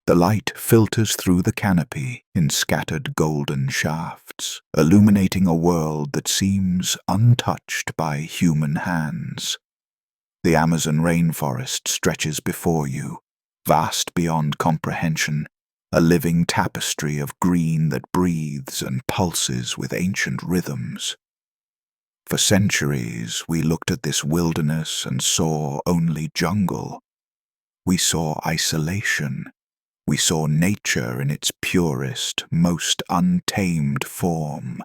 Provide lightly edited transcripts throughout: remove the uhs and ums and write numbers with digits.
The light filters through the canopy in scattered golden shafts, illuminating a world that seems untouched by human hands. The Amazon rainforest stretches before you, vast beyond comprehension, a living tapestry of green that breathes and pulses with ancient rhythms. For centuries, we looked at this wilderness and saw only jungle. We saw isolation. We saw nature in its purest, most untamed form.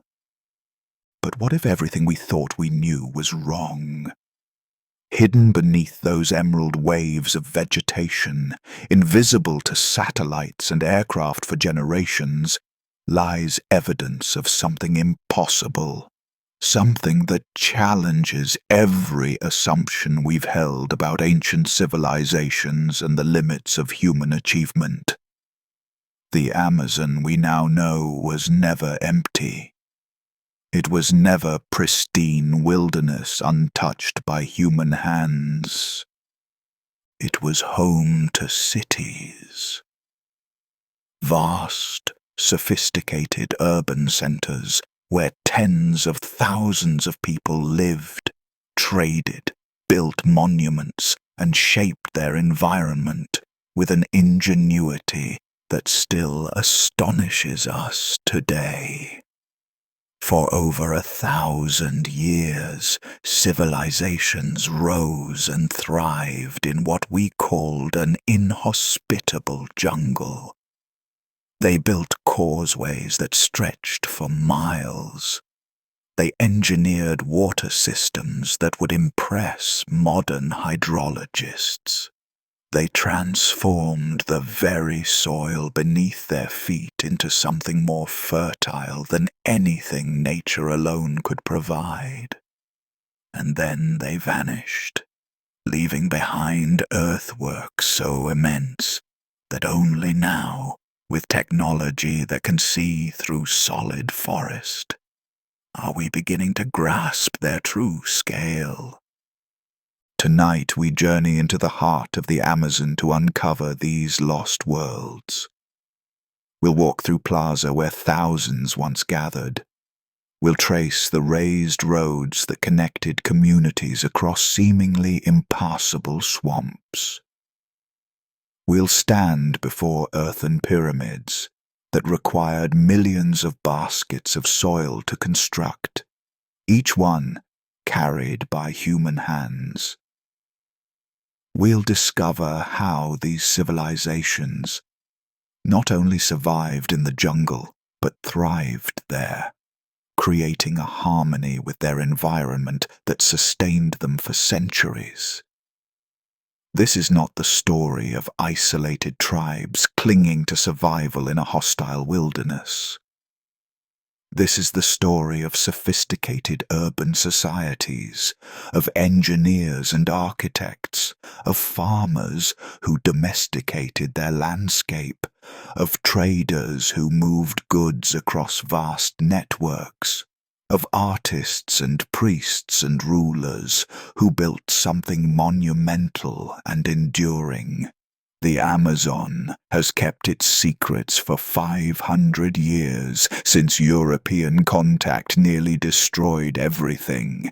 But what if everything we thought we knew was wrong? Hidden beneath those emerald waves of vegetation, invisible to satellites and aircraft for generations, lies evidence of something impossible, something that challenges every assumption we've held about ancient civilizations and the limits of human achievement. The Amazon we now know was never empty. It was never pristine wilderness untouched by human hands. It was home to cities. Vast, sophisticated urban centers where tens of thousands of people lived, traded, built monuments, and shaped their environment with an ingenuity that still astonishes us today. For over 1,000 years, civilizations rose and thrived in what we called an inhospitable jungle. They built causeways that stretched for miles. They engineered water systems that would impress modern hydrologists. They transformed the very soil beneath their feet into something more fertile than anything nature alone could provide. And then they vanished, leaving behind earthwork so immense that only now, with technology that can see through solid forest, are we beginning to grasp their true scale. Tonight we journey into the heart of the Amazon to uncover these lost worlds. We'll walk through plaza where thousands once gathered. We'll trace the raised roads that connected communities across seemingly impassable swamps. We'll stand before earthen pyramids that required millions of baskets of soil to construct, each one carried by human hands. We'll discover how these civilizations not only survived in the jungle, but thrived there, creating a harmony with their environment that sustained them for centuries. This is not the story of isolated tribes clinging to survival in a hostile wilderness. This is the story of sophisticated urban societies, of engineers and architects, of farmers who domesticated their landscape, of traders who moved goods across vast networks, of artists and priests and rulers who built something monumental and enduring. The Amazon has kept its secrets for 500 years, since European contact nearly destroyed everything.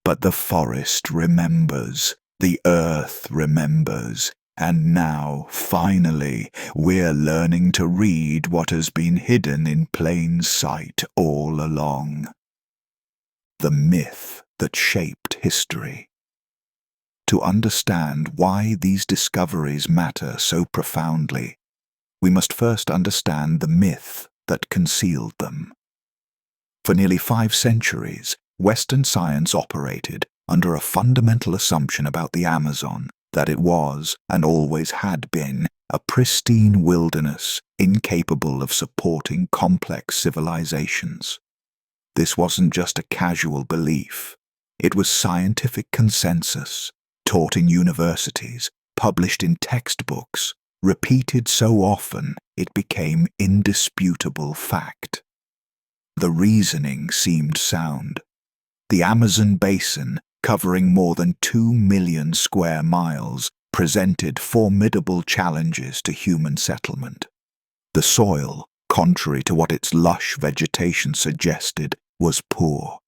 But the forest remembers, the earth remembers, and now, finally, we're learning to read what has been hidden in plain sight all along. The myth that shaped history. To understand why these discoveries matter so profoundly, we must first understand the myth that concealed them. For nearly 5 centuries, Western science operated under a fundamental assumption about the Amazon, that it was, and always had been, a pristine wilderness incapable of supporting complex civilizations. This wasn't just a casual belief. It was scientific consensus, taught in universities, published in textbooks, repeated so often it became indisputable fact. The reasoning seemed sound. The Amazon basin, covering more than 2 million square miles, presented formidable challenges to human settlement. The soil, contrary to what its lush vegetation suggested, was poor.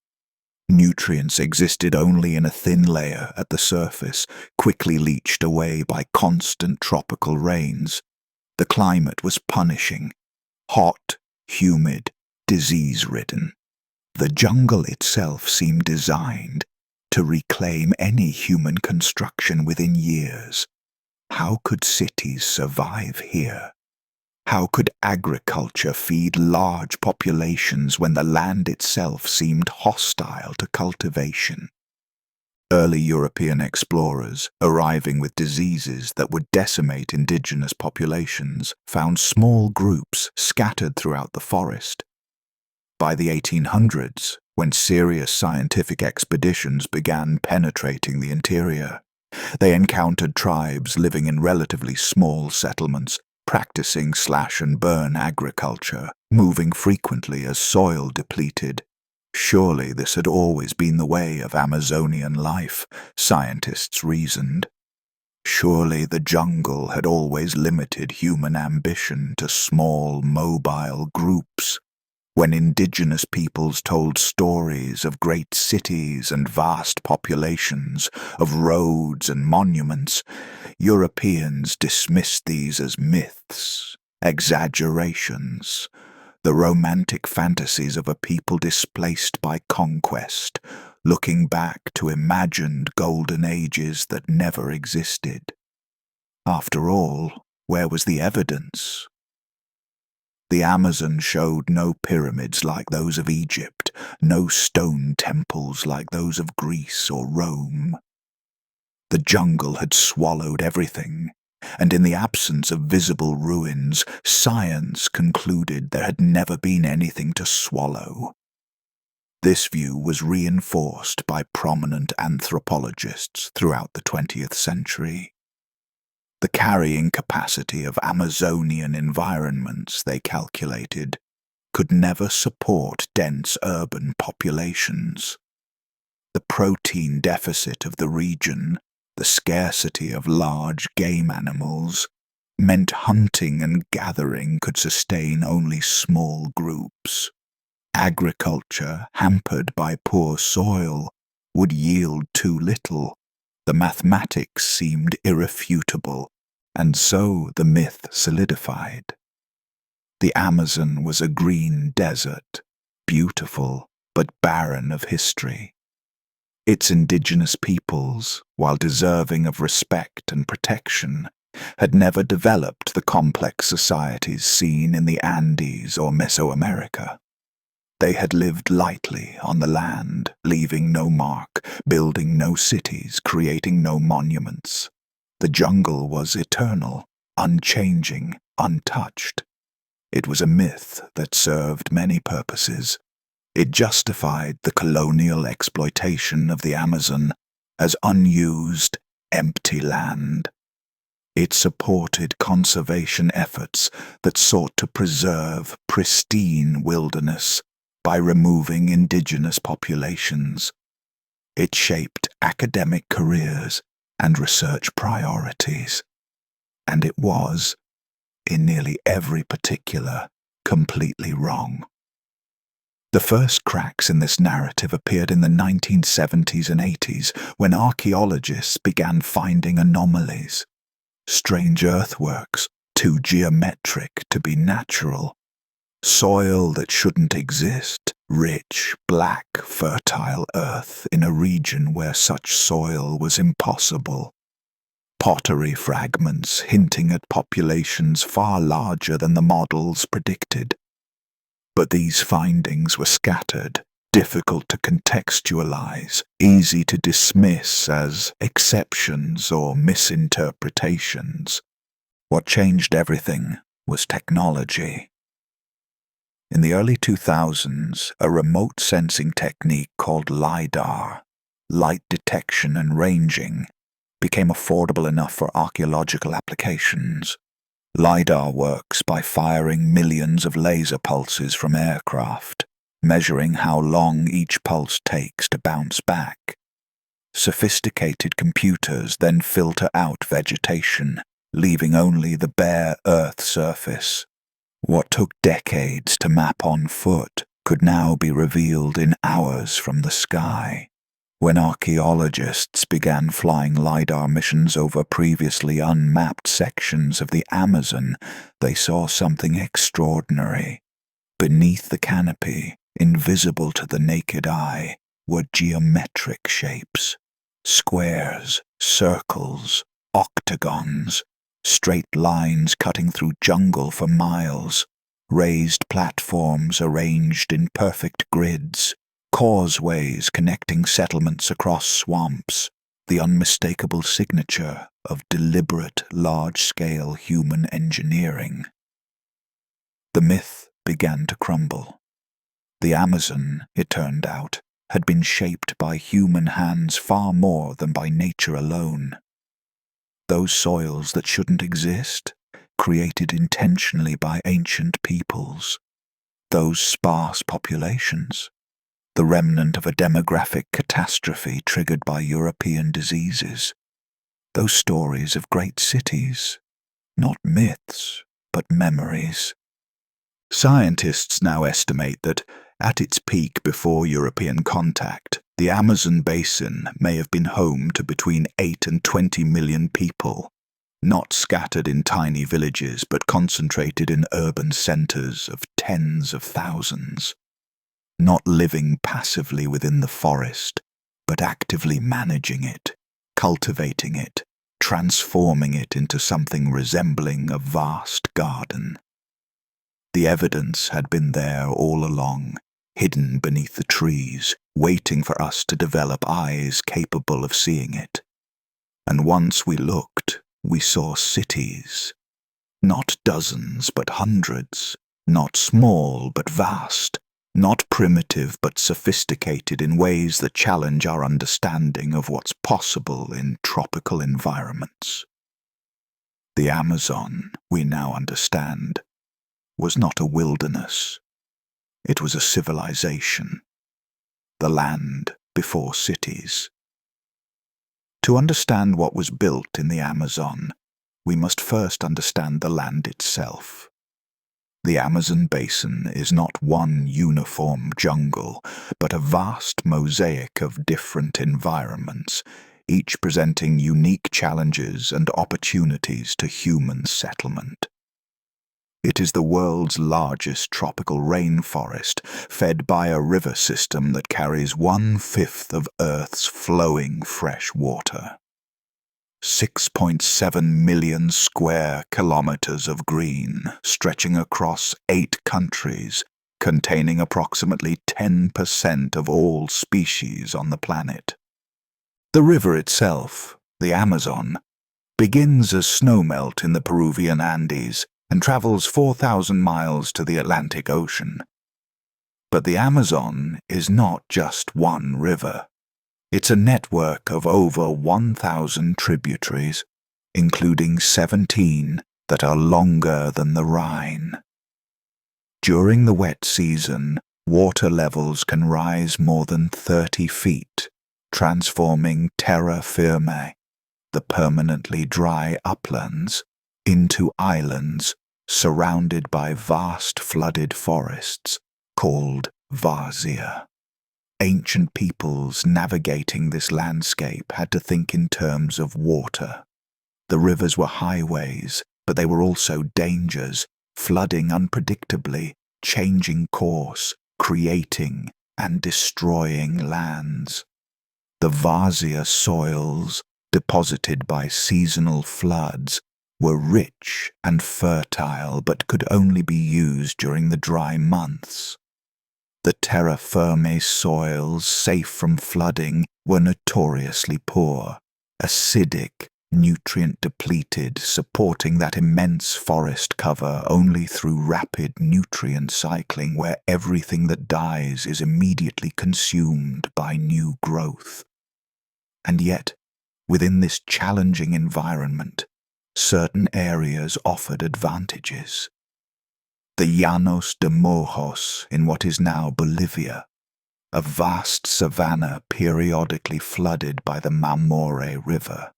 Nutrients existed only in a thin layer at the surface, quickly leached away by constant tropical rains. The climate was punishing, hot, humid, disease-ridden. The jungle itself seemed designed to reclaim any human construction within years. How could cities survive here? How could agriculture feed large populations when the land itself seemed hostile to cultivation? Early European explorers, arriving with diseases that would decimate indigenous populations, found small groups scattered throughout the forest. By the 1800s, when serious scientific expeditions began penetrating the interior, they encountered tribes living in relatively small settlements, practicing slash-and-burn agriculture, moving frequently as soil depleted. Surely this had always been the way of Amazonian life, scientists reasoned. Surely the jungle had always limited human ambition to small, mobile groups. When indigenous peoples told stories of great cities and vast populations, of roads and monuments, Europeans dismissed these as myths, exaggerations, the romantic fantasies of a people displaced by conquest, looking back to imagined golden ages that never existed. After all, where was the evidence? The Amazon showed no pyramids like those of Egypt, no stone temples like those of Greece or Rome. The jungle had swallowed everything, and in the absence of visible ruins, science concluded there had never been anything to swallow. This view was reinforced by prominent anthropologists throughout the 20th century. The carrying capacity of Amazonian environments, they calculated, could never support dense urban populations. The protein deficit of the region, the scarcity of large game animals, meant hunting and gathering could sustain only small groups. Agriculture, hampered by poor soil, would yield too little. The mathematics seemed irrefutable, and so the myth solidified. The Amazon was a green desert, beautiful but barren of history. Its indigenous peoples, while deserving of respect and protection, had never developed the complex societies seen in the Andes or Mesoamerica. They had lived lightly on the land, leaving no mark, building no cities, creating no monuments. The jungle was eternal, unchanging, untouched. It was a myth that served many purposes. It justified the colonial exploitation of the Amazon as unused, empty land. It supported conservation efforts that sought to preserve pristine wilderness by removing indigenous populations. It shaped academic careers and research priorities. And it was, in nearly every particular, completely wrong. The first cracks in this narrative appeared in the 1970s and 80s when archaeologists began finding anomalies. Strange earthworks, too geometric to be natural. Soil that shouldn't exist, rich, black, fertile earth in a region where such soil was impossible. Pottery fragments hinting at populations far larger than the models predicted. But these findings were scattered, difficult to contextualize, easy to dismiss as exceptions or misinterpretations. What changed everything was technology. In the early 2000s, a remote sensing technique called LiDAR, light detection and ranging, became affordable enough for archaeological applications. LiDAR works by firing millions of laser pulses from aircraft, measuring how long each pulse takes to bounce back. Sophisticated computers then filter out vegetation, leaving only the bare Earth surface. What took decades to map on foot could now be revealed in hours from the sky. When archaeologists began flying LiDAR missions over previously unmapped sections of the Amazon, they saw something extraordinary. Beneath the canopy, invisible to the naked eye, were geometric shapes. Squares, circles, octagons, straight lines cutting through jungle for miles, raised platforms arranged in perfect grids, causeways connecting settlements across swamps, the unmistakable signature of deliberate, large-scale human engineering. The myth began to crumble. The Amazon, it turned out, had been shaped by human hands far more than by nature alone. Those soils that shouldn't exist, created intentionally by ancient peoples. Those sparse populations, the remnant of a demographic catastrophe triggered by European diseases. Those stories of great cities, not myths, but memories. Scientists now estimate that, at its peak before European contact, the Amazon basin may have been home to between 8 and 20 million people, not scattered in tiny villages but concentrated in urban centers of tens of thousands. Not living passively within the forest, but actively managing it, cultivating it, transforming it into something resembling a vast garden. The evidence had been there all along, hidden beneath the trees, waiting for us to develop eyes capable of seeing it. And once we looked, we saw cities. Not dozens, but hundreds. Not small, but vast. Not primitive, but sophisticated in ways that challenge our understanding of what's possible in tropical environments. The Amazon, we now understand, was not a wilderness. It was a civilization. The land before cities. To understand what was built in the Amazon, we must first understand the land itself. The Amazon basin is not one uniform jungle, but a vast mosaic of different environments, each presenting unique challenges and opportunities to human settlement. It is the world's largest tropical rainforest, fed by a river system that carries 1/5 of Earth's flowing fresh water. 6.7 million square kilometers of green, stretching across 8 countries, containing approximately 10% of all species on the planet. The river itself, the Amazon, begins as snowmelt in the Peruvian Andes, and travels 4,000 miles to the Atlantic Ocean. But the Amazon is not just one river. It's a network of over 1,000 tributaries, including 17 that are longer than the Rhine. During the wet season, water levels can rise more than 30 feet, transforming terra firma, the permanently dry uplands, into islands surrounded by vast flooded forests called várzea. Ancient peoples navigating this landscape had to think in terms of water. The rivers were highways, but they were also dangers, flooding unpredictably, changing course, creating and destroying lands. The várzea soils, deposited by seasonal floods, were rich and fertile but could only be used during the dry months. The terra firma soils, safe from flooding, were notoriously poor, acidic, nutrient-depleted, supporting that immense forest cover only through rapid nutrient cycling where everything that dies is immediately consumed by new growth. And yet, within this challenging environment, certain areas offered advantages. The Llanos de Mojos in what is now Bolivia, a vast savanna periodically flooded by the Mamoré River.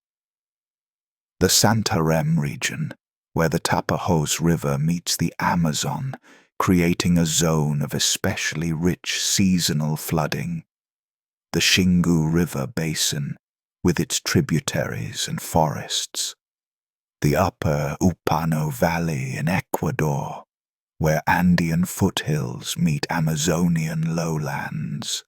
The Santarém region, where the Tapajós River meets the Amazon, creating a zone of especially rich seasonal flooding. The Xingu River basin, with its tributaries and forests. The upper Upano Valley in Ecuador, where Andean foothills meet Amazonian lowlands.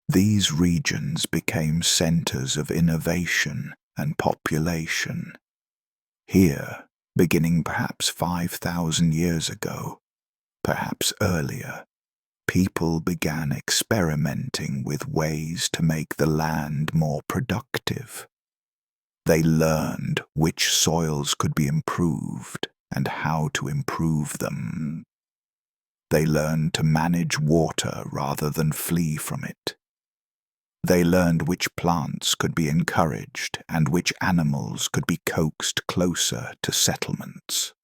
These regions became centers of innovation and population. Here, beginning perhaps 5,000 years ago, perhaps earlier, people began experimenting with ways to make the land more productive. They learned which soils could be improved and how to improve them. They learned to manage water rather than flee from it. They learned which plants could be encouraged and which animals could be coaxed closer to settlements.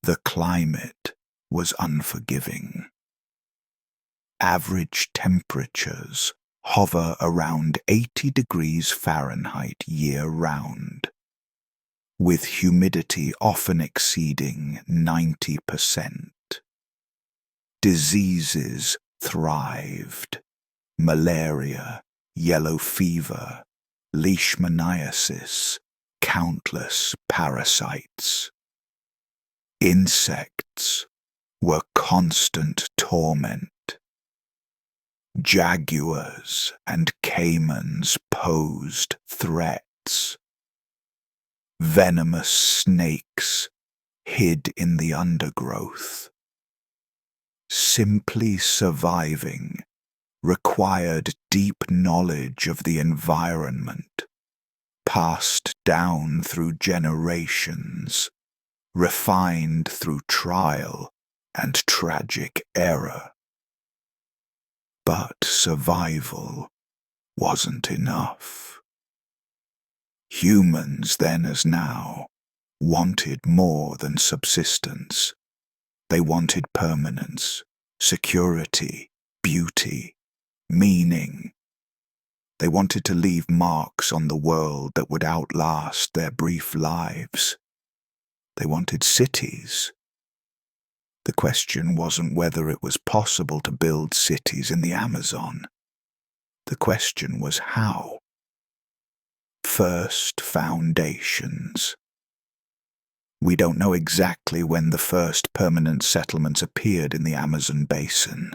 The climate was unforgiving. Average temperatures hover around 80 degrees Fahrenheit year-round, with humidity often exceeding 90%. Diseases thrived. Malaria, yellow fever, leishmaniasis, countless parasites. Insects were constant torment. Jaguars and caimans posed threats. Venomous snakes hid in the undergrowth. Simply surviving required deep knowledge of the environment, passed down through generations, refined through trial and tragic error. But survival wasn't enough. Humans, then as now, wanted more than subsistence. They wanted permanence, security, beauty, meaning. They wanted to leave marks on the world that would outlast their brief lives. They wanted cities. The question wasn't whether it was possible to build cities in the Amazon. The question was how. First foundations. We don't know exactly when the first permanent settlements appeared in the Amazon basin.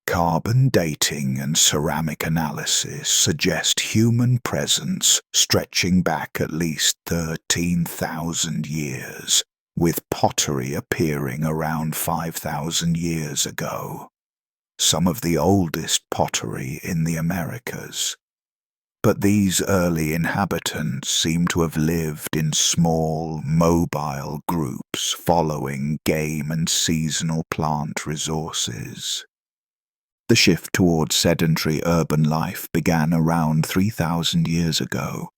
Carbon dating and ceramic analysis suggest human presence stretching back at least 13,000 years, with pottery appearing around 5,000 years ago. Some of the oldest pottery in the Americas. But these early inhabitants seem to have lived in small, mobile groups following game and seasonal plant resources. The shift towards sedentary urban life began around 3,000 years ago,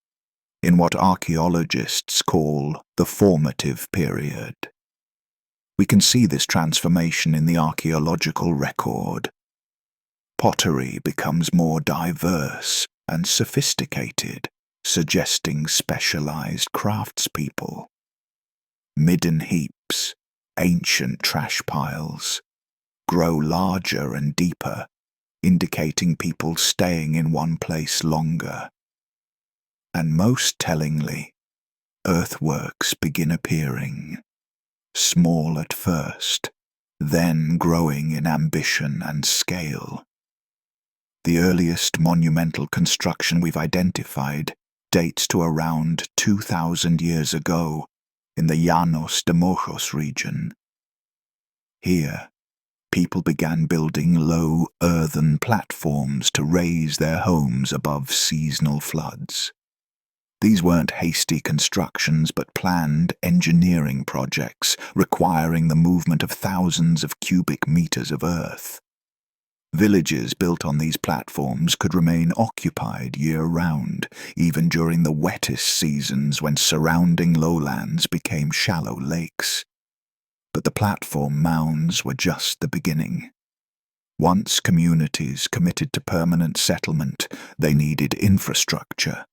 in what archaeologists call the formative period. We can see this transformation in the archaeological record. Pottery becomes more diverse and sophisticated, suggesting specialized craftspeople. Midden heaps, ancient trash piles, grow larger and deeper, indicating people staying in one place longer. And most tellingly, earthworks begin appearing, small at first, then growing in ambition and scale. The earliest monumental construction we've identified dates to around 2,000 years ago in the Llanos de Mojos region. Here, people began building low earthen platforms to raise their homes above seasonal floods. These weren't hasty constructions but planned engineering projects requiring the movement of thousands of cubic meters of earth. Villages built on these platforms could remain occupied year-round, even during the wettest seasons when surrounding lowlands became shallow lakes. But the platform mounds were just the beginning. Once communities committed to permanent settlement, they needed infrastructure.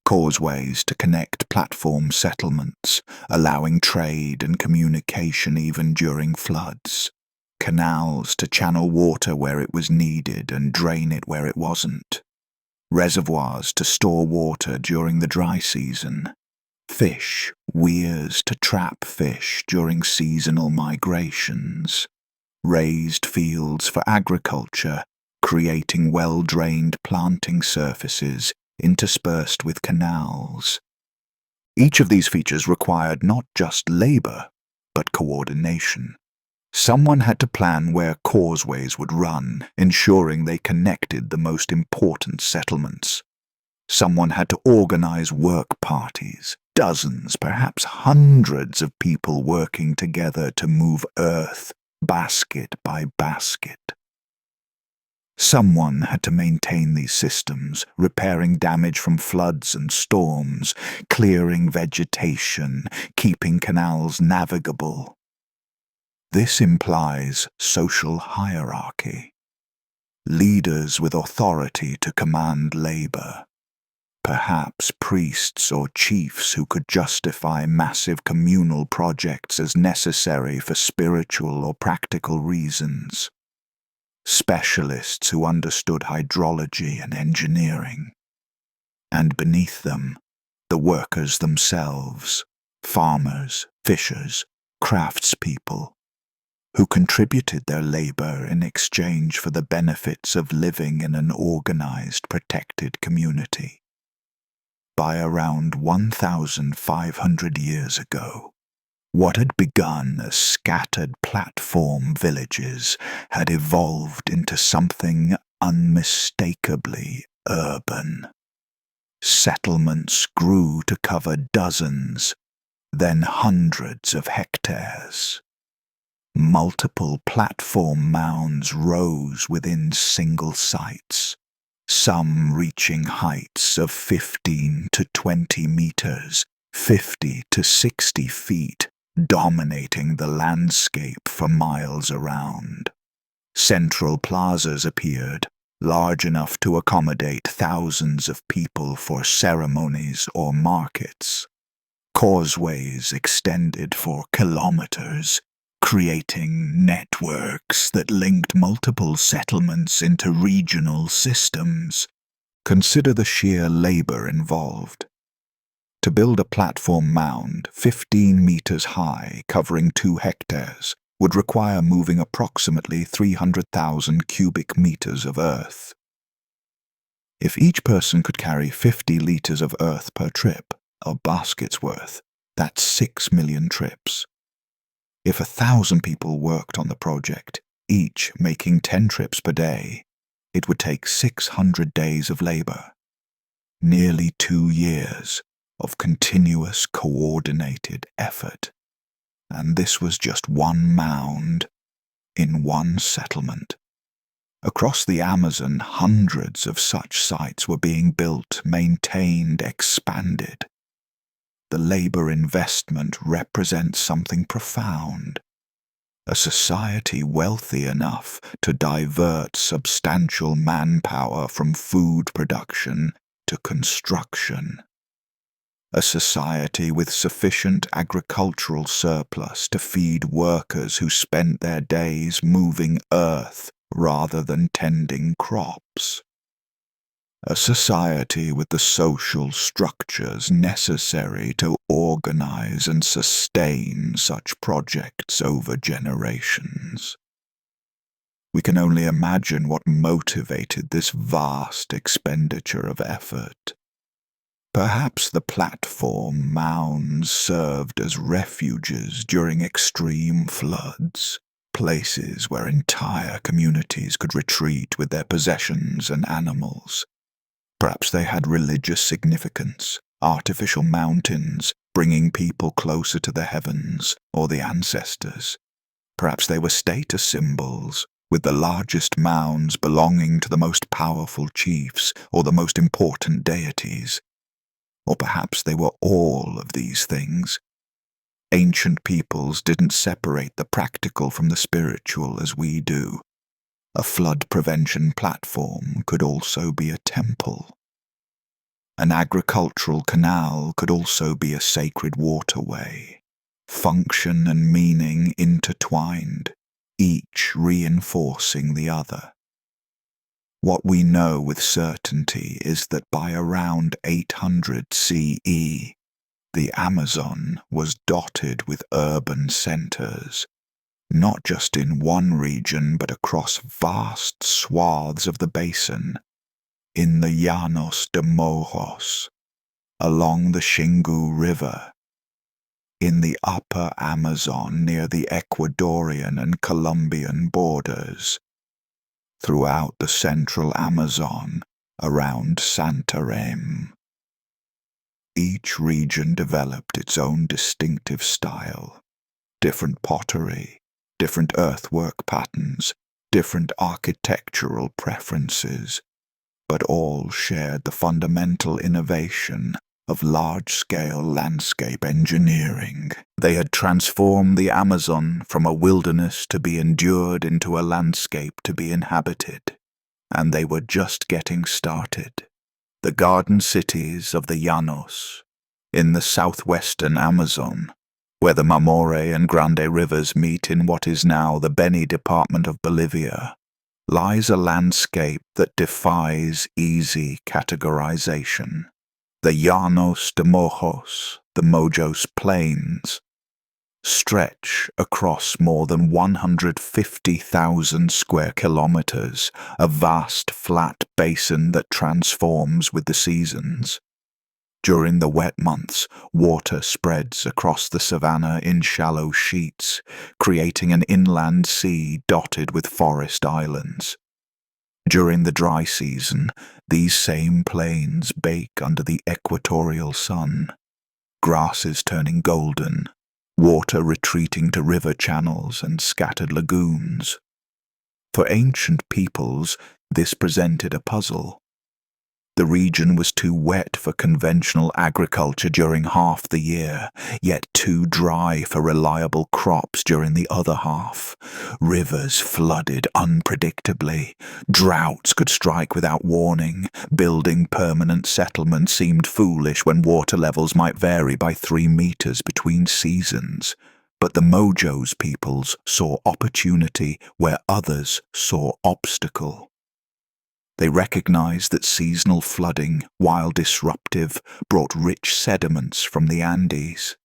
Causeways to connect platform settlements, allowing trade and communication even during floods. Canals to channel water where it was needed and drain it where it wasn't. Reservoirs to store water during the dry season. Fish weirs to trap fish during seasonal migrations. Raised fields for agriculture, creating well-drained planting surfaces interspersed with canals. Each of these features required not just labor, but coordination. Someone had to plan where causeways would run, ensuring they connected the most important settlements. Someone had to organize work parties, dozens, perhaps hundreds of people working together to move earth, basket by basket. Someone had to maintain these systems, repairing damage from floods and storms, clearing vegetation, keeping canals navigable. This implies social hierarchy. Leaders with authority to command labor. Perhaps priests or chiefs who could justify massive communal projects as necessary for spiritual or practical reasons. Specialists who understood hydrology and engineering. And beneath them, the workers themselves, farmers, fishers, craftspeople, who contributed their labor in exchange for the benefits of living in an organized, protected community. By around 1,500 years ago, what had begun as scattered platform villages had evolved into something unmistakably urban. Settlements grew to cover dozens, then hundreds of hectares. Multiple platform mounds rose within single sites, some reaching heights of 15 to 20 meters, 50 to 60 feet, dominating the landscape for miles around. Central plazas appeared, large enough to accommodate thousands of people for ceremonies or markets. Causeways extended for kilometers, creating networks that linked multiple settlements into regional systems. Consider the sheer labor involved. To build a platform mound 15 meters high, covering 2 hectares, would require moving approximately 300,000 cubic meters of earth. If each person could carry 50 liters of earth per trip, a basket's worth, that's 6 million trips. If 1,000 people worked on the project, each making 10 trips per day, it would take 600 days of labor. Nearly 2 years of continuous coordinated effort. And this was just one mound in one settlement. Across the Amazon, hundreds of such sites were being built, maintained, expanded. The labor investment represents something profound. A society wealthy enough to divert substantial manpower from food production to construction. A society with sufficient agricultural surplus to feed workers who spent their days moving earth rather than tending crops. A society with the social structures necessary to organize and sustain such projects over generations. We can only imagine what motivated this vast expenditure of effort. Perhaps the platform mounds served as refuges during extreme floods, places where entire communities could retreat with their possessions and animals. Perhaps they had religious significance, artificial mountains bringing people closer to the heavens or the ancestors. Perhaps they were status symbols, with the largest mounds belonging to the most powerful chiefs or the most important deities. Or perhaps they were all of these things. Ancient peoples didn't separate the practical from the spiritual as we do. A flood prevention platform could also be a temple. An agricultural canal could also be a sacred waterway, function and meaning intertwined, each reinforcing the other. What we know with certainty is that by around 800 CE, the Amazon was dotted with urban centers, not just in one region but across vast swaths of the basin, in the Llanos de Mojos, along the Xingu River, in the upper Amazon near the Ecuadorian and Colombian borders, throughout the central Amazon around Santarém. Each region developed its own distinctive style, different pottery, different earthwork patterns, different architectural preferences, but all shared the fundamental innovation of large-scale landscape engineering. They had transformed the Amazon from a wilderness to be endured into a landscape to be inhabited, and they were just getting started. The garden cities of the Llanos, in the southwestern Amazon, where the Mamoré and Grande rivers meet in what is now the Beni department of Bolivia, lies a landscape that defies easy categorization. The Llanos de Mojos, the Mojos Plains, stretch across more than 150,000 square kilometers, a vast flat basin that transforms with the seasons. During the wet months, water spreads across the savanna in shallow sheets, creating an inland sea dotted with forest islands. During the dry season, these same plains bake under the equatorial sun, grasses turning golden, water retreating to river channels and scattered lagoons. For ancient peoples, this presented a puzzle. The region was too wet for conventional agriculture during half the year, yet too dry for reliable crops during the other half. Rivers flooded unpredictably. Droughts could strike without warning. Building permanent settlements seemed foolish when water levels might vary by 3 meters between seasons. But the Mojos peoples saw opportunity where others saw obstacle. They recognized that seasonal flooding, while disruptive, brought rich sediments from the Andes.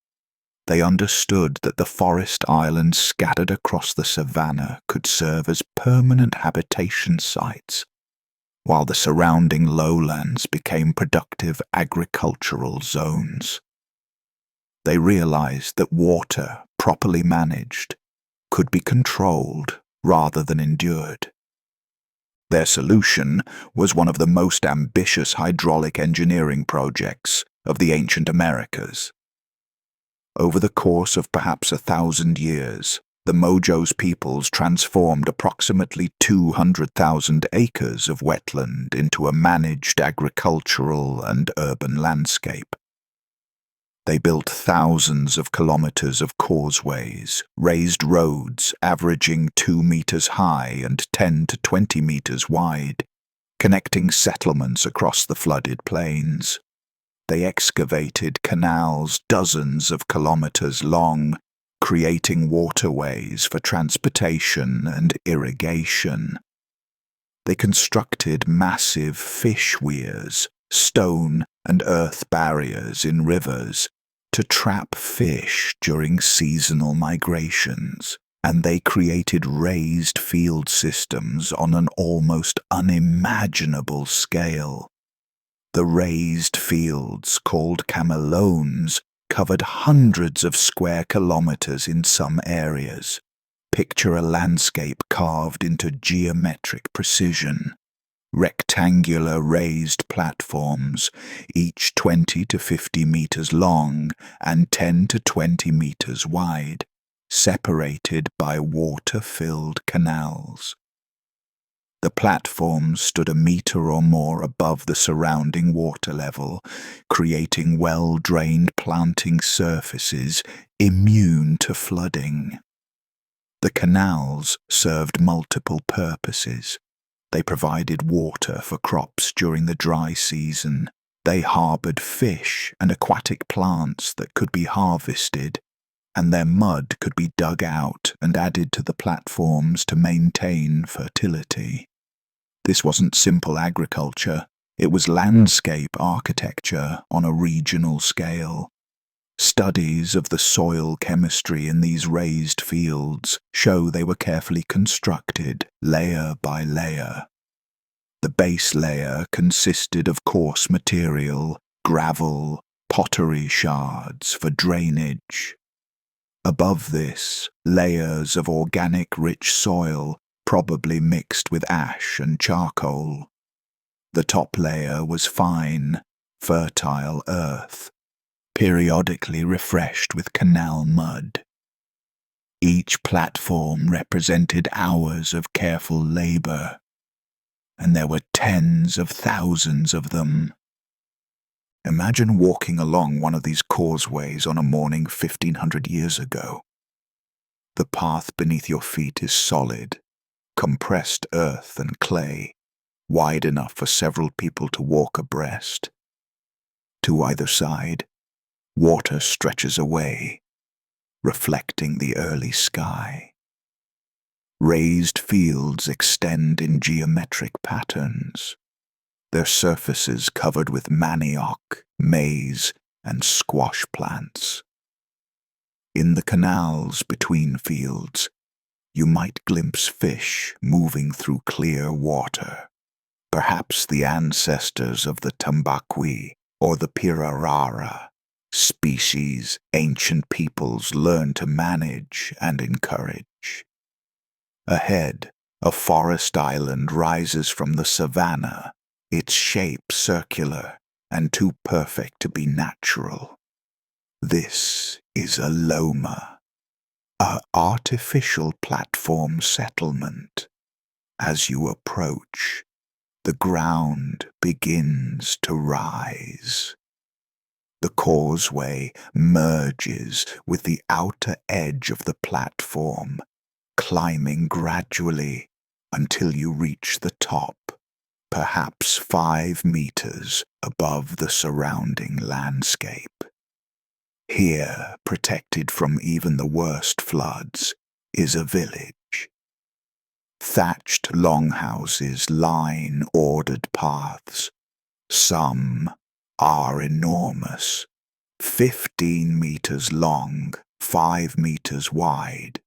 They understood that the forest islands scattered across the savanna could serve as permanent habitation sites, while the surrounding lowlands became productive agricultural zones. They realized that water, properly managed, could be controlled rather than endured. Their solution was one of the most ambitious hydraulic engineering projects of the ancient Americas. Over the course of perhaps 1,000 years, the Mojos peoples transformed approximately 200,000 acres of wetland into a managed agricultural and urban landscape. They built thousands of kilometers of causeways, raised roads averaging 2 meters high and 10 to 20 meters wide, connecting settlements across the flooded plains. They excavated canals dozens of kilometers long, creating waterways for transportation and irrigation. They constructed massive fish weirs, stone and earth barriers in rivers, to trap fish during seasonal migrations, and they created raised field systems on an almost unimaginable scale. The raised fields, called camelones, covered hundreds of square kilometers in some areas. Picture a landscape carved into geometric precision. Rectangular raised platforms, each 20 to 50 meters long and 10 to 20 meters wide, separated by water-filled canals. The platforms stood a meter or more above the surrounding water level, creating well-drained planting surfaces immune to flooding. The canals served multiple purposes. They provided water for crops during the dry season. They harbored fish and aquatic plants that could be harvested, and their mud could be dug out and added to the platforms to maintain fertility. This wasn't simple agriculture, it was landscape architecture on a regional scale. Studies of the soil chemistry in these raised fields show they were carefully constructed, layer by layer. The base layer consisted of coarse material, gravel, pottery shards for drainage. Above this, layers of organic rich soil, probably mixed with ash and charcoal. The top layer was fine, fertile earth, periodically refreshed with canal mud. Each platform represented hours of careful labor, and there were tens of thousands of them. Imagine walking along one of these causeways on a morning 1,500 years ago. The path beneath your feet is solid, compressed earth and clay, wide enough for several people to walk abreast. To either side, water stretches away, reflecting the early sky. Raised fields extend in geometric patterns, their surfaces covered with manioc, maize, and squash plants. In the canals between fields, you might glimpse fish moving through clear water, perhaps the ancestors of the tambaqui or the pirarara, species ancient peoples learned to manage and encourage. Ahead, a forest island rises from the savanna, its shape circular and too perfect to be natural. This is a loma, an artificial platform settlement. As you approach, the ground begins to rise. The causeway merges with the outer edge of the platform, climbing gradually until you reach the top, perhaps 5 meters above the surrounding landscape. Here, protected from even the worst floods, is a village. Thatched longhouses line ordered paths. Some are enormous, 15 meters long, 5 meters wide,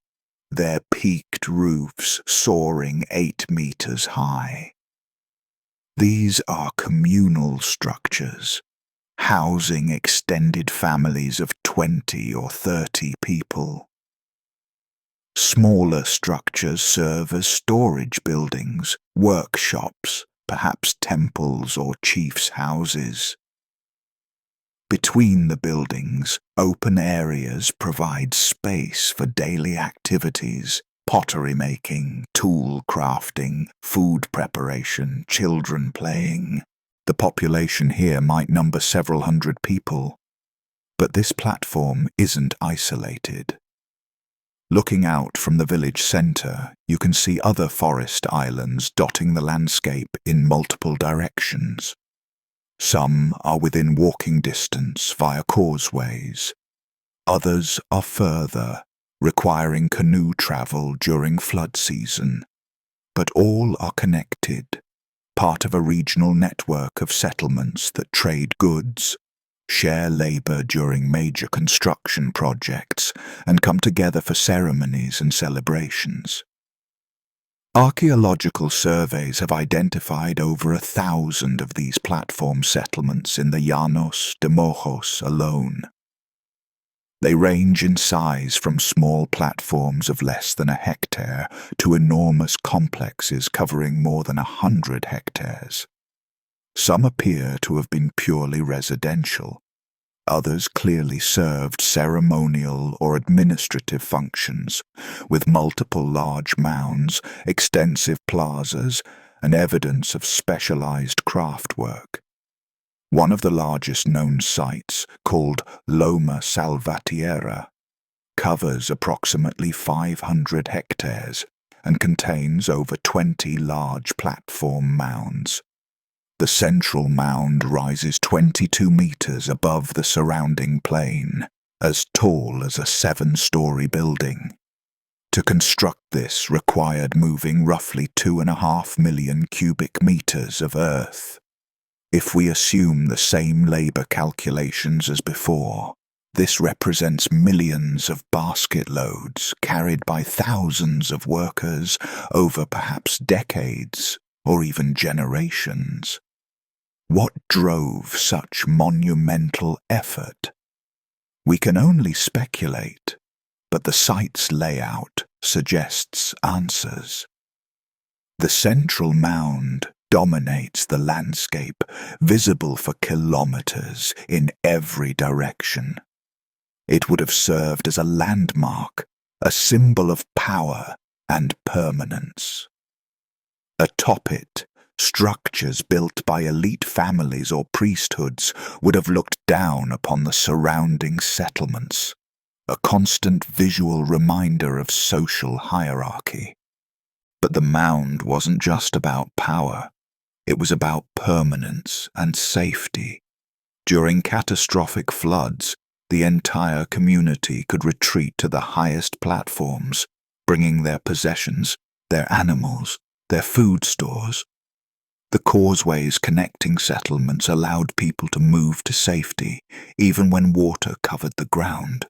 their peaked roofs soaring 8 meters high. These are communal structures, housing extended families of 20 or 30 people. Smaller structures serve as storage buildings, workshops, perhaps temples or chiefs' houses. Between the buildings, open areas provide space for daily activities, pottery making, tool crafting, food preparation, children playing. The population here might number several hundred people, but this platform isn't isolated. Looking out from the village centre, you can see other forest islands dotting the landscape in multiple directions. Some are within walking distance via causeways. Others are further, requiring canoe travel during flood season. But all are connected, part of a regional network of settlements that trade goods, share labour during major construction projects, and come together for ceremonies and celebrations. Archaeological surveys have identified over 1,000 of these platform settlements in the Llanos de Mojos alone. They range in size from small platforms of less than a hectare to enormous complexes covering more than 100 hectares. Some appear to have been purely residential. Others clearly served ceremonial or administrative functions, with multiple large mounds, extensive plazas, and evidence of specialized craftwork. One of the largest known sites, called Loma Salvatierra, covers approximately 500 hectares and contains over 20 large platform mounds. The central mound rises 22 meters above the surrounding plain, as tall as a 7-story building. To construct this required moving roughly 2.5 million cubic meters of earth. If we assume the same labor calculations as before, this represents millions of basket loads carried by thousands of workers over perhaps decades or even generations. What drove such monumental effort? We can only speculate, but the site's layout suggests answers. The central mound dominates the landscape, visible for kilometers in every direction. It would have served as a landmark, a symbol of power and permanence. Atop it, structures built by elite families or priesthoods would have looked down upon the surrounding settlements, a constant visual reminder of social hierarchy. But the mound wasn't just about power. It was about permanence and safety. During catastrophic floods, the entire community could retreat to the highest platforms, bringing their possessions, their animals, their food stores. The causeways connecting settlements allowed people to move to safety, even when water covered the ground.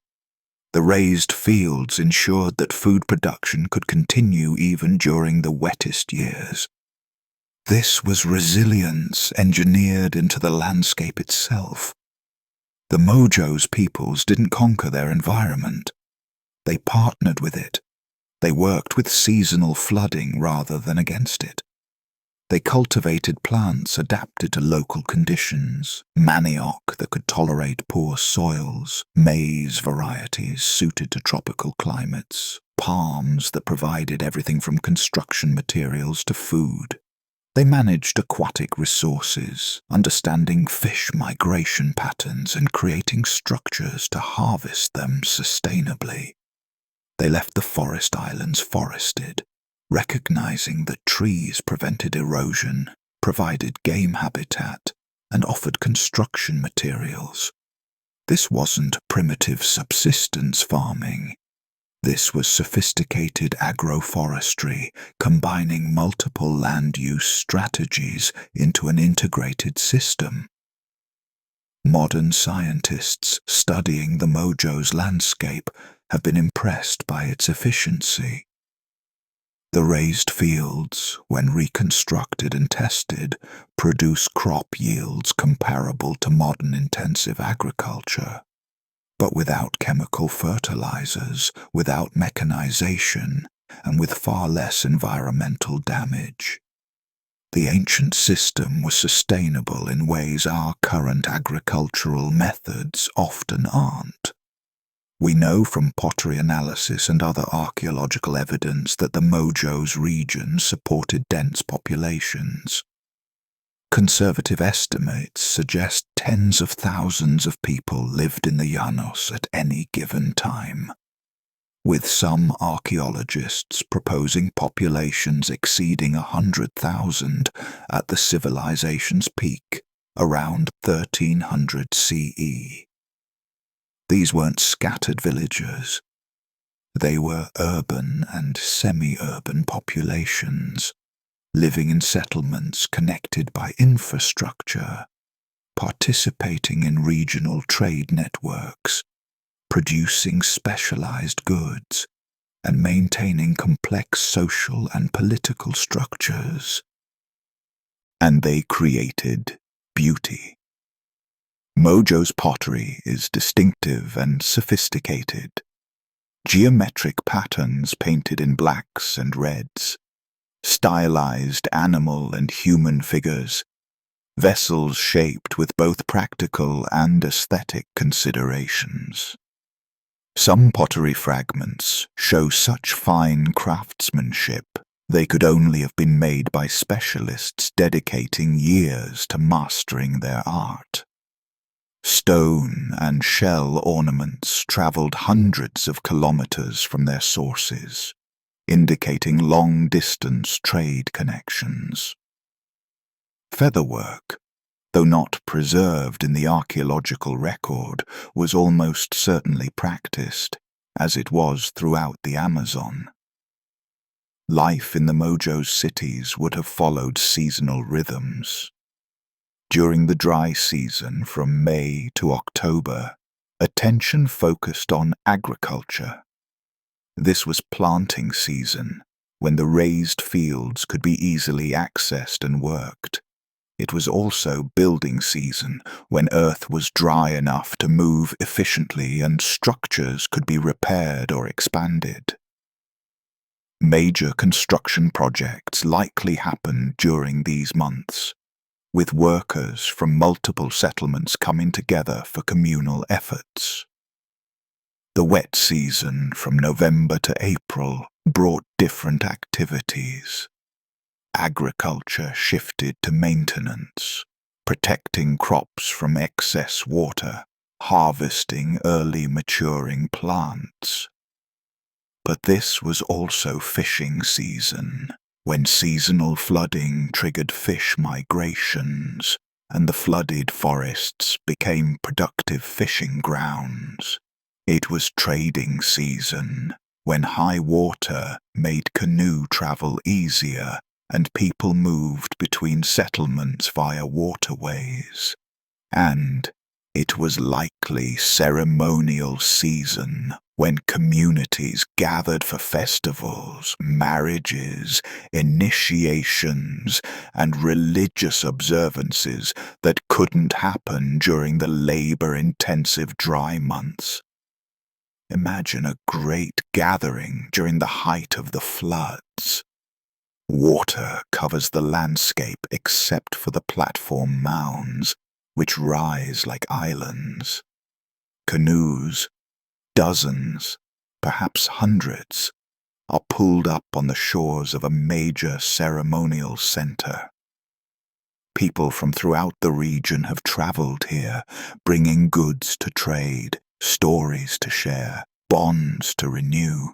The raised fields ensured that food production could continue even during the wettest years. This was resilience engineered into the landscape itself. The Mojo's peoples didn't conquer their environment. They partnered with it. They worked with seasonal flooding rather than against it. They cultivated plants adapted to local conditions, manioc that could tolerate poor soils, maize varieties suited to tropical climates, palms that provided everything from construction materials to food. They managed aquatic resources, understanding fish migration patterns and creating structures to harvest them sustainably. They left the forest islands forested, recognizing that trees prevented erosion, provided game habitat, and offered construction materials. This wasn't primitive subsistence farming. This was sophisticated agroforestry, combining multiple land use strategies into an integrated system. Modern scientists studying the Mojo's landscape have been impressed by its efficiency. The raised fields, when reconstructed and tested, produce crop yields comparable to modern intensive agriculture, but without chemical fertilizers, without mechanization, and with far less environmental damage. The ancient system was sustainable in ways our current agricultural methods often aren't. We know from pottery analysis and other archaeological evidence that the Mojo's region supported dense populations. Conservative estimates suggest tens of thousands of people lived in the Llanos at any given time, with some archaeologists proposing populations exceeding 100,000 at the civilization's peak, around 1300 CE. These weren't scattered villages. They were urban and semi-urban populations, living in settlements connected by infrastructure, participating in regional trade networks, producing specialized goods, and maintaining complex social and political structures. And they created beauty. Mojo's pottery is distinctive and sophisticated. Geometric patterns painted in blacks and reds, stylized animal and human figures, vessels shaped with both practical and aesthetic considerations. Some pottery fragments show such fine craftsmanship they could only have been made by specialists dedicating years to mastering their art. Stone and shell ornaments traveled hundreds of kilometers from their sources, indicating long-distance trade connections. Featherwork, though not preserved in the archaeological record, was almost certainly practiced, as it was throughout the Amazon. Life in the Mojo's cities would have followed seasonal rhythms. During the dry season from May to October, attention focused on agriculture. This was planting season, when the raised fields could be easily accessed and worked. It was also building season, when earth was dry enough to move efficiently and structures could be repaired or expanded. Major construction projects likely happened during these months, with workers from multiple settlements coming together for communal efforts. The wet season from November to April brought different activities. Agriculture shifted to maintenance, protecting crops from excess water, harvesting early maturing plants. But this was also fishing season, when seasonal flooding triggered fish migrations, and the flooded forests became productive fishing grounds. It was trading season, when high water made canoe travel easier and people moved between settlements via waterways. And it was likely ceremonial season, when communities gathered for festivals, marriages, initiations, and religious observances that couldn't happen during the labor-intensive dry months. Imagine a great gathering during the height of the floods. Water covers the landscape except for the platform mounds, which rise like islands. Canoes, dozens, perhaps hundreds, are pulled up on the shores of a major ceremonial center. People from throughout the region have traveled here, bringing goods to trade, stories to share, bonds to renew.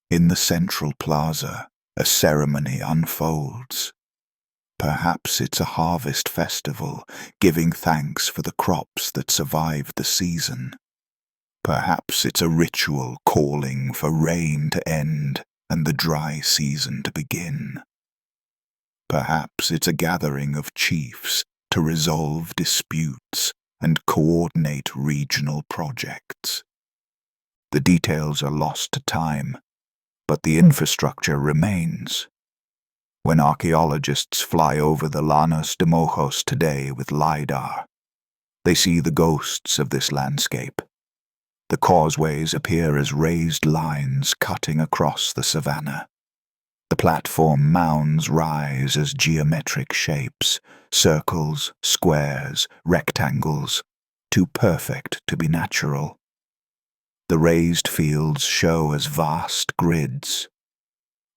In the central plaza, a ceremony unfolds. Perhaps it's a harvest festival, giving thanks for the crops that survived the season. Perhaps it's a ritual calling for rain to end and the dry season to begin. Perhaps it's a gathering of chiefs to resolve disputes and coordinate regional projects. The details are lost to time, but the infrastructure remains. When archaeologists fly over the Llanos de Mojos today with LiDAR, they see the ghosts of this landscape. The causeways appear as raised lines cutting across the savanna. The platform mounds rise as geometric shapes, circles, squares, rectangles, too perfect to be natural. The raised fields show as vast grids,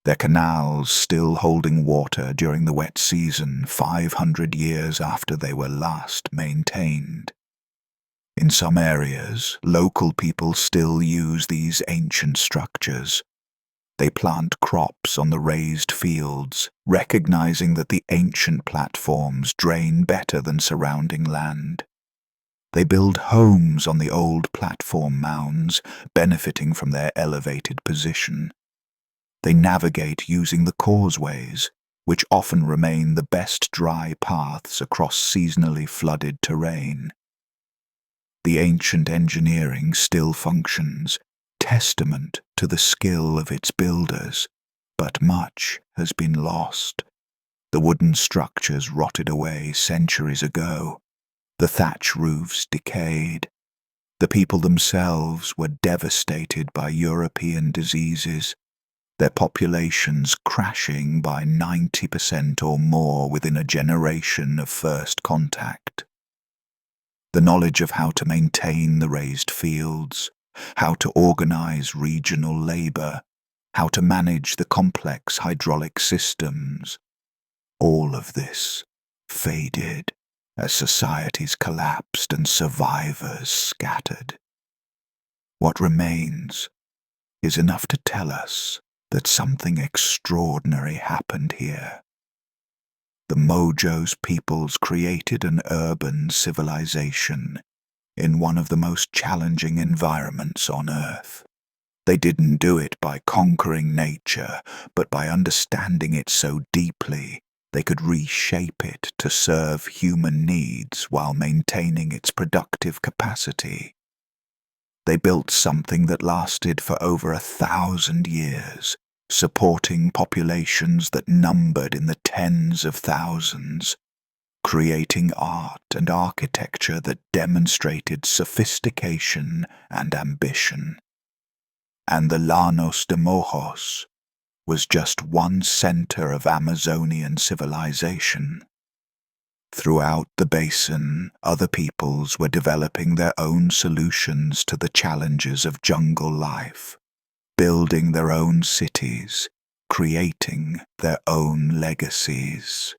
their canals still holding water during the wet season 500 years after they were last maintained. In some areas, local people still use these ancient structures. They plant crops on the raised fields, recognizing that the ancient platforms drain better than surrounding land. They build homes on the old platform mounds, benefiting from their elevated position. They navigate using the causeways, which often remain the best dry paths across seasonally flooded terrain. The ancient engineering still functions, testament to the skill of its builders, but much has been lost. The wooden structures rotted away centuries ago. The thatch roofs decayed. The people themselves were devastated by European diseases, their populations crashing by 90% or more within a generation of first contact. The knowledge of how to maintain the raised fields, how to organize regional labor, how to manage the complex hydraulic systems, all of this faded. as societies collapsed and survivors scattered. What remains is enough to tell us that something extraordinary happened here. The Mojo's peoples created an urban civilization in one of the most challenging environments on Earth. They didn't do it by conquering nature, but by understanding it so deeply they could reshape it to serve human needs while maintaining its productive capacity. They built something that lasted for over 1,000 years, supporting populations that numbered in the tens of thousands, creating art and architecture that demonstrated sophistication and ambition. And the Llanos de Mojos was just one center of Amazonian civilization. Throughout the basin, other peoples were developing their own solutions to the challenges of jungle life, building their own cities, creating their own legacies.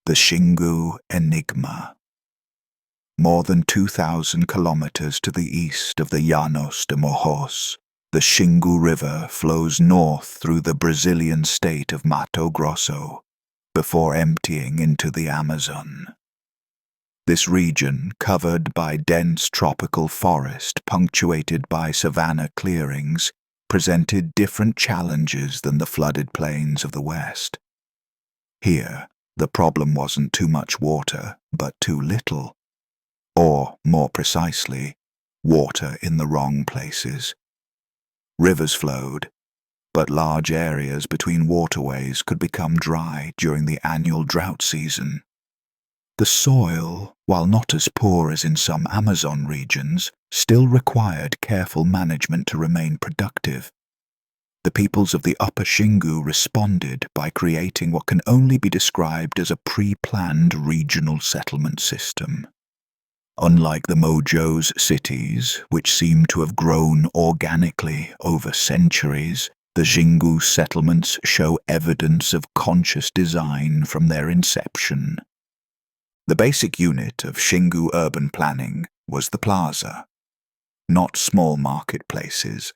The Xingu Enigma. More than 2,000 kilometers to the east of the Llanos de Mojos, the Xingu River flows north through the Brazilian state of Mato Grosso before emptying into the Amazon. This region, covered by dense tropical forest punctuated by savanna clearings, presented different challenges than the flooded plains of the West. Here, the problem wasn't too much water, but too little. Or, more precisely, water in the wrong places. Rivers flowed, but large areas between waterways could become dry during the annual drought season. The soil, while not as poor as in some Amazon regions, still required careful management to remain productive. The peoples of the Upper Xingu responded by creating what can only be described as a pre-planned regional settlement system. Unlike the Mojo's cities, which seem to have grown organically over centuries, the Xingu settlements show evidence of conscious design from their inception. The basic unit of Xingu urban planning was the plaza. Not small marketplaces,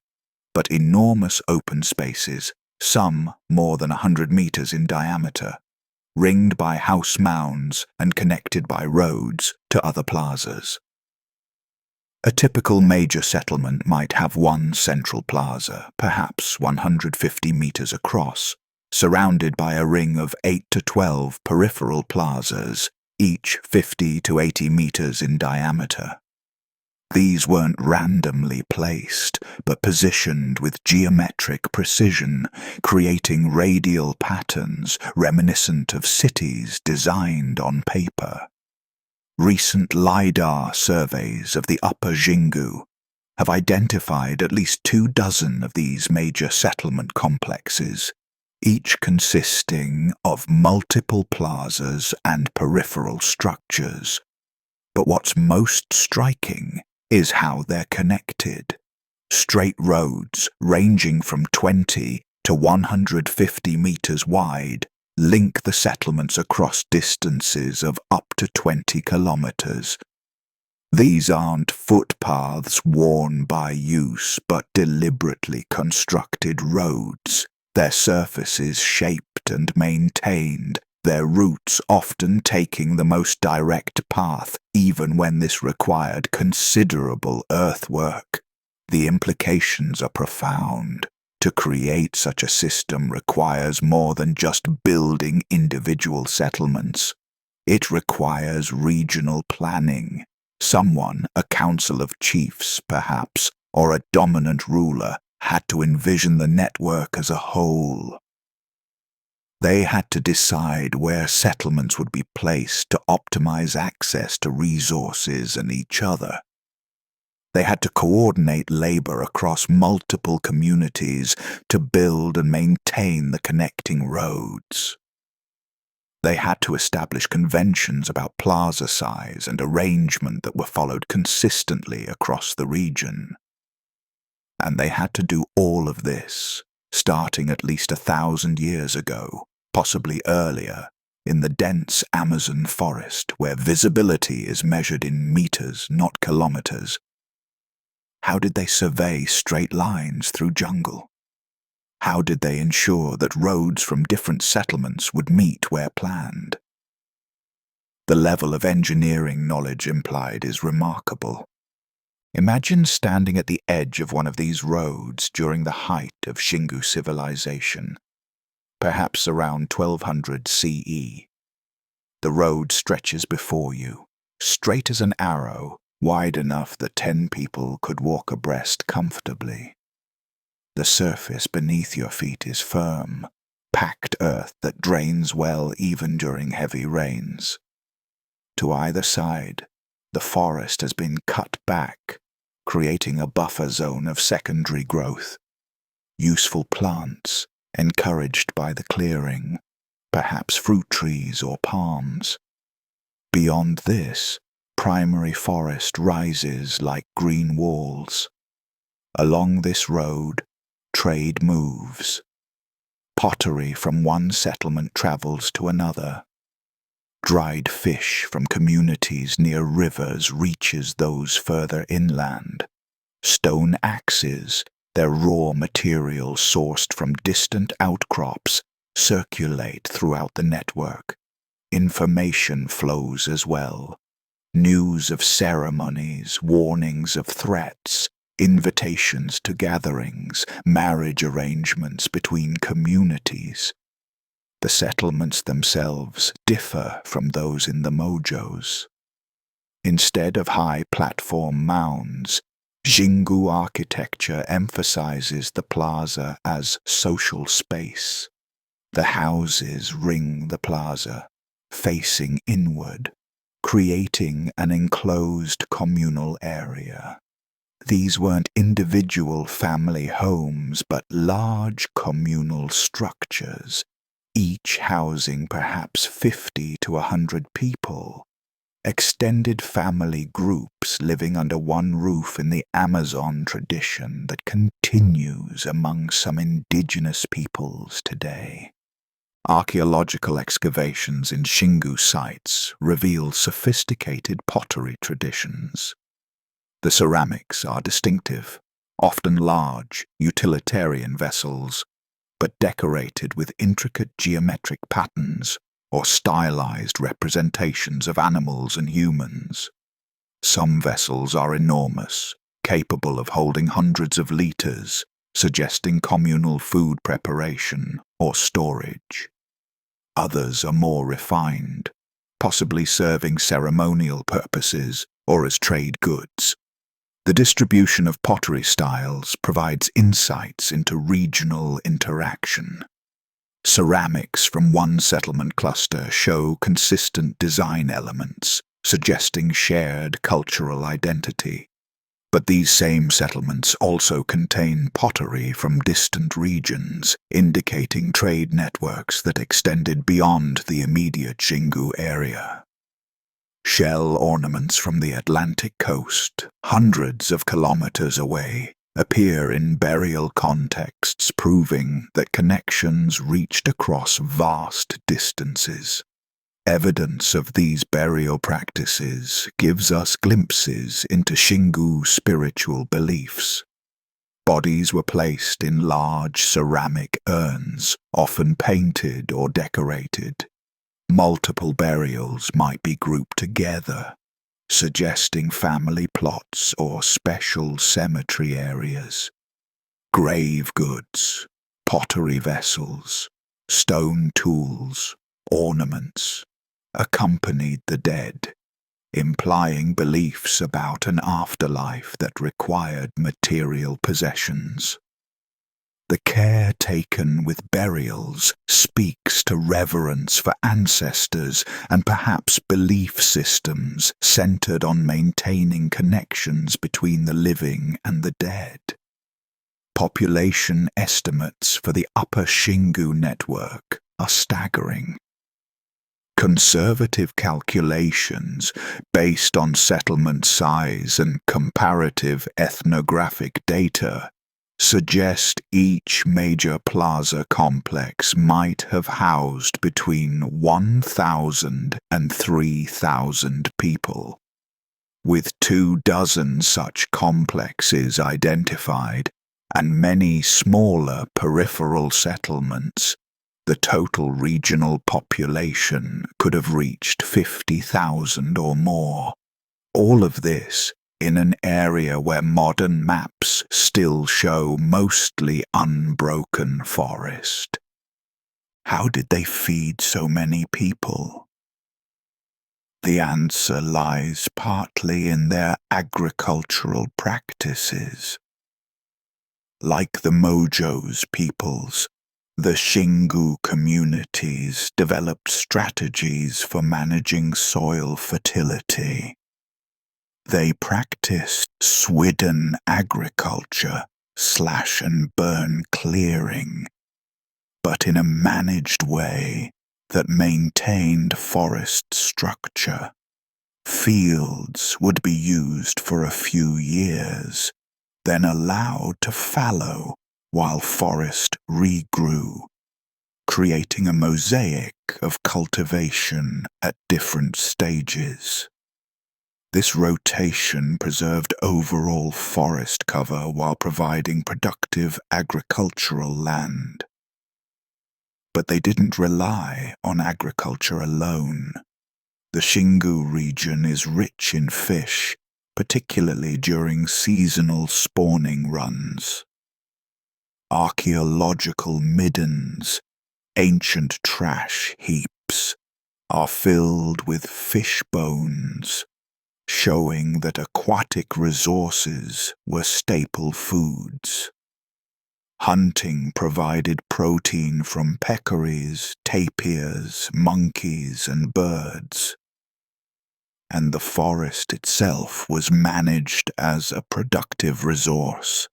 but enormous open spaces, some more than 100 meters in diameter, ringed by house mounds and connected by roads to other plazas. A typical major settlement might have one central plaza, perhaps 150 meters across, surrounded by a ring of 8 to 12 peripheral plazas, each 50 to 80 meters in diameter. These weren't randomly placed, but positioned with geometric precision, creating radial patterns reminiscent of cities designed on paper. Recent LiDAR surveys of the Upper Xingu have identified at least 24 of these major settlement complexes, each consisting of multiple plazas and peripheral structures. But what's most striking is how they're connected. Straight roads ranging from 20 to 150 meters wide link the settlements across distances of up to 20 kilometers. These aren't footpaths worn by use, but deliberately constructed roads, their surfaces shaped and maintained, their routes often taking the most direct path, even when this required considerable earthwork. The implications are profound. To create such a system requires more than just building individual settlements. It requires regional planning. Someone, a council of chiefs perhaps, or a dominant ruler, had to envision the network as a whole. They had to decide where settlements would be placed to optimize access to resources and each other. They had to coordinate labor across multiple communities to build and maintain the connecting roads. They had to establish conventions about plaza size and arrangement that were followed consistently across the region. And they had to do all of this, starting at least 1,000 years ago, possibly earlier, in the dense Amazon forest where visibility is measured in meters, not kilometers. How did they survey straight lines through jungle? How did they ensure that roads from different settlements would meet where planned? The level of engineering knowledge implied is remarkable. Imagine standing at the edge of one of these roads during the height of Xingu civilization, perhaps around 1200 CE. The road stretches before you, straight as an arrow, wide enough that 10 people could walk abreast comfortably. The surface beneath your feet is firm, packed earth that drains well even during heavy rains. To either side, the forest has been cut back, creating a buffer zone of secondary growth. Useful plants, encouraged by the clearing, perhaps fruit trees or palms. Beyond this, primary forest rises like green walls. Along this road, trade moves. Pottery from one settlement travels to another. Dried fish from communities near rivers reaches those further inland. Stone axes, their raw material sourced from distant outcrops, circulate throughout the network. Information flows as well. News of ceremonies, warnings of threats, invitations to gatherings, marriage arrangements between communities. The settlements themselves differ from those in the mojos. Instead of high platform mounds, Xingu architecture emphasizes the plaza as social space. The houses ring the plaza, facing inward, creating an enclosed communal area. These weren't individual family homes, but large communal structures, each housing perhaps 50 to 100 people. Extended family groups living under one roof in the Amazon tradition that continues among some indigenous peoples today. Archaeological excavations in Xingu sites reveal sophisticated pottery traditions. The ceramics are distinctive, often large, utilitarian vessels, but decorated with intricate geometric patterns or stylized representations of animals and humans. Some vessels are enormous, capable of holding hundreds of liters, suggesting communal food preparation or storage. Others are more refined, possibly serving ceremonial purposes or as trade goods. The distribution of pottery styles provides insights into regional interaction. Ceramics from one settlement cluster show consistent design elements, suggesting shared cultural identity. But these same settlements also contain pottery from distant regions, indicating trade networks that extended beyond the immediate Xingu area. Shell ornaments from the Atlantic coast, hundreds of kilometers away, appear in burial contexts, proving that connections reached across vast distances. Evidence of these burial practices gives us glimpses into Xingu spiritual beliefs. Bodies were placed in large ceramic urns, often painted or decorated. Multiple burials might be grouped together, suggesting family plots or special cemetery areas. Grave goods, pottery vessels, stone tools, ornaments accompanied the dead, implying beliefs about an afterlife that required material possessions. The care taken with burials speaks to reverence for ancestors and perhaps belief systems centered on maintaining connections between the living and the dead. Population estimates for the Upper Xingu network are staggering. Conservative calculations based on settlement size and comparative ethnographic data suggest each major plaza complex might have housed between 1,000 and 3,000 people. With 24 such complexes identified and many smaller peripheral settlements, the total regional population could have reached 50,000 or more. All of this in an area where modern maps still show mostly unbroken forest. How did they feed so many people? The answer lies partly in their agricultural practices. Like the Mojo's peoples, the Xingu communities developed strategies for managing soil fertility. They practiced swidden agriculture, slash and burn clearing, but in a managed way that maintained forest structure. Fields would be used for a few years, then allowed to fallow while forest regrew, creating a mosaic of cultivation at different stages. This rotation preserved overall forest cover while providing productive agricultural land. But they didn't rely on agriculture alone. The Xingu region is rich in fish, particularly during seasonal spawning runs. Archaeological middens, ancient trash heaps, are filled with fish bones, showing that aquatic resources were staple foods. Hunting provided protein from peccaries, tapirs, monkeys, and birds. And the forest itself was managed as a productive resource.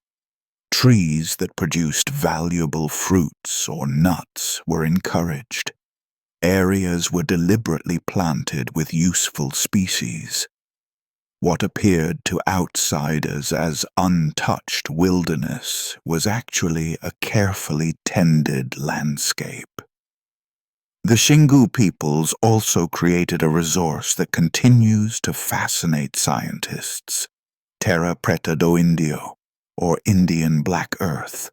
Trees that produced valuable fruits or nuts were encouraged. Areas were deliberately planted with useful species. What appeared to outsiders as untouched wilderness was actually a carefully tended landscape. The Xingu peoples also created a resource that continues to fascinate scientists: terra preta do Indio, or Indian black earth.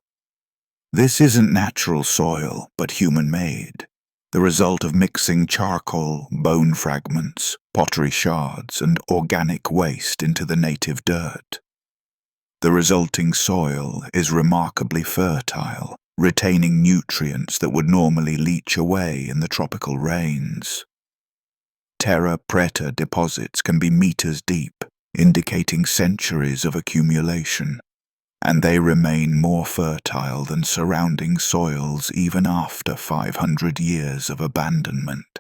This isn't natural soil, but human-made, the result of mixing charcoal, bone fragments, pottery shards, and organic waste into the native dirt. The resulting soil is remarkably fertile, retaining nutrients that would normally leach away in the tropical rains. Terra preta deposits can be meters deep, indicating centuries of accumulation, and they remain more fertile than surrounding soils even after 500 years of abandonment.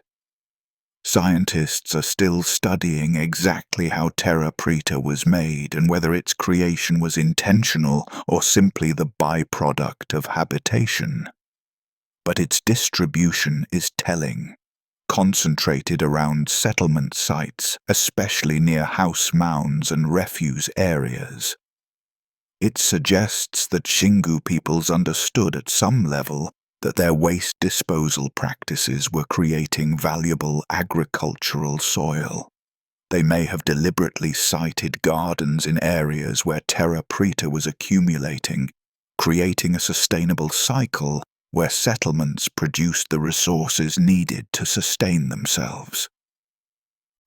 Scientists are still studying exactly how terra preta was made and whether its creation was intentional or simply the byproduct of habitation. But its distribution is telling, concentrated around settlement sites, especially near house mounds and refuse areas. It suggests that Xingu peoples understood at some level that their waste disposal practices were creating valuable agricultural soil. They may have deliberately sited gardens in areas where terra preta was accumulating, creating a sustainable cycle where settlements produced the resources needed to sustain themselves.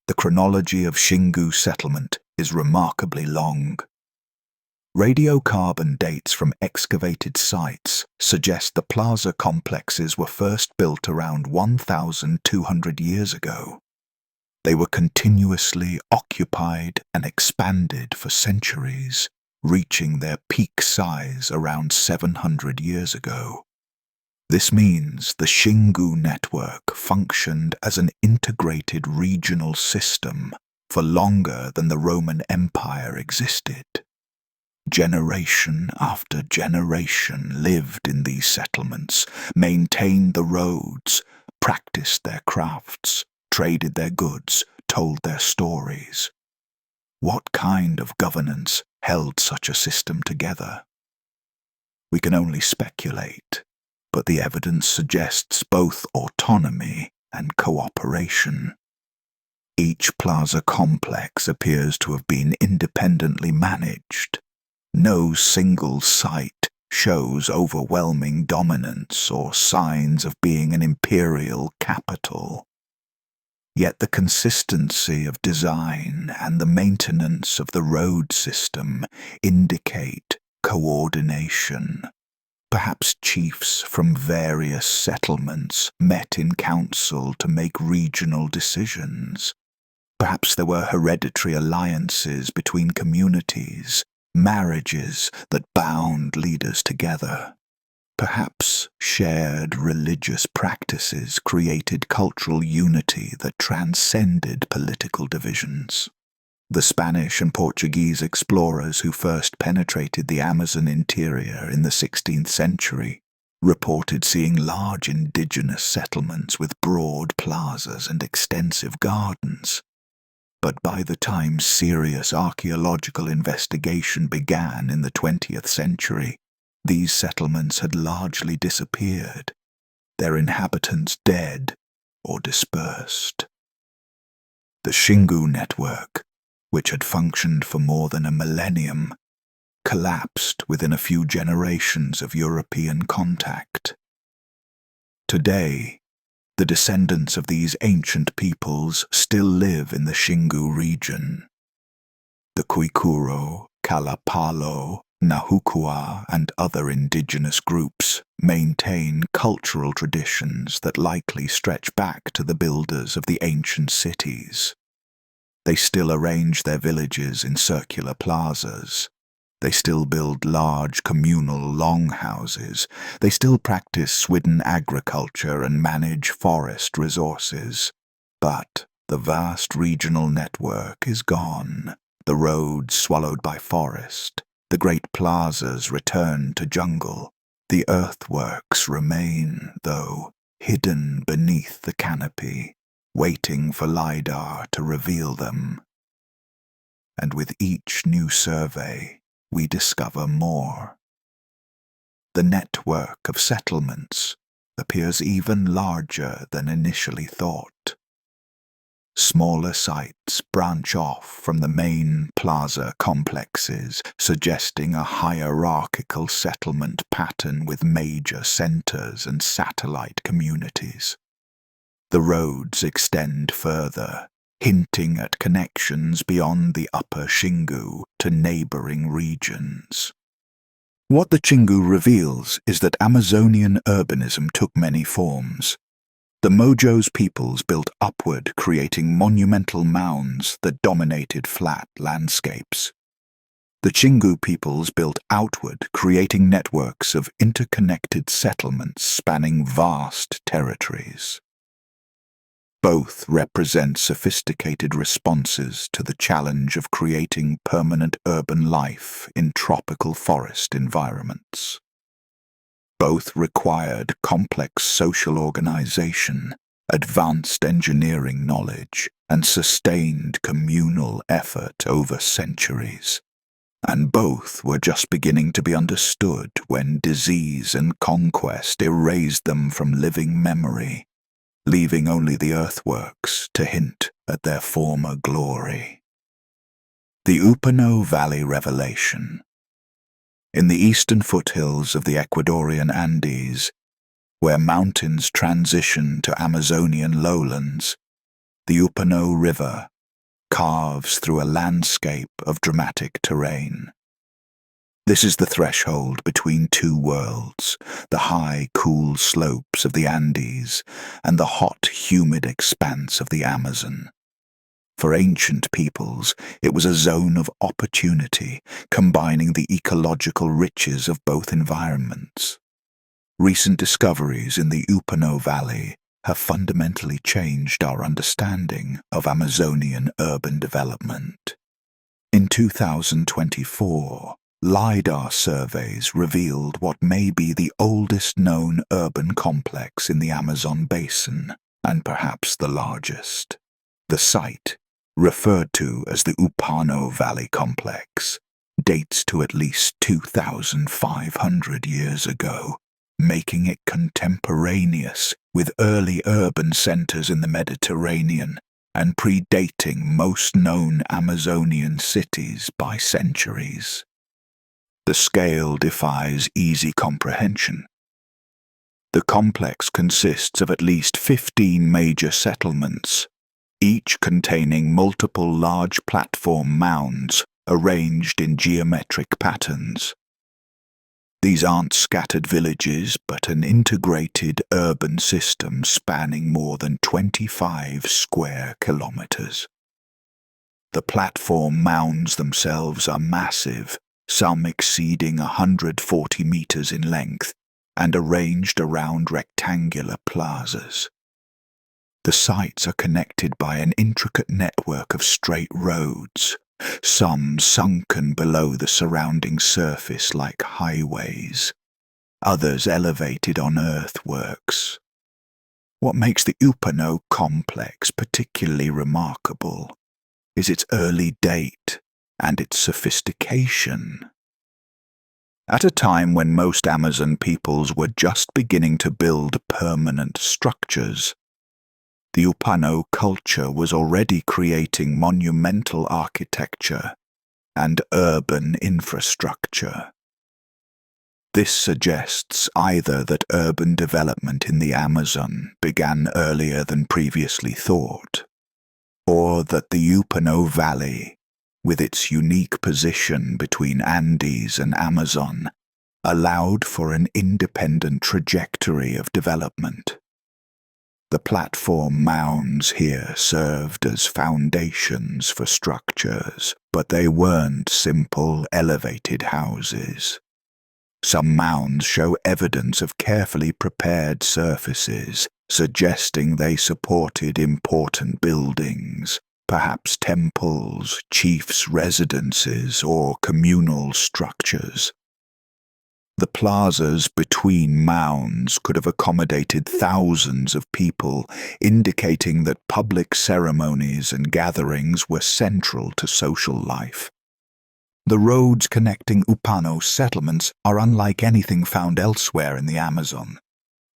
The chronology of Xingu settlement is remarkably long. Radiocarbon dates from excavated sites suggest the plaza complexes were first built around 1,200 years ago. They were continuously occupied and expanded for centuries, reaching their peak size around 700 years ago. This means the Xingu network functioned as an integrated regional system for longer than the Roman Empire existed. Generation after generation lived in these settlements, maintained the roads, practiced their crafts, traded their goods, told their stories. What kind of governance held such a system together? We can only speculate, but the evidence suggests both autonomy and cooperation. Each plaza complex appears to have been independently managed. No single site shows overwhelming dominance or signs of being an imperial capital. Yet the consistency of design and the maintenance of the road system indicate coordination. Perhaps chiefs from various settlements met in council to make regional decisions. Perhaps there were hereditary alliances between communities, marriages that bound leaders together. Perhaps shared religious practices created cultural unity that transcended political divisions. The Spanish and Portuguese explorers who first penetrated the Amazon interior in the 16th century reported seeing large indigenous settlements with broad plazas and extensive gardens. But by the time serious archaeological investigation began in the 20th century, these settlements had largely disappeared, their inhabitants dead or dispersed. The Xingu network, which had functioned for more than a millennium, collapsed within a few generations of European contact. Today, the descendants of these ancient peoples still live in the Xingu region. The Kwikuro, Kalapalo, Nahukua, and other indigenous groups maintain cultural traditions that likely stretch back to the builders of the ancient cities. They still arrange their villages in circular plazas. They still build large communal longhouses. They still practice swidden agriculture and manage forest resources. But the vast regional network is gone, the roads swallowed by forest, the great plazas returned to jungle. The earthworks remain, though, hidden beneath the canopy, waiting for LiDAR to reveal them. And with each new survey, we discover more. The network of settlements appears even larger than initially thought. Smaller sites branch off from the main plaza complexes, suggesting a hierarchical settlement pattern with major centers and satellite communities. The roads extend further, hinting at connections beyond the upper Xingu to neighboring regions. What the Xingu reveals is that Amazonian urbanism took many forms. The Mojo's peoples built upward, creating monumental mounds that dominated flat landscapes. The Xingu peoples built outward, creating networks of interconnected settlements spanning vast territories. Both represent sophisticated responses to the challenge of creating permanent urban life in tropical forest environments. Both required complex social organization, advanced engineering knowledge, and sustained communal effort over centuries. And both were just beginning to be understood when disease and conquest erased them from living memory, leaving only the earthworks to hint at their former glory. The Upano Valley Revelation. In the eastern foothills of the Ecuadorian Andes, where mountains transition to Amazonian lowlands, the Upano River carves through a landscape of dramatic terrain. This is the threshold between two worlds, the high, cool slopes of the Andes and the hot, humid expanse of the Amazon. For ancient peoples, it was a zone of opportunity, combining the ecological riches of both environments. Recent discoveries in the Upano Valley have fundamentally changed our understanding of Amazonian urban development. In 2024, LiDAR surveys revealed what may be the oldest known urban complex in the Amazon basin, and perhaps the largest. The site, referred to as the Upano Valley Complex, dates to at least 2,500 years ago, making it contemporaneous with early urban centers in the Mediterranean and predating most known Amazonian cities by centuries. The scale defies easy comprehension. The complex consists of at least 15 major settlements, each containing multiple large platform mounds arranged in geometric patterns. These aren't scattered villages, but an integrated urban system spanning more than 25 square kilometers. The platform mounds themselves are massive, some exceeding 140 meters in length, and arranged around rectangular plazas. The sites are connected by an intricate network of straight roads, some sunken below the surrounding surface like highways, others elevated on earthworks. What makes the Upano complex particularly remarkable is its early date and its sophistication. At a time when most Amazon peoples were just beginning to build permanent structures, the Upano culture was already creating monumental architecture and urban infrastructure. This suggests either that urban development in the Amazon began earlier than previously thought, or that the Upano Valley, with its unique position between Andes and Amazon, allowed for an independent trajectory of development. The platform mounds here served as foundations for structures, but they weren't simple, elevated houses. Some mounds show evidence of carefully prepared surfaces, suggesting they supported important buildings, perhaps temples, chiefs' residences, or communal structures. The plazas between mounds could have accommodated thousands of people, indicating that public ceremonies and gatherings were central to social life. The roads connecting Upano settlements are unlike anything found elsewhere in the Amazon.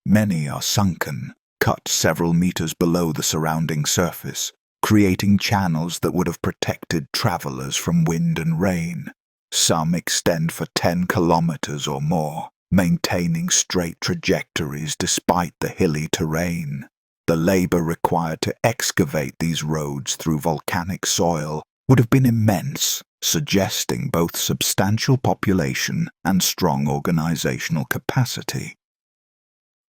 Many are sunken, cut several meters below the surrounding surface, creating channels that would have protected travelers from wind and rain. Some extend for 10 kilometers or more, maintaining straight trajectories despite the hilly terrain. The labor required to excavate these roads through volcanic soil would have been immense, suggesting both substantial population and strong organizational capacity.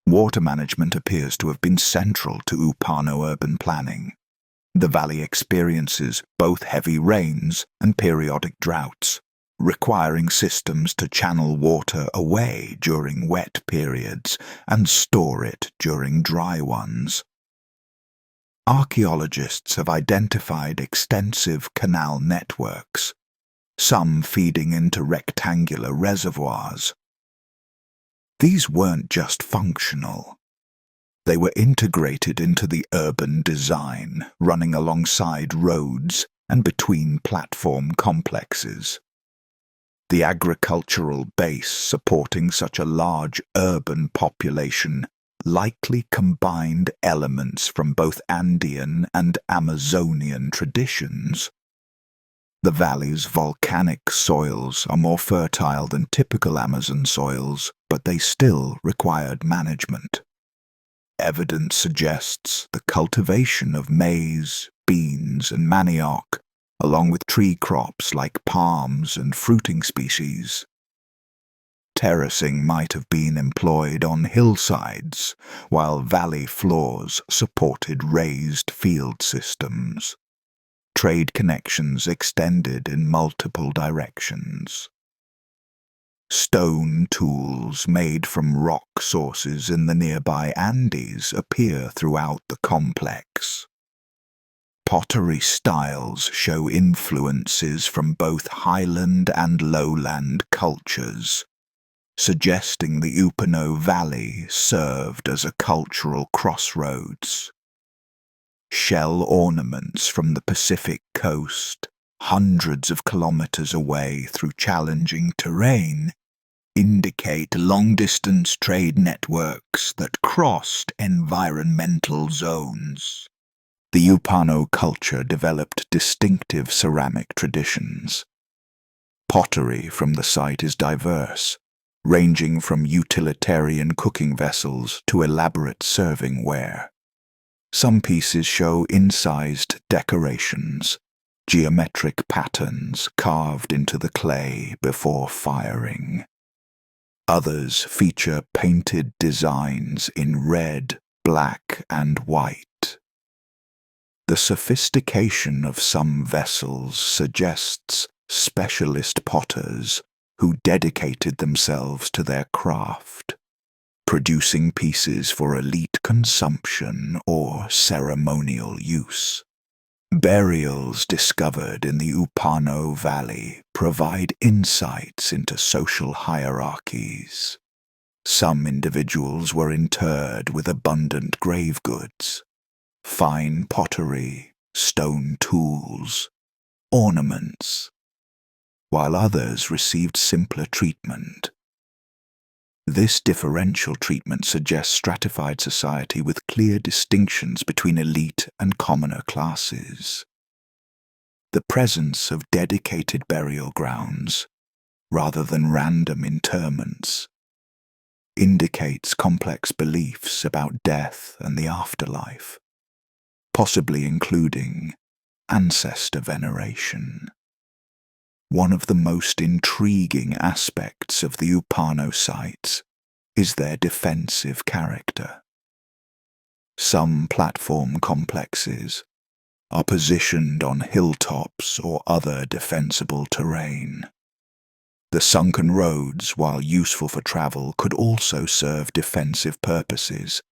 Water management appears to have been central to Upano urban planning. The valley experiences both heavy rains and periodic droughts, requiring systems to channel water away during wet periods and store it during dry ones. Archaeologists have identified extensive canal networks, some feeding into rectangular reservoirs. These weren't just functional. They were integrated into the urban design, running alongside roads and between platform complexes. The agricultural base supporting such a large urban population likely combined elements from both Andean and Amazonian traditions. The valley's volcanic soils are more fertile than typical Amazon soils, but they still required management. Evidence suggests the cultivation of maize, beans, and manioc, along with tree crops like palms and fruiting species. Terracing might have been employed on hillsides, while valley floors supported raised field systems. Trade connections extended in multiple directions. Stone tools made from rock sources in the nearby Andes appear throughout the complex. Pottery styles show influences from both highland and lowland cultures, suggesting the Upano Valley served as a cultural crossroads. Shell ornaments from the Pacific coast, hundreds of kilometers away through challenging terrain, indicate long-distance trade networks that crossed environmental zones. The Upano culture developed distinctive ceramic traditions. Pottery from the site is diverse, ranging from utilitarian cooking vessels to elaborate serving ware. Some pieces show incised decorations, geometric patterns carved into the clay before firing. Others feature painted designs in red, black, and white. The sophistication of some vessels suggests specialist potters who dedicated themselves to their craft, producing pieces for elite consumption or ceremonial use. Burials discovered in the Upano Valley provide insights into social hierarchies. Some individuals were interred with abundant grave goods, fine pottery, stone tools, ornaments, while others received simpler treatment. This differential treatment suggests stratified society with clear distinctions between elite and commoner classes. The presence of dedicated burial grounds, rather than random interments, indicates complex beliefs about death and the afterlife, possibly including ancestor veneration. One of the most intriguing aspects of the Upano sites is their defensive character. Some platform complexes are positioned on hilltops or other defensible terrain. The sunken roads, while useful for travel, could also serve defensive purposes.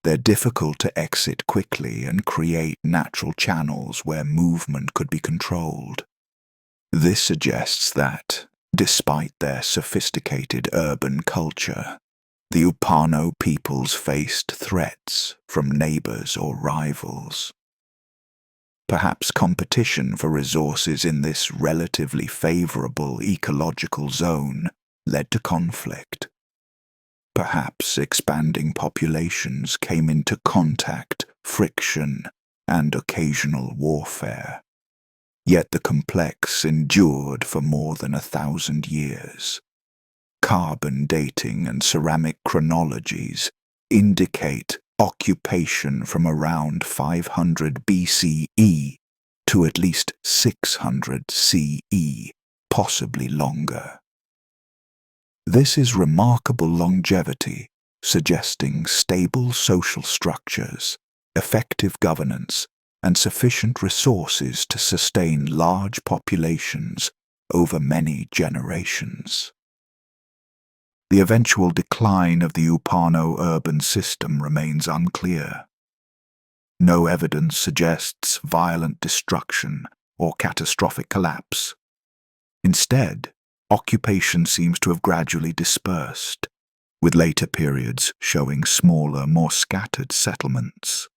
They're difficult to exit quickly and create natural channels where movement could be controlled. This suggests that, despite their sophisticated urban culture, the Upano peoples faced threats from neighbors or rivals. Perhaps competition for resources in this relatively favorable ecological zone led to conflict. Perhaps expanding populations came into contact, friction, and occasional warfare. Yet the complex endured for more than 1,000 years. Carbon dating and ceramic chronologies indicate occupation from around 500 BCE to at least 600 CE, possibly longer. This is remarkable longevity, suggesting stable social structures, effective governance, and sufficient resources to sustain large populations over many generations. The eventual decline of the Upano urban system remains unclear. No evidence suggests violent destruction or catastrophic collapse. Instead, occupation seems to have gradually dispersed, with later periods showing smaller, more scattered settlements.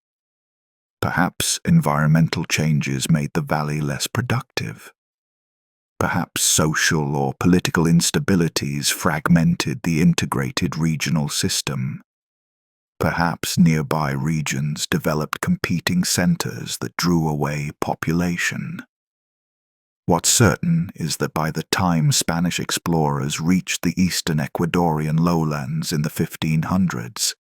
Perhaps environmental changes made the valley less productive. Perhaps social or political instabilities fragmented the integrated regional system. Perhaps nearby regions developed competing centers that drew away population. What's certain is that by the time Spanish explorers reached the eastern Ecuadorian lowlands in the 1500s,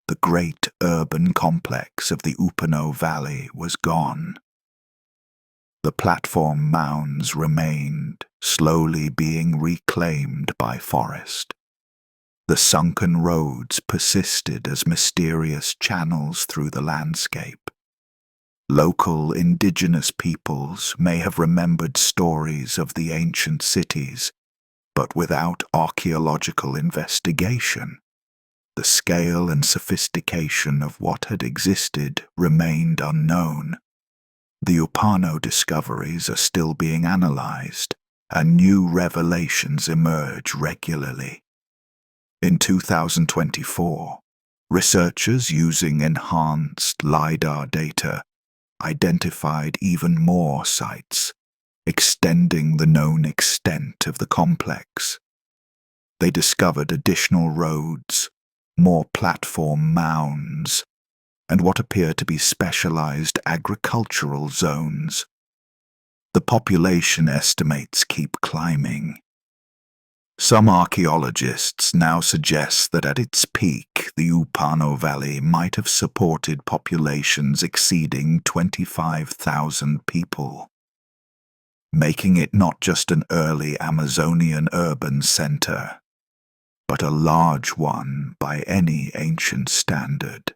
the great urban complex of the Upano Valley was gone. The platform mounds remained, slowly being reclaimed by forest. The sunken roads persisted as mysterious channels through the landscape. Local indigenous peoples may have remembered stories of the ancient cities, but without archaeological investigation, the scale and sophistication of what had existed remained unknown. The Upano discoveries are still being analyzed, and new revelations emerge regularly. In 2024, researchers using enhanced LiDAR data identified even more sites, extending the known extent of the complex. They discovered additional roads, more platform mounds, and what appear to be specialized agricultural zones. The population estimates keep climbing. Some archaeologists now suggest that at its peak, the Upano Valley might have supported populations exceeding 25,000 people, making it not just an early Amazonian urban center, but a large one by any ancient standard.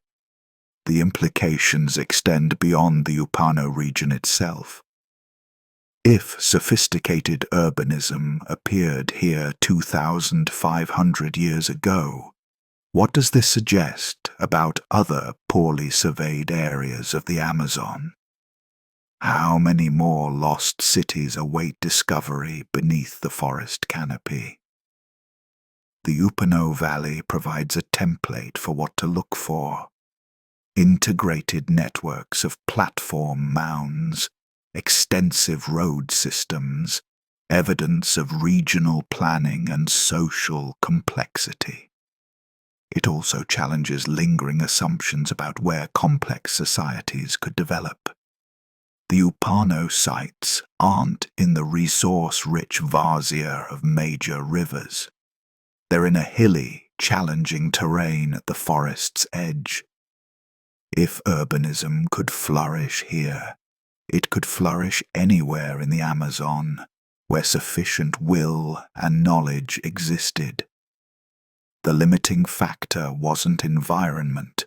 The implications extend beyond the Upano region itself. If sophisticated urbanism appeared here 2,500 years ago, what does this suggest about other poorly surveyed areas of the Amazon? How many more lost cities await discovery beneath the forest canopy? The Upano Valley provides a template for what to look for. Integrated networks of platform mounds, extensive road systems, evidence of regional planning and social complexity. It also challenges lingering assumptions about where complex societies could develop. The Upano sites aren't in the resource-rich Varzea of major rivers. They're in a hilly, challenging terrain at the forest's edge. If urbanism could flourish here, it could flourish anywhere in the Amazon where sufficient will and knowledge existed. The limiting factor wasn't environment.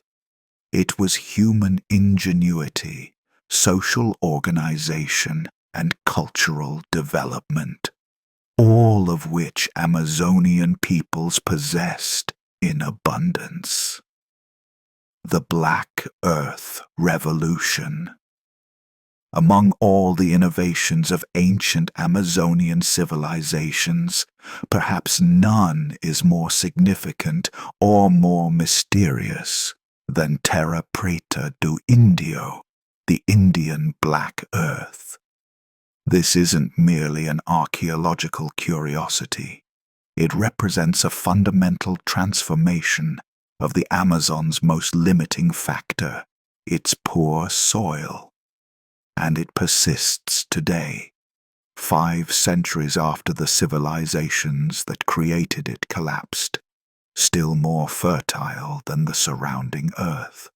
It was human ingenuity, social organization, and cultural development, all of which Amazonian peoples possessed in abundance. The Black Earth Revolution. Among all the innovations of ancient Amazonian civilizations, perhaps none is more significant or more mysterious than Terra Preta do Indio, the Indian Black Earth. This isn't merely an archaeological curiosity. It represents a fundamental transformation of the Amazon's most limiting factor, its poor soil. And it persists today, 5 centuries after the civilizations that created it collapsed, still more fertile than the surrounding earth.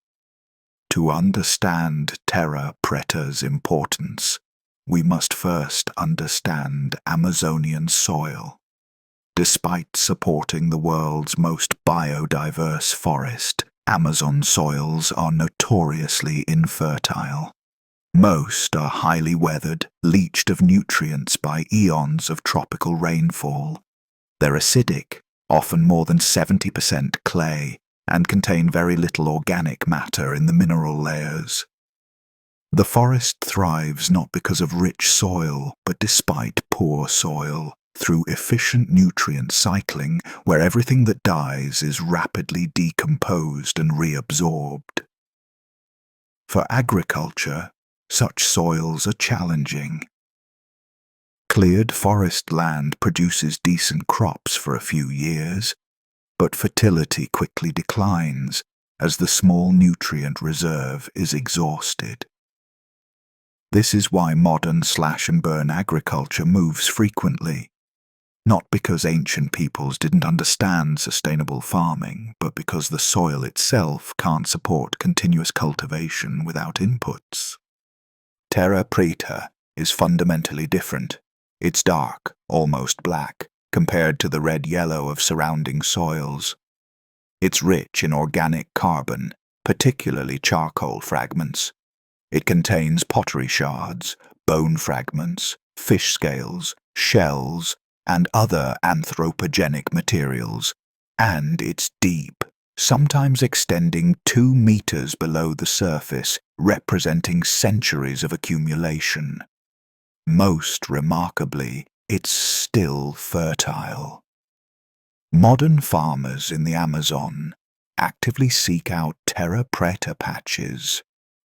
To understand Terra Preta's importance, we must first understand Amazonian soil. Despite supporting the world's most biodiverse forest, Amazon soils are notoriously infertile. Most are highly weathered, leached of nutrients by eons of tropical rainfall. They're acidic, often more than 70% clay, and contain very little organic matter in the mineral layers. The forest thrives not because of rich soil, but despite poor soil, through efficient nutrient cycling, where everything that dies is rapidly decomposed and reabsorbed. For agriculture, such soils are challenging. Cleared forest land produces decent crops for a few years, but fertility quickly declines as the small nutrient reserve is exhausted. This is why modern slash-and-burn agriculture moves frequently, not because ancient peoples didn't understand sustainable farming, but because the soil itself can't support continuous cultivation without inputs. Terra Preta is fundamentally different. It's dark, almost black, compared to the red-yellow of surrounding soils. It's rich in organic carbon, particularly charcoal fragments. It contains pottery shards, bone fragments, fish scales, shells, and other anthropogenic materials, and it's deep, sometimes extending 2 meters below the surface, representing centuries of accumulation. Most remarkably, it's still fertile. Modern farmers in the Amazon actively seek out terra preta patches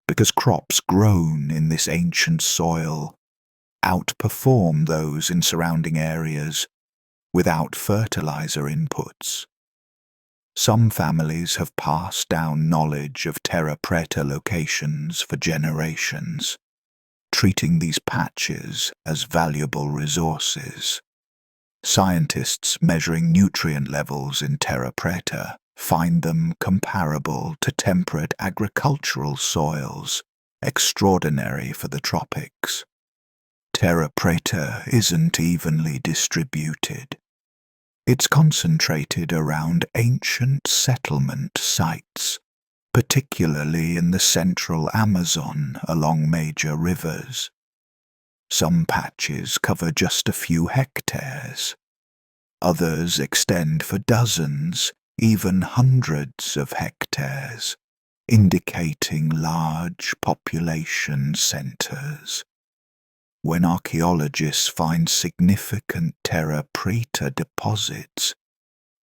because crops grown in this ancient soil outperform those in surrounding areas without fertilizer inputs. Some families have passed down knowledge of terra preta locations for generations, treating these patches as valuable resources. Scientists measuring nutrient levels in terra preta find them comparable to temperate agricultural soils, extraordinary for the tropics. Terra preta isn't evenly distributed. It's concentrated around ancient settlement sites, particularly in the central Amazon along major rivers. Some patches cover just a few hectares. Others extend for dozens, even hundreds of hectares, indicating large population centers. When archaeologists find significant terra preta deposits,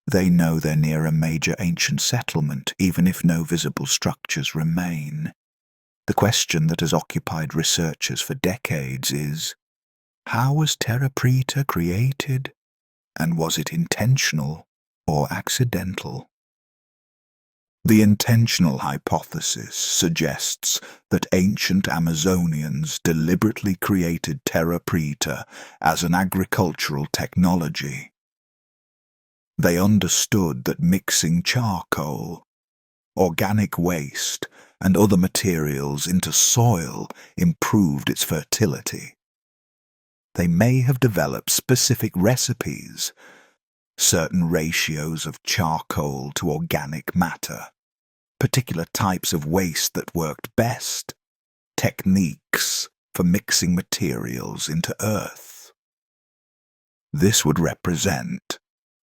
they know they're near a major ancient settlement, even if no visible structures remain. The question that has occupied researchers for decades is, how was terra preta created, and was it intentional or accidental? The intentional hypothesis suggests that ancient Amazonians deliberately created terra preta as an agricultural technology. They understood that mixing charcoal, organic waste, and other materials into soil improved its fertility. They may have developed specific recipes, certain ratios of charcoal to organic matter, particular types of waste that worked best, techniques for mixing materials into earth. This would represent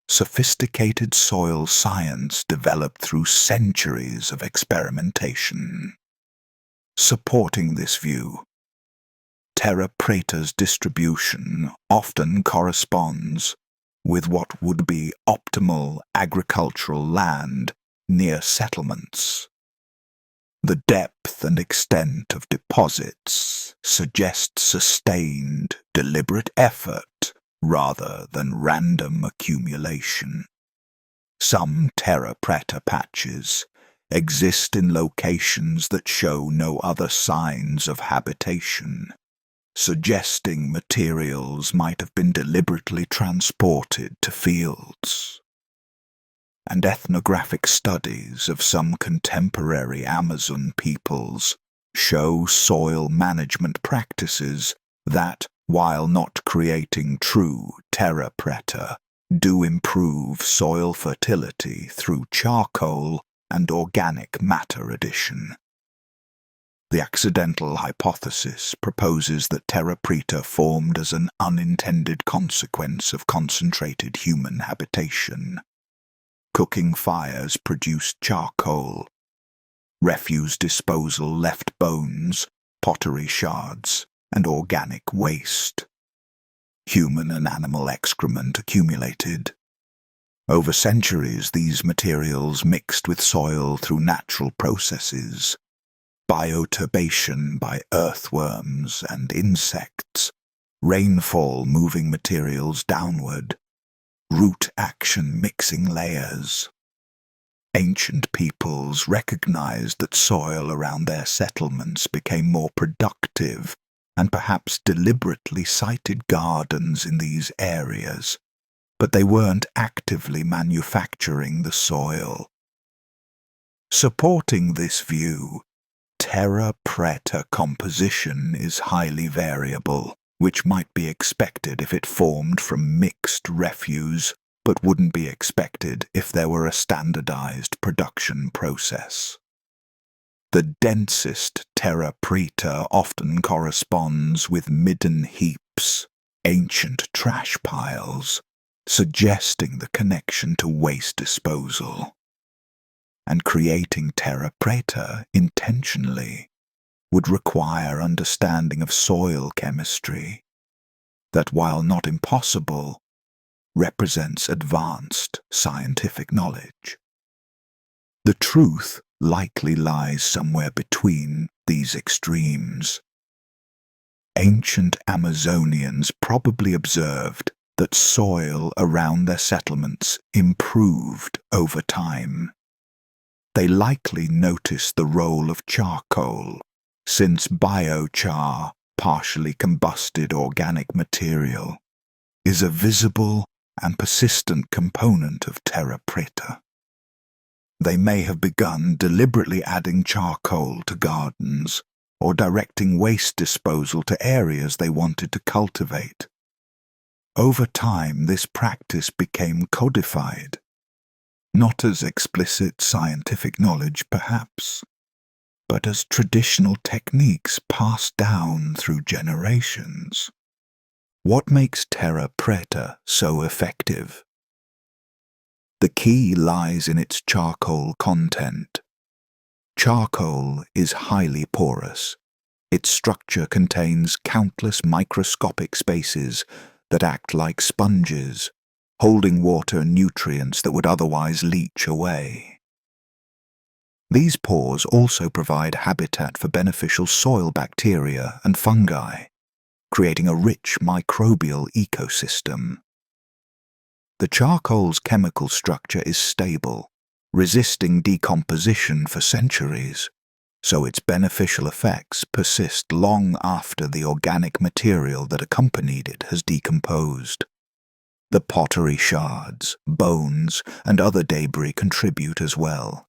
sophisticated soil science developed through centuries of experimentation. Supporting this view, terra preta's distribution often corresponds with what would be optimal agricultural land near settlements. The depth and extent of deposits suggest sustained, deliberate effort rather than random accumulation. Some terra preta patches exist in locations that show no other signs of habitation, suggesting materials might have been deliberately transported to fields. And ethnographic studies of some contemporary Amazon peoples show soil management practices that, while not creating true terra preta, do improve soil fertility through charcoal and organic matter addition. The accidental hypothesis proposes that terra preta formed as an unintended consequence of concentrated human habitation. Cooking fires produced charcoal. Refuse disposal left bones, pottery shards, and organic waste. Human and animal excrement accumulated. Over centuries, these materials mixed with soil through natural processes. Bioturbation by earthworms and insects, rainfall moving materials downward, root action mixing layers. Ancient peoples recognized that soil around their settlements became more productive and perhaps deliberately sited gardens in these areas, but they weren't actively manufacturing the soil. Supporting this view, terra preta composition is highly variable, which might be expected if it formed from mixed refuse, but wouldn't be expected if there were a standardized production process. The densest terra preta often corresponds with midden heaps, ancient trash piles, suggesting the connection to waste disposal. And creating terra preta intentionally would require understanding of soil chemistry that, while not impossible, represents advanced scientific knowledge. The truth likely lies somewhere between these extremes. Ancient Amazonians probably observed that soil around their settlements improved over time. They likely noticed the role of charcoal, since biochar, partially combusted organic material, is a visible and persistent component of terra preta. They may have begun deliberately adding charcoal to gardens or directing waste disposal to areas they wanted to cultivate. Over time, this practice became codified, not as explicit scientific knowledge perhaps, but as traditional techniques passed down through generations. What makes terra preta so effective? The key lies in its charcoal content. Charcoal is highly porous. Its structure contains countless microscopic spaces that act like sponges, holding water and nutrients that would otherwise leach away. These pores also provide habitat for beneficial soil bacteria and fungi, creating a rich microbial ecosystem. The charcoal's chemical structure is stable, resisting decomposition for centuries, so its beneficial effects persist long after the organic material that accompanied it has decomposed. The pottery shards, bones, and other debris contribute as well.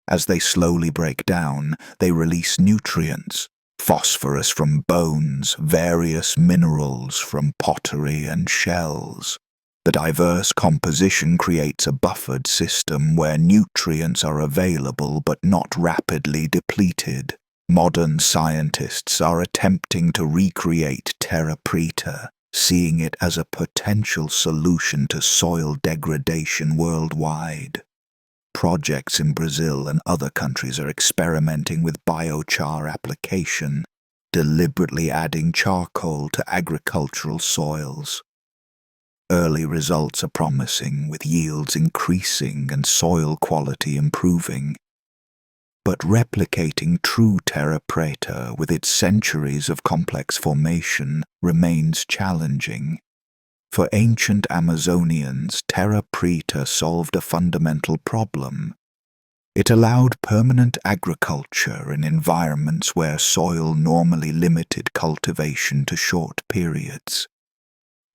As they slowly break down, they release nutrients, phosphorus from bones, various minerals from pottery and shells. The diverse composition creates a buffered system where nutrients are available but not rapidly depleted. Modern scientists are attempting to recreate terra preta, seeing it as a potential solution to soil degradation worldwide. Projects in Brazil and other countries are experimenting with biochar application, deliberately adding charcoal to agricultural soils. Early results are promising, with yields increasing and soil quality improving. But replicating true terra preta with its centuries of complex formation remains challenging. For ancient Amazonians, terra preta solved a fundamental problem. It allowed permanent agriculture in environments where soil normally limited cultivation to short periods.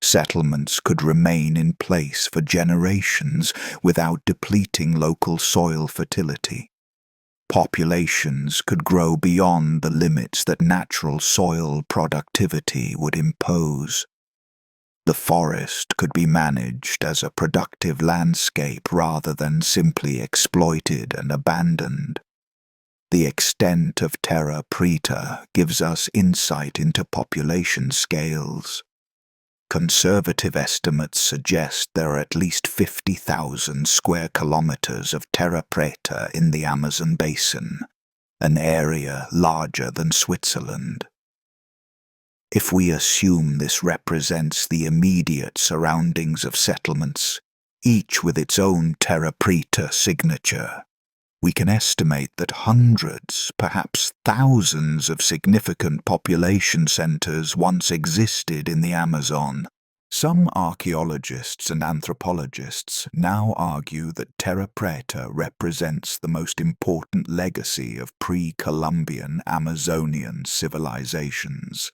Settlements could remain in place for generations without depleting local soil fertility. Populations could grow beyond the limits that natural soil productivity would impose. The forest could be managed as a productive landscape rather than simply exploited and abandoned. The extent of terra preta gives us insight into population scales. Conservative estimates suggest there are at least 50,000 square kilometers of terra preta in the Amazon basin, an area larger than Switzerland. If we assume this represents the immediate surroundings of settlements, each with its own terra preta signature, we can estimate that hundreds, perhaps thousands of significant population centers once existed in the Amazon. Some archaeologists and anthropologists now argue that terra preta represents the most important legacy of pre-Columbian Amazonian civilizations.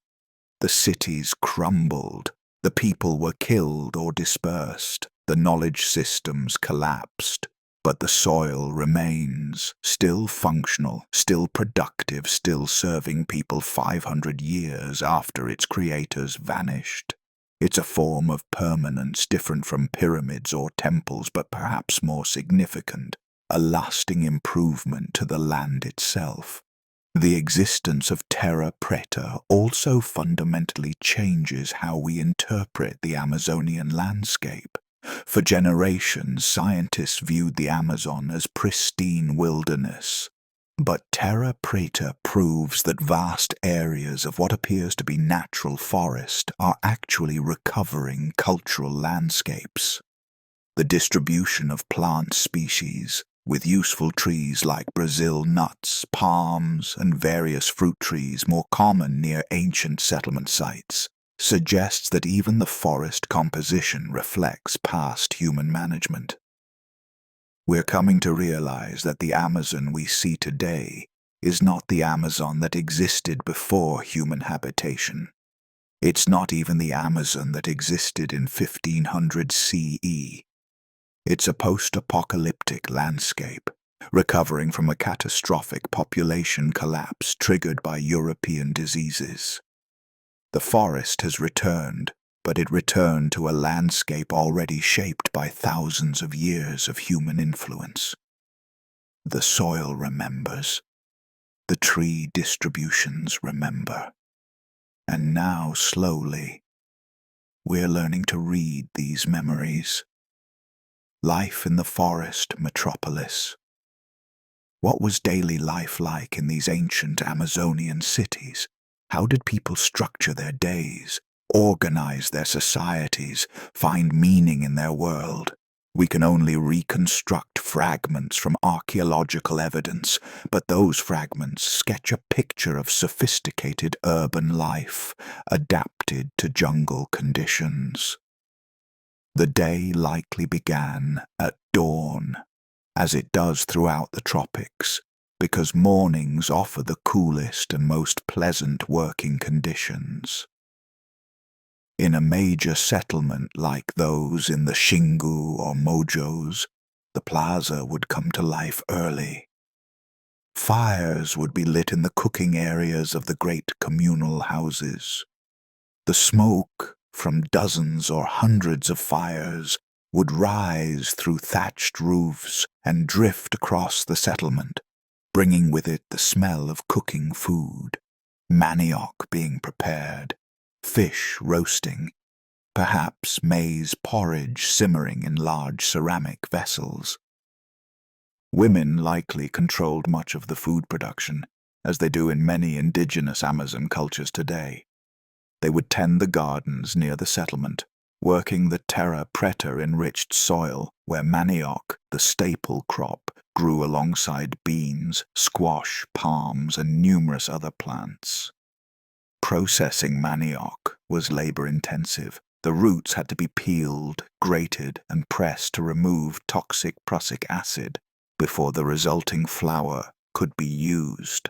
The cities crumbled, the people were killed or dispersed, the knowledge systems collapsed. But the soil remains, still functional, still productive, still serving people 500 years after its creators vanished. It's a form of permanence different from pyramids or temples, but perhaps more significant, a lasting improvement to the land itself. The existence of terra preta also fundamentally changes how we interpret the Amazonian landscape. For generations, scientists viewed the Amazon as pristine wilderness. But terra preta proves that vast areas of what appears to be natural forest are actually recovering cultural landscapes. The distribution of plant species, with useful trees like Brazil nuts, palms, and various fruit trees more common near ancient settlement sites, suggests that even the forest composition reflects past human management. We're coming to realize that the Amazon we see today is not the Amazon that existed before human habitation. It's not even the Amazon that existed in 1500 CE. It's a post-apocalyptic landscape, recovering from a catastrophic population collapse triggered by European diseases. The forest has returned, but it returned to a landscape already shaped by thousands of years of human influence. The soil remembers. The tree distributions remember. And now, slowly, we're learning to read these memories. Life in the forest metropolis. What was daily life like in these ancient Amazonian cities? How did people structure their days, organize their societies, find meaning in their world? We can only reconstruct fragments from archaeological evidence, but those fragments sketch a picture of sophisticated urban life, adapted to jungle conditions. The day likely began at dawn, as it does throughout the tropics, because mornings offer the coolest and most pleasant working conditions. In a major settlement like those in the Xingu or Mojos, the plaza would come to life early. Fires would be lit in the cooking areas of the great communal houses. The smoke from dozens or hundreds of fires would rise through thatched roofs and drift across the settlement, bringing with it the smell of cooking food, manioc being prepared, fish roasting, perhaps maize porridge simmering in large ceramic vessels. Women likely controlled much of the food production, as they do in many indigenous Amazon cultures today. They would tend the gardens near the settlement, working the terra preta-enriched soil where manioc, the staple crop, grew alongside beans, squash, palms, and numerous other plants. Processing manioc was labor-intensive. The roots had to be peeled, grated, and pressed to remove toxic prussic acid before the resulting flour could be used.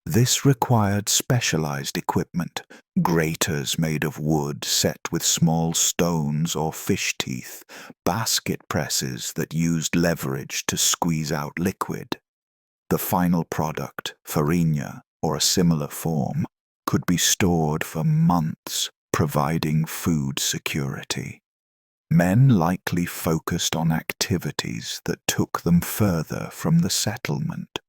This required specialized equipment, graters made of wood set with small stones or fish teeth, basket presses that used leverage to squeeze out liquid. The final product, farinha, or a similar form, could be stored for months, providing food security. Men likely focused on activities that took them further from the settlement.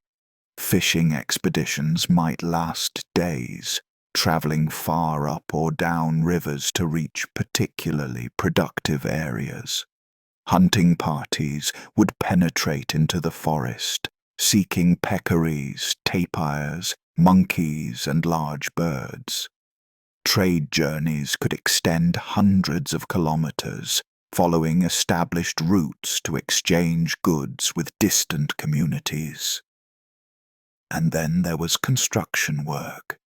Fishing expeditions might last days, traveling far up or down rivers to reach particularly productive areas. Hunting parties would penetrate into the forest, seeking peccaries, tapirs, monkeys, and large birds. Trade journeys could extend hundreds of kilometers, following established routes to exchange goods with distant communities. And then there was construction work,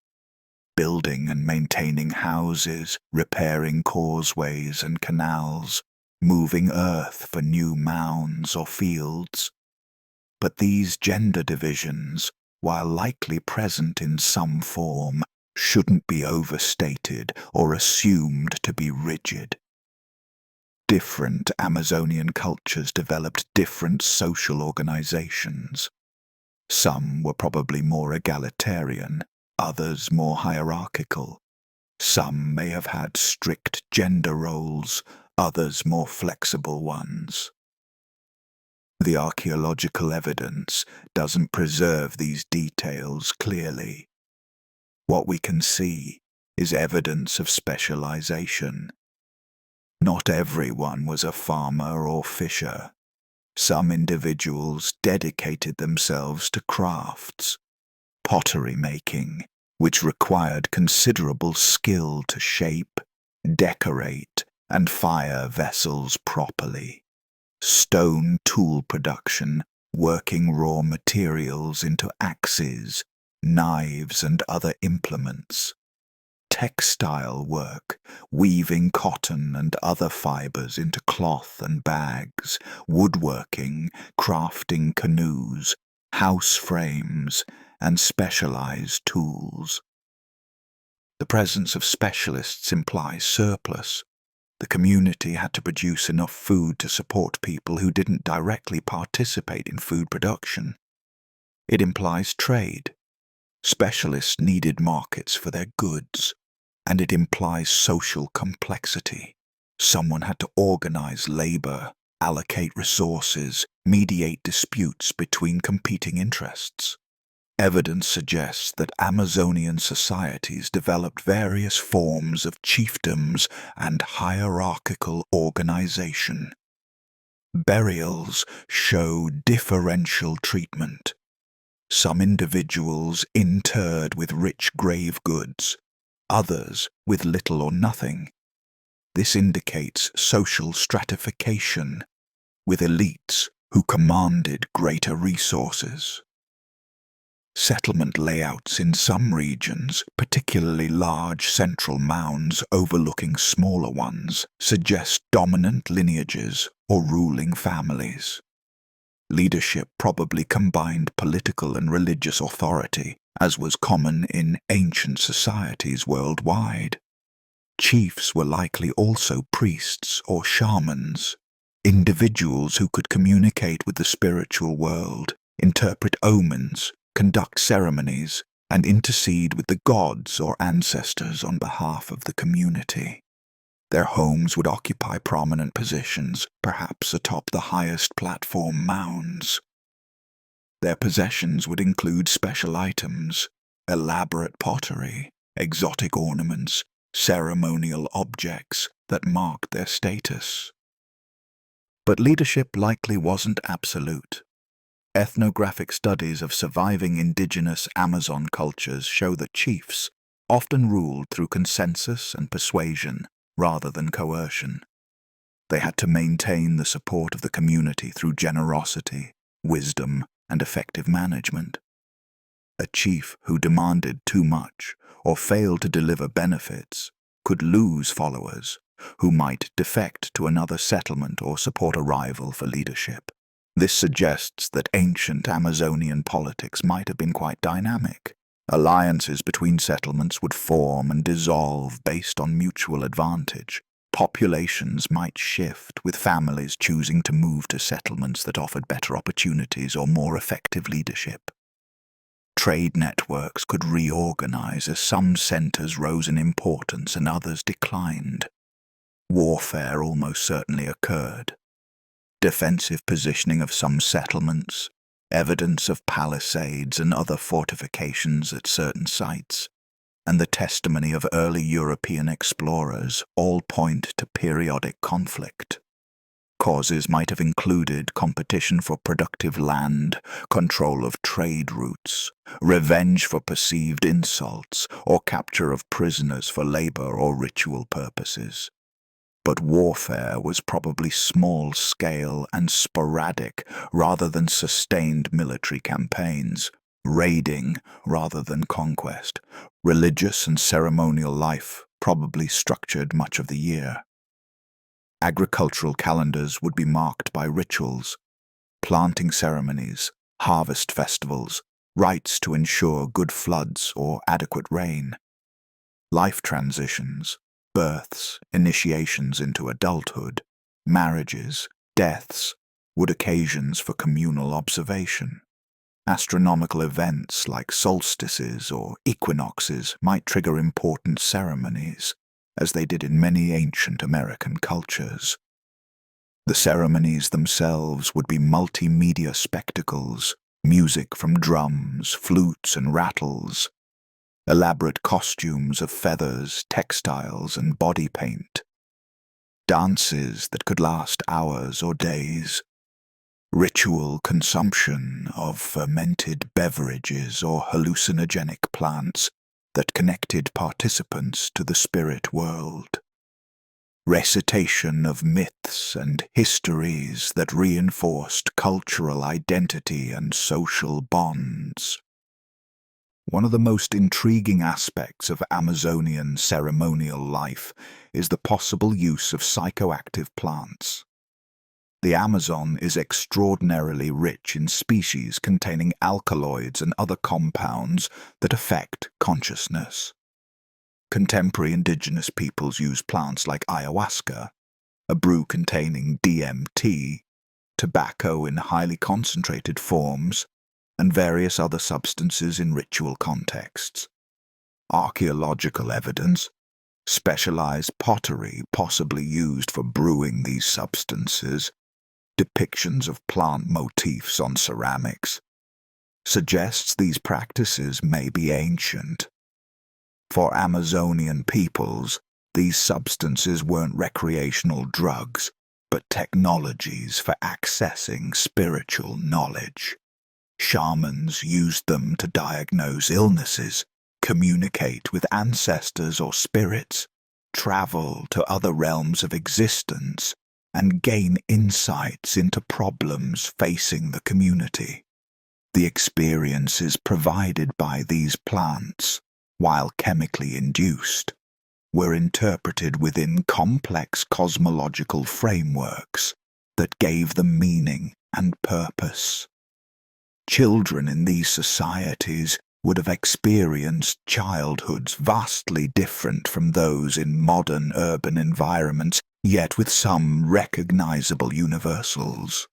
building and maintaining houses, repairing causeways and canals, moving earth for new mounds or fields. But these gender divisions, while likely present in some form, shouldn't be overstated or assumed to be rigid. Different Amazonian cultures developed different social organizations. Some were probably more egalitarian, others more hierarchical. Some may have had strict gender roles, others more flexible ones. The archaeological evidence doesn't preserve these details clearly. What we can see is evidence of specialization. Not everyone was a farmer or fisher. Some individuals dedicated themselves to crafts, pottery making, which required considerable skill to shape, decorate, and fire vessels properly. stone tool production, working raw materials into axes, knives and other implements. Textile work, weaving cotton and other fibers into cloth and bags, woodworking, crafting canoes, house frames, and specialized tools. The presence of specialists implies surplus. The community had to produce enough food to support people who didn't directly participate in food production. It implies trade. Specialists needed markets for their goods, and it implies social complexity. Someone had to organize labor, allocate resources, mediate disputes between competing interests. Evidence suggests that Amazonian societies developed various forms of chiefdoms and hierarchical organization. Burials show differential treatment. Some individuals interred with rich grave goods, others with little or nothing. This indicates social stratification, with elites who commanded greater resources. Settlement layouts in some regions, particularly large central mounds overlooking smaller ones, suggest dominant lineages or ruling families. Leadership probably combined political and religious authority, as was common in ancient societies worldwide. Chiefs were likely also priests or shamans, individuals who could communicate with the spiritual world, interpret omens, conduct ceremonies, and intercede with the gods or ancestors on behalf of the community. Their homes would occupy prominent positions, perhaps atop the highest platform mounds. Their possessions would include special items, elaborate pottery, exotic ornaments, ceremonial objects that marked their status. But leadership likely wasn't absolute. Ethnographic studies of surviving indigenous Amazon cultures show that chiefs often ruled through consensus and persuasion rather than coercion. They had to maintain the support of the community through generosity, wisdom, and effective management. A chief who demanded too much or failed to deliver benefits could lose followers who might defect to another settlement or support a rival for leadership. This suggests that ancient Amazonian politics might have been quite dynamic. Alliances between settlements would form and dissolve based on mutual advantage. Populations might shift, with families choosing to move to settlements that offered better opportunities or more effective leadership. Trade networks could reorganize as some centers rose in importance and others declined. Warfare almost certainly occurred. Defensive positioning of some settlements, evidence of palisades and other fortifications at certain sites, and the testimony of early European explorers all point to periodic conflict. Causes might have included competition for productive land, control of trade routes, revenge for perceived insults, or capture of prisoners for labor or ritual purposes. But warfare was probably small-scale and sporadic rather than sustained military campaigns, raiding rather than conquest. Religious and ceremonial life probably structured much of the year. Agricultural calendars would be marked by rituals, planting ceremonies, harvest festivals, rites to ensure good floods or adequate rain. Life transitions, births, initiations into adulthood, marriages, deaths, would occasions for communal observation. Astronomical events like solstices or equinoxes might trigger important ceremonies, as they did in many ancient American cultures. The ceremonies themselves would be multimedia spectacles, music from drums, flutes, and rattles, elaborate costumes of feathers, textiles, and body paint, dances that could last hours or days, ritual consumption of fermented beverages or hallucinogenic plants that connected participants to the spirit world. recitation of myths and histories that reinforced cultural identity and social bonds. One of the most intriguing aspects of Amazonian ceremonial life is the possible use of psychoactive plants. The Amazon is extraordinarily rich in species containing alkaloids and other compounds that affect consciousness. Contemporary indigenous peoples use plants like ayahuasca, a brew containing DMT, tobacco in highly concentrated forms, and various other substances in ritual contexts. Archaeological evidence, specialized pottery possibly used for brewing these substances, depictions of plant motifs on ceramics, suggests these practices may be ancient. For Amazonian peoples, these substances weren't recreational drugs, but technologies for accessing spiritual knowledge. Shamans used them to diagnose illnesses, communicate with ancestors or spirits, travel to other realms of existence, and gain insights into problems facing the community. The experiences provided by these plants, while chemically induced, were interpreted within complex cosmological frameworks that gave them meaning and purpose. Children in these societies would have experienced childhoods vastly different from those in modern urban environments, yet with some recognizable universals.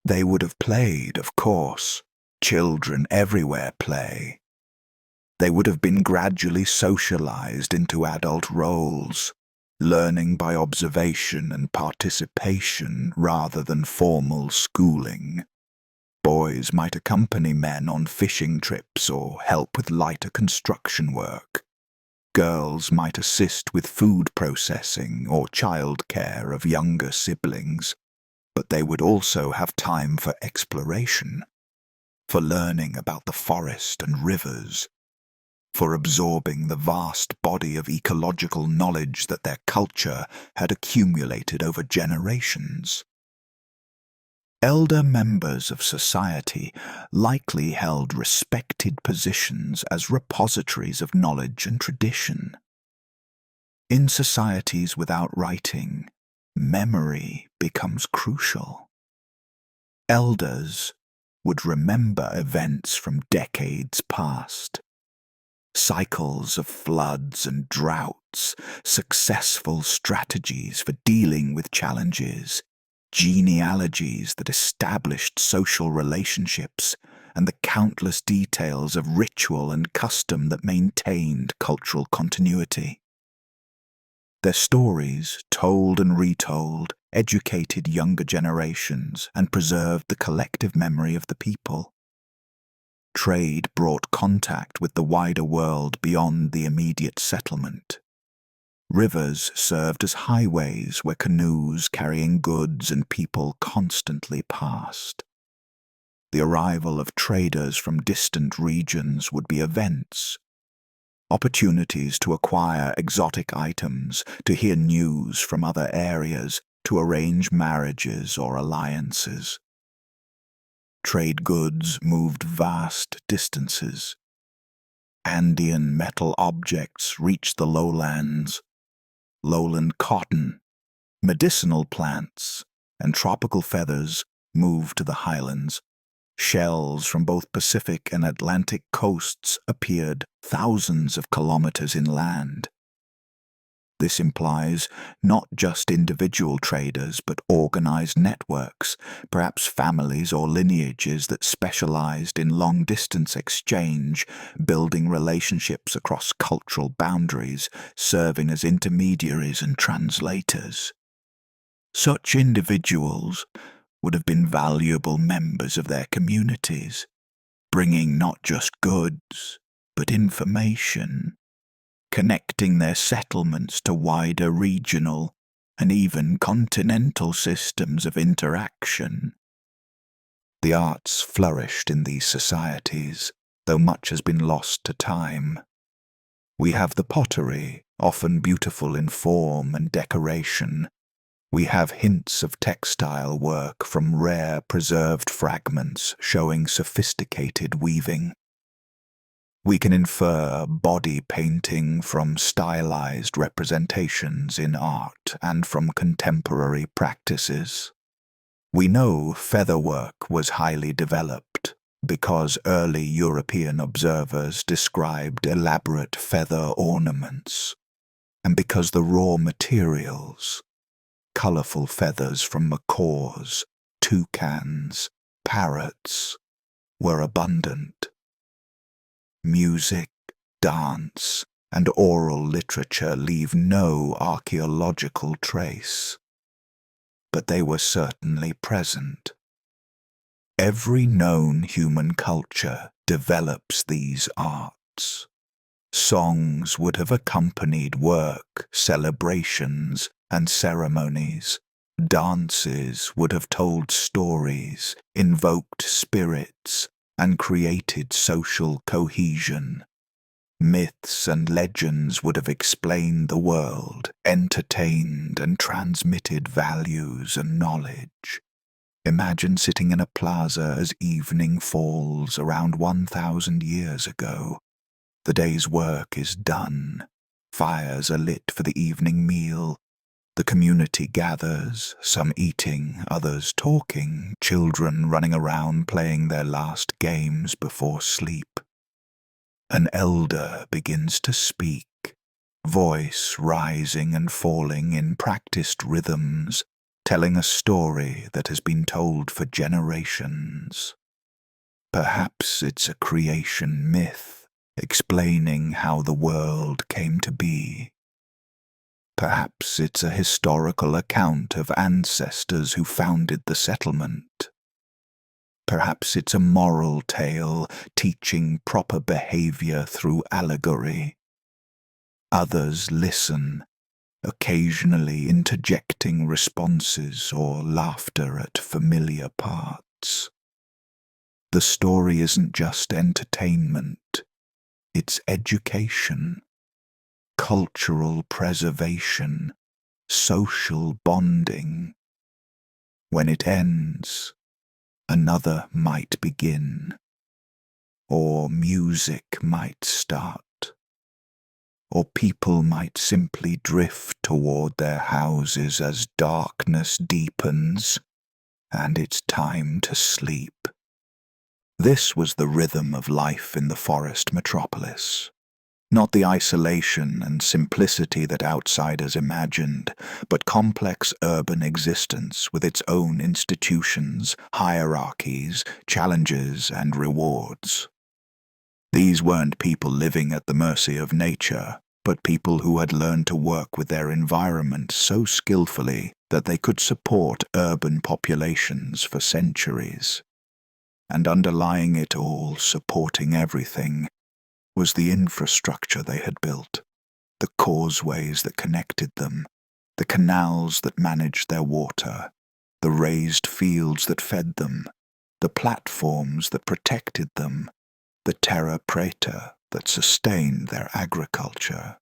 They would have played, of course. Children everywhere play. They would have been gradually socialized into adult roles, learning by observation and participation rather than formal schooling. Boys might accompany men on fishing trips or help with lighter construction work. Girls might assist with food processing or childcare of younger siblings, but they would also have time for exploration, for learning about the forest and rivers, for absorbing the vast body of ecological knowledge that their culture had accumulated over generations. Elder members of society likely held respected positions as repositories of knowledge and tradition. In societies without writing, memory becomes crucial. Elders would remember events from decades past. Cycles of floods and droughts, successful strategies for dealing with challenges, genealogies that established social relationships, and the countless details of ritual and custom that maintained cultural continuity. Their stories, told and retold, educated younger generations and preserved the collective memory of the people. Trade brought contact with the wider world beyond the immediate settlement. Rivers served as highways where canoes carrying goods and people constantly passed. The arrival of traders from distant regions would be events, opportunities to acquire exotic items, to hear news from other areas, to arrange marriages or alliances. Trade goods moved vast distances. Andean metal objects reached the lowlands. Lowland cotton, medicinal plants, and tropical feathers moved to the highlands. Shells from both Pacific and Atlantic coasts appeared thousands of kilometers inland. This implies not just individual traders, but organized networks, perhaps families or lineages that specialized in long-distance exchange, building relationships across cultural boundaries, serving as intermediaries and translators. Such individuals would have been valuable members of their communities, bringing not just goods, but information, connecting their settlements to wider regional and even continental systems of interaction. The arts flourished in these societies, though much has been lost to time. We have the pottery, often beautiful in form and decoration. We have hints of textile work from rare preserved fragments showing sophisticated weaving. We can infer body painting from stylized representations in art and from contemporary practices. We know featherwork was highly developed because early European observers described elaborate feather ornaments, and because the raw materials, colorful feathers from macaws, toucans, parrots, were abundant. Music, dance, and oral literature leave no archaeological trace, but they were certainly present. Every known human culture develops these arts. Songs would have accompanied work, celebrations, and ceremonies. Dances would have told stories, invoked spirits, and created social cohesion. Myths and legends would have explained the world, entertained and transmitted values and knowledge. Imagine sitting in a plaza as evening falls around 1,000 years ago. The day's work is done. Fires are lit for the evening meal. The community gathers, some eating, others talking, children running around playing their last games before sleep. An elder begins to speak, voice rising and falling in practiced rhythms, telling a story that has been told for generations. Perhaps it's a creation myth, explaining how the world came to be. Perhaps it's a historical account of ancestors who founded the settlement. Perhaps it's a moral tale teaching proper behavior through allegory. Others listen, occasionally interjecting responses or laughter at familiar parts. The story isn't just entertainment, it's education, cultural preservation, social bonding. When it ends, another might begin, or music might start, or people might simply drift toward their houses as darkness deepens, and it's time to sleep. This was the rhythm of life in the forest metropolis. Not the isolation and simplicity that outsiders imagined, but complex urban existence with its own institutions, hierarchies, challenges, and rewards. These weren't people living at the mercy of nature, but people who had learned to work with their environment so skillfully that they could support urban populations for centuries. And underlying it all, supporting everything, was the infrastructure they had built, the causeways that connected them, the canals that managed their water, the raised fields that fed them, the platforms that protected them, the terra preta that sustained their agriculture.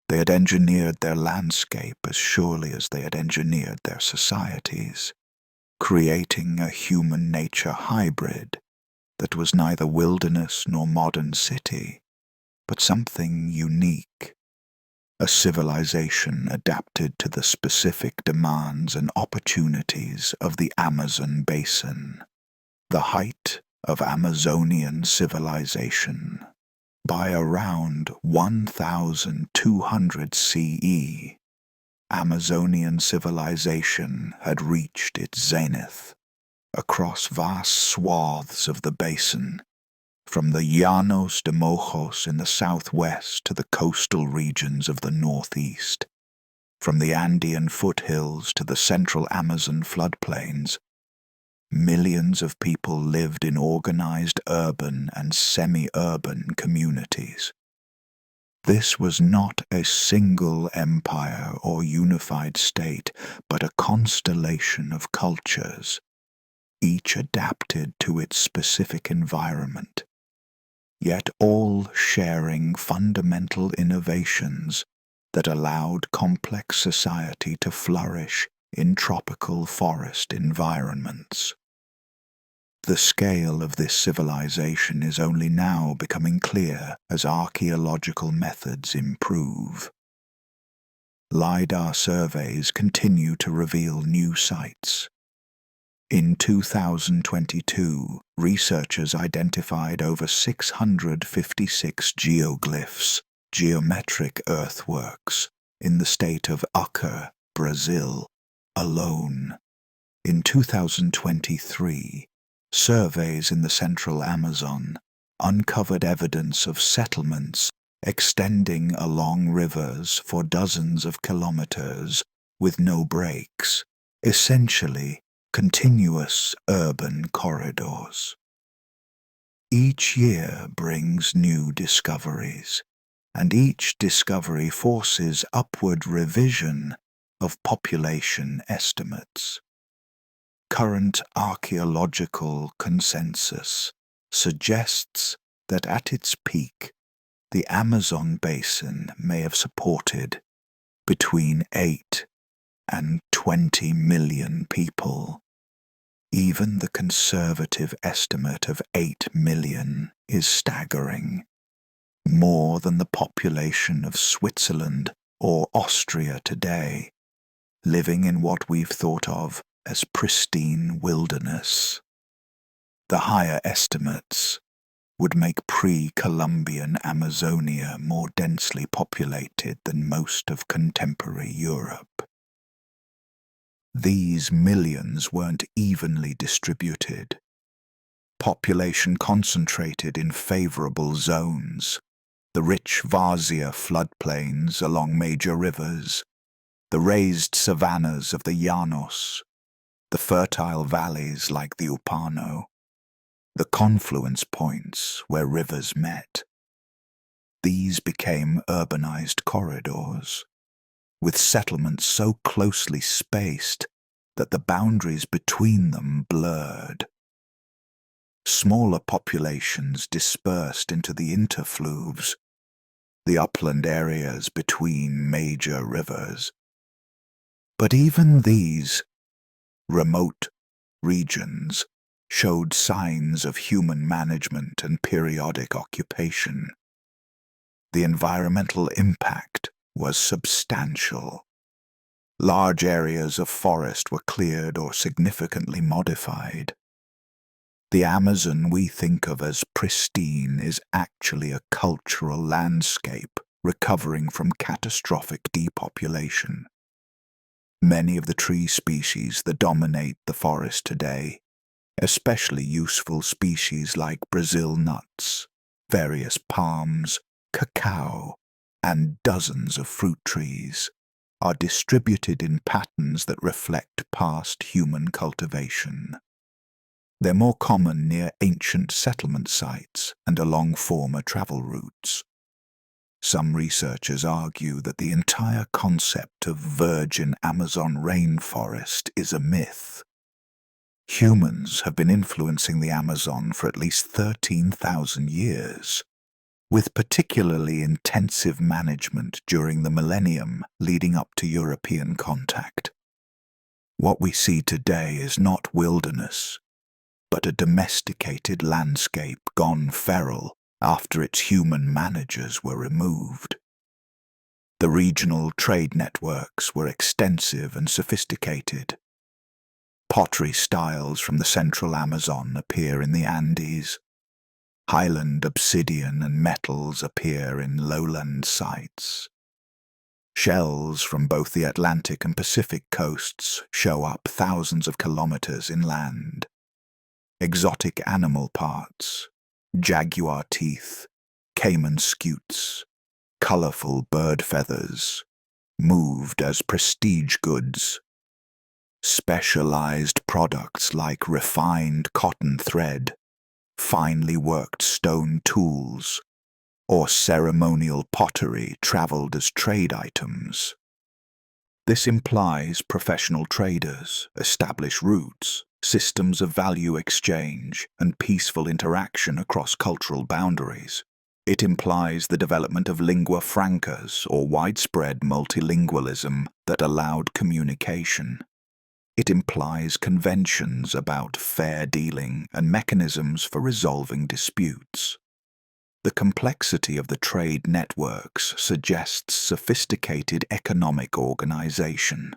They had engineered their landscape as surely as they had engineered their societies, creating a human-nature hybrid that was neither wilderness nor modern city, but something unique, a civilization adapted to the specific demands and opportunities of the Amazon basin, the height of Amazonian civilization. By around 1200 CE, Amazonian civilization had reached its zenith. Across vast swaths of the basin, from the Llanos de Mojos in the southwest to the coastal regions of the northeast, from the Andean foothills to the central Amazon floodplains, millions of people lived in organized urban and semi-urban communities. This was not a single empire or unified state, but a constellation of cultures, each adapted to its specific environment. yet all sharing fundamental innovations that allowed complex society to flourish in tropical forest environments. The scale of this civilization is only now becoming clear as archaeological methods improve. LiDAR surveys continue to reveal new sites. In 2022, researchers identified over 656 geoglyphs, geometric earthworks, in the state of Acre, Brazil, alone. In 2023, surveys in the central Amazon uncovered evidence of settlements extending along rivers for dozens of kilometers with no breaks, essentially continuous urban corridors. Each year brings new discoveries, and each discovery forces upward revision of population estimates. Current archaeological consensus suggests that at its peak, the Amazon basin may have supported between 8 and 20 million people. Even the conservative estimate of 8 million is staggering, more than the population of Switzerland or Austria today, living in what we've thought of as pristine wilderness. The higher estimates would make pre-Columbian Amazonia more densely populated than most of contemporary Europe. These millions weren't evenly distributed. Population concentrated in favorable zones, the rich Varzea floodplains along major rivers, the raised savannas of the Llanos, the fertile valleys like the Upano, the confluence points where rivers met. These became urbanized corridors, with settlements so closely spaced that the boundaries between them blurred. Smaller populations dispersed into the interfluves, the upland areas between major rivers. But even these remote regions showed signs of human management and periodic occupation. The environmental impact was substantial. Large areas of forest were cleared or significantly modified. The Amazon we think of as pristine is actually a cultural landscape recovering from catastrophic depopulation. Many of the tree species that dominate the forest today, especially useful species like Brazil nuts, various palms, cacao, and dozens of fruit trees, are distributed in patterns that reflect past human cultivation. They're more common near ancient settlement sites and along former travel routes. Some researchers argue that the entire concept of virgin Amazon rainforest is a myth. Humans have been influencing the Amazon for at least 13,000 years, with particularly intensive management during the millennium leading up to European contact. What we see today is not wilderness, but a domesticated landscape gone feral after its human managers were removed. The regional trade networks were extensive and sophisticated. Pottery styles from the central Amazon appear in the Andes. Highland obsidian and metals appear in lowland sites. Shells from both the Atlantic and Pacific coasts show up thousands of kilometers inland. Exotic animal parts, jaguar teeth, caiman scutes, colorful bird feathers, moved as prestige goods. Specialized products like refined cotton thread, finely worked stone tools, or ceremonial pottery traveled as trade items. This implies professional traders establish routes systems of value exchange, and peaceful interaction across cultural boundaries. It implies the development of lingua francas, or widespread multilingualism that allowed communication. It implies conventions about fair dealing and mechanisms for resolving disputes. The complexity of the trade networks suggests sophisticated economic organization.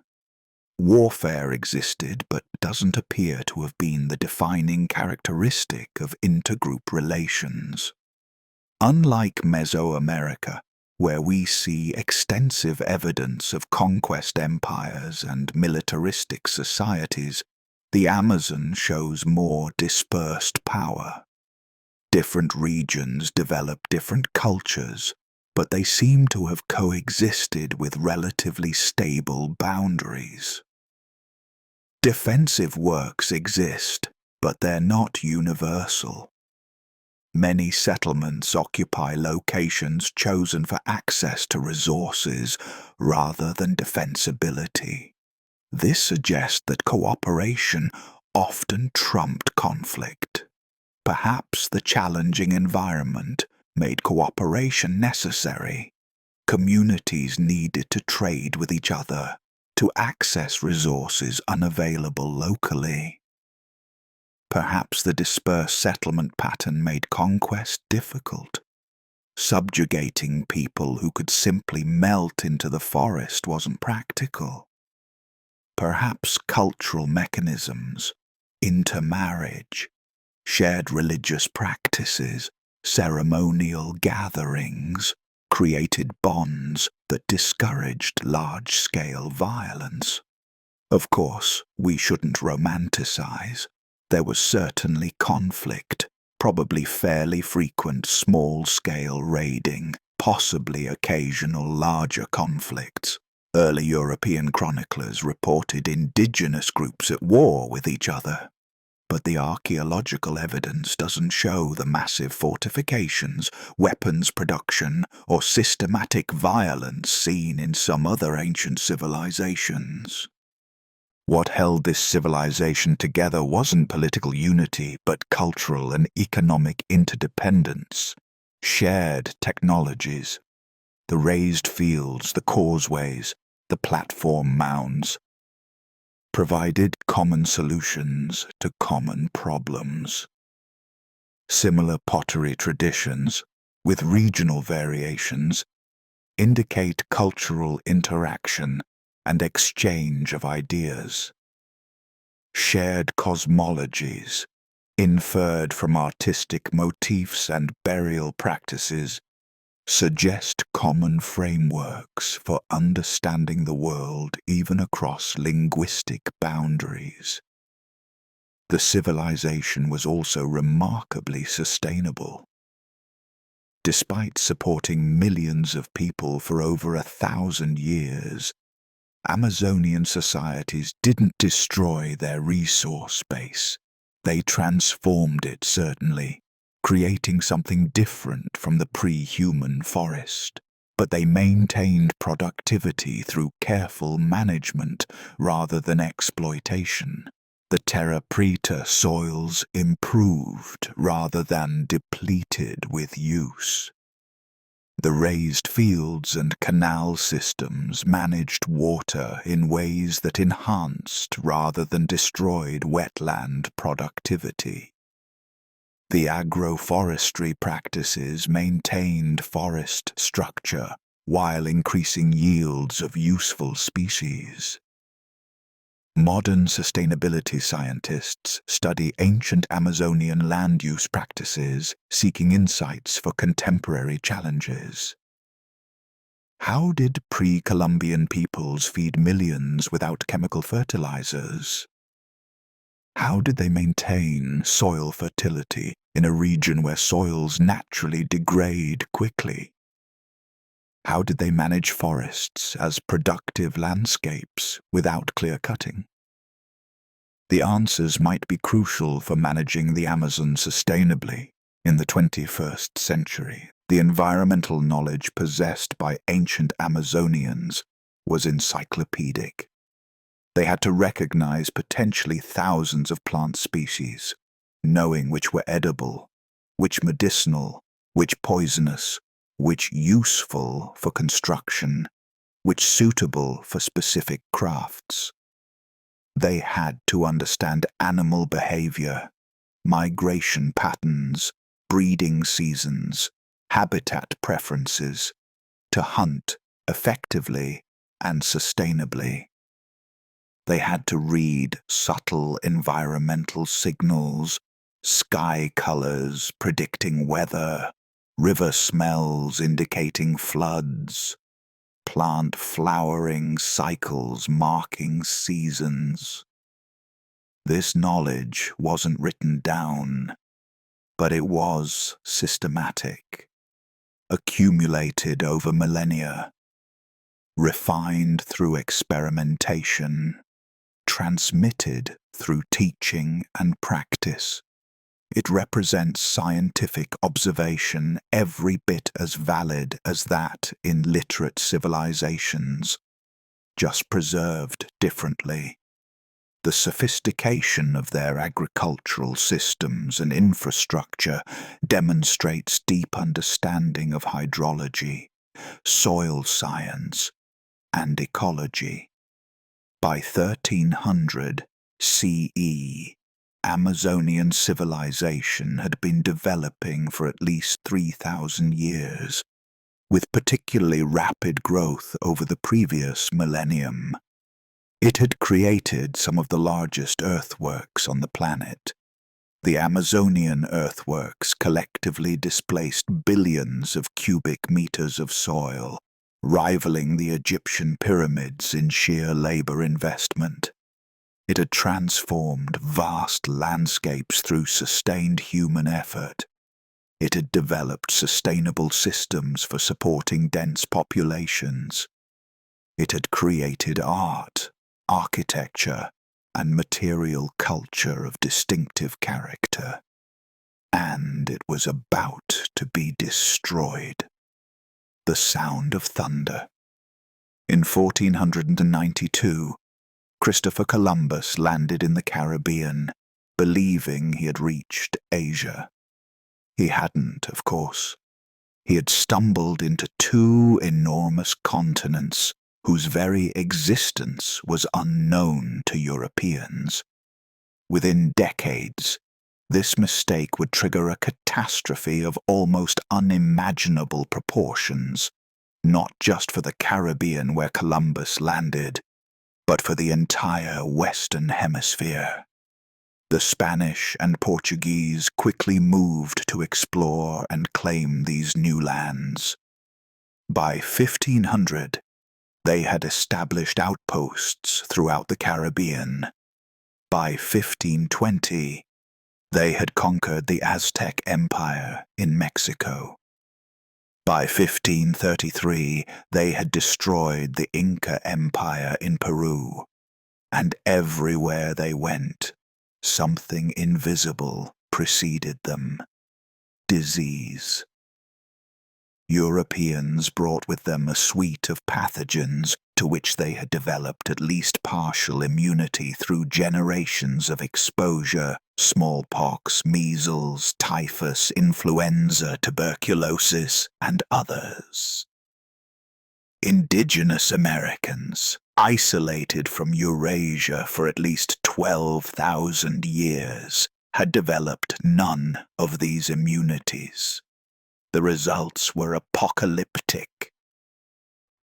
Warfare existed but doesn't appear to have been the defining characteristic of intergroup relations. Unlike Mesoamerica, where we see extensive evidence of conquest empires and militaristic societies, the Amazon shows more dispersed power. Different regions develop different cultures, but they seem to have coexisted with relatively stable boundaries. Defensive works exist, but they're not universal. Many settlements occupy locations chosen for access to resources rather than defensibility. This suggests that cooperation often trumped conflict. Perhaps the challenging environment made cooperation necessary. Communities needed to trade with each other to access resources unavailable locally. Perhaps the dispersed settlement pattern made conquest difficult. Subjugating people who could simply melt into the forest wasn't practical. Perhaps cultural mechanisms, intermarriage, shared religious practices, ceremonial gatherings, created bonds that discouraged large-scale violence. Of course, we shouldn't romanticize. There was certainly conflict, probably fairly frequent small-scale raiding, possibly occasional larger conflicts. Early European chroniclers reported indigenous groups at war with each other. But the archaeological evidence doesn't show the massive fortifications, weapons production, or systematic violence seen in some other ancient civilizations. What held this civilization together wasn't political unity, but cultural and economic interdependence, shared technologies, the raised fields, the causeways, the platform mounds, provided common solutions to common problems. Similar pottery traditions, with regional variations, indicate cultural interaction and exchange of ideas. Shared cosmologies, inferred from artistic motifs and burial practices, suggest common frameworks for understanding the world even across linguistic boundaries. The civilization was also remarkably sustainable. Despite supporting millions of people for over 1,000 years, Amazonian societies didn't destroy their resource base. They transformed it, certainly, creating something different from the pre-human forest. But they maintained productivity through careful management rather than exploitation. The terra preta soils improved rather than depleted with use. The raised fields and canal systems managed water in ways that enhanced rather than destroyed wetland productivity. The agroforestry practices maintained forest structure while increasing yields of useful species. Modern sustainability scientists study ancient Amazonian land use practices, seeking insights for contemporary challenges. How did pre-Columbian peoples feed millions without chemical fertilizers? How did they maintain soil fertility in a region where soils naturally degrade quickly? How did they manage forests as productive landscapes without clear-cutting? The answers might be crucial for managing the Amazon sustainably. In the 21st century, the environmental knowledge possessed by ancient Amazonians was encyclopedic. They had to recognize potentially thousands of plant species, knowing which were edible, which medicinal, which poisonous, which useful for construction, which suitable for specific crafts. They had to understand animal behavior, migration patterns, breeding seasons, habitat preferences, to hunt effectively and sustainably. They had to read subtle environmental signals, sky colors predicting weather, river smells indicating floods, plant flowering cycles marking seasons. This knowledge wasn't written down, but it was systematic, accumulated over millennia, refined through experimentation, transmitted through teaching and practice. It represents scientific observation every bit as valid as that in literate civilizations, just preserved differently. The sophistication of their agricultural systems and infrastructure demonstrates deep understanding of hydrology, soil science, and ecology. By 1300 CE, Amazonian civilization had been developing for at least 3,000 years, with particularly rapid growth over the previous millennium. It had created some of the largest earthworks on the planet. The Amazonian earthworks collectively displaced billions of cubic meters of soil, rivaling the Egyptian pyramids in sheer labor investment. It had transformed vast landscapes through sustained human effort. It had developed sustainable systems for supporting dense populations. It had created art, architecture, and material culture of distinctive character. And it was about to be destroyed. The sound of thunder. In 1492, Christopher Columbus landed in the Caribbean, believing he had reached Asia. He hadn't, of course. He had stumbled into two enormous continents whose very existence was unknown to Europeans. Within decades, this mistake would trigger a catastrophe of almost unimaginable proportions, not just for the Caribbean where Columbus landed, but for the entire Western Hemisphere. The Spanish and Portuguese quickly moved to explore and claim these new lands. By 1500, they had established outposts throughout the Caribbean. By 1520, they had conquered the Aztec Empire in Mexico. By 1533, they had destroyed the Inca Empire in Peru. And everywhere they went, something invisible preceded them: disease. Europeans brought with them a suite of pathogens to which they had developed at least partial immunity through generations of exposure: smallpox, measles, typhus, influenza, tuberculosis, and others. Indigenous Americans, isolated from Eurasia for at least 12,000 years, had developed none of these immunities. The results were apocalyptic.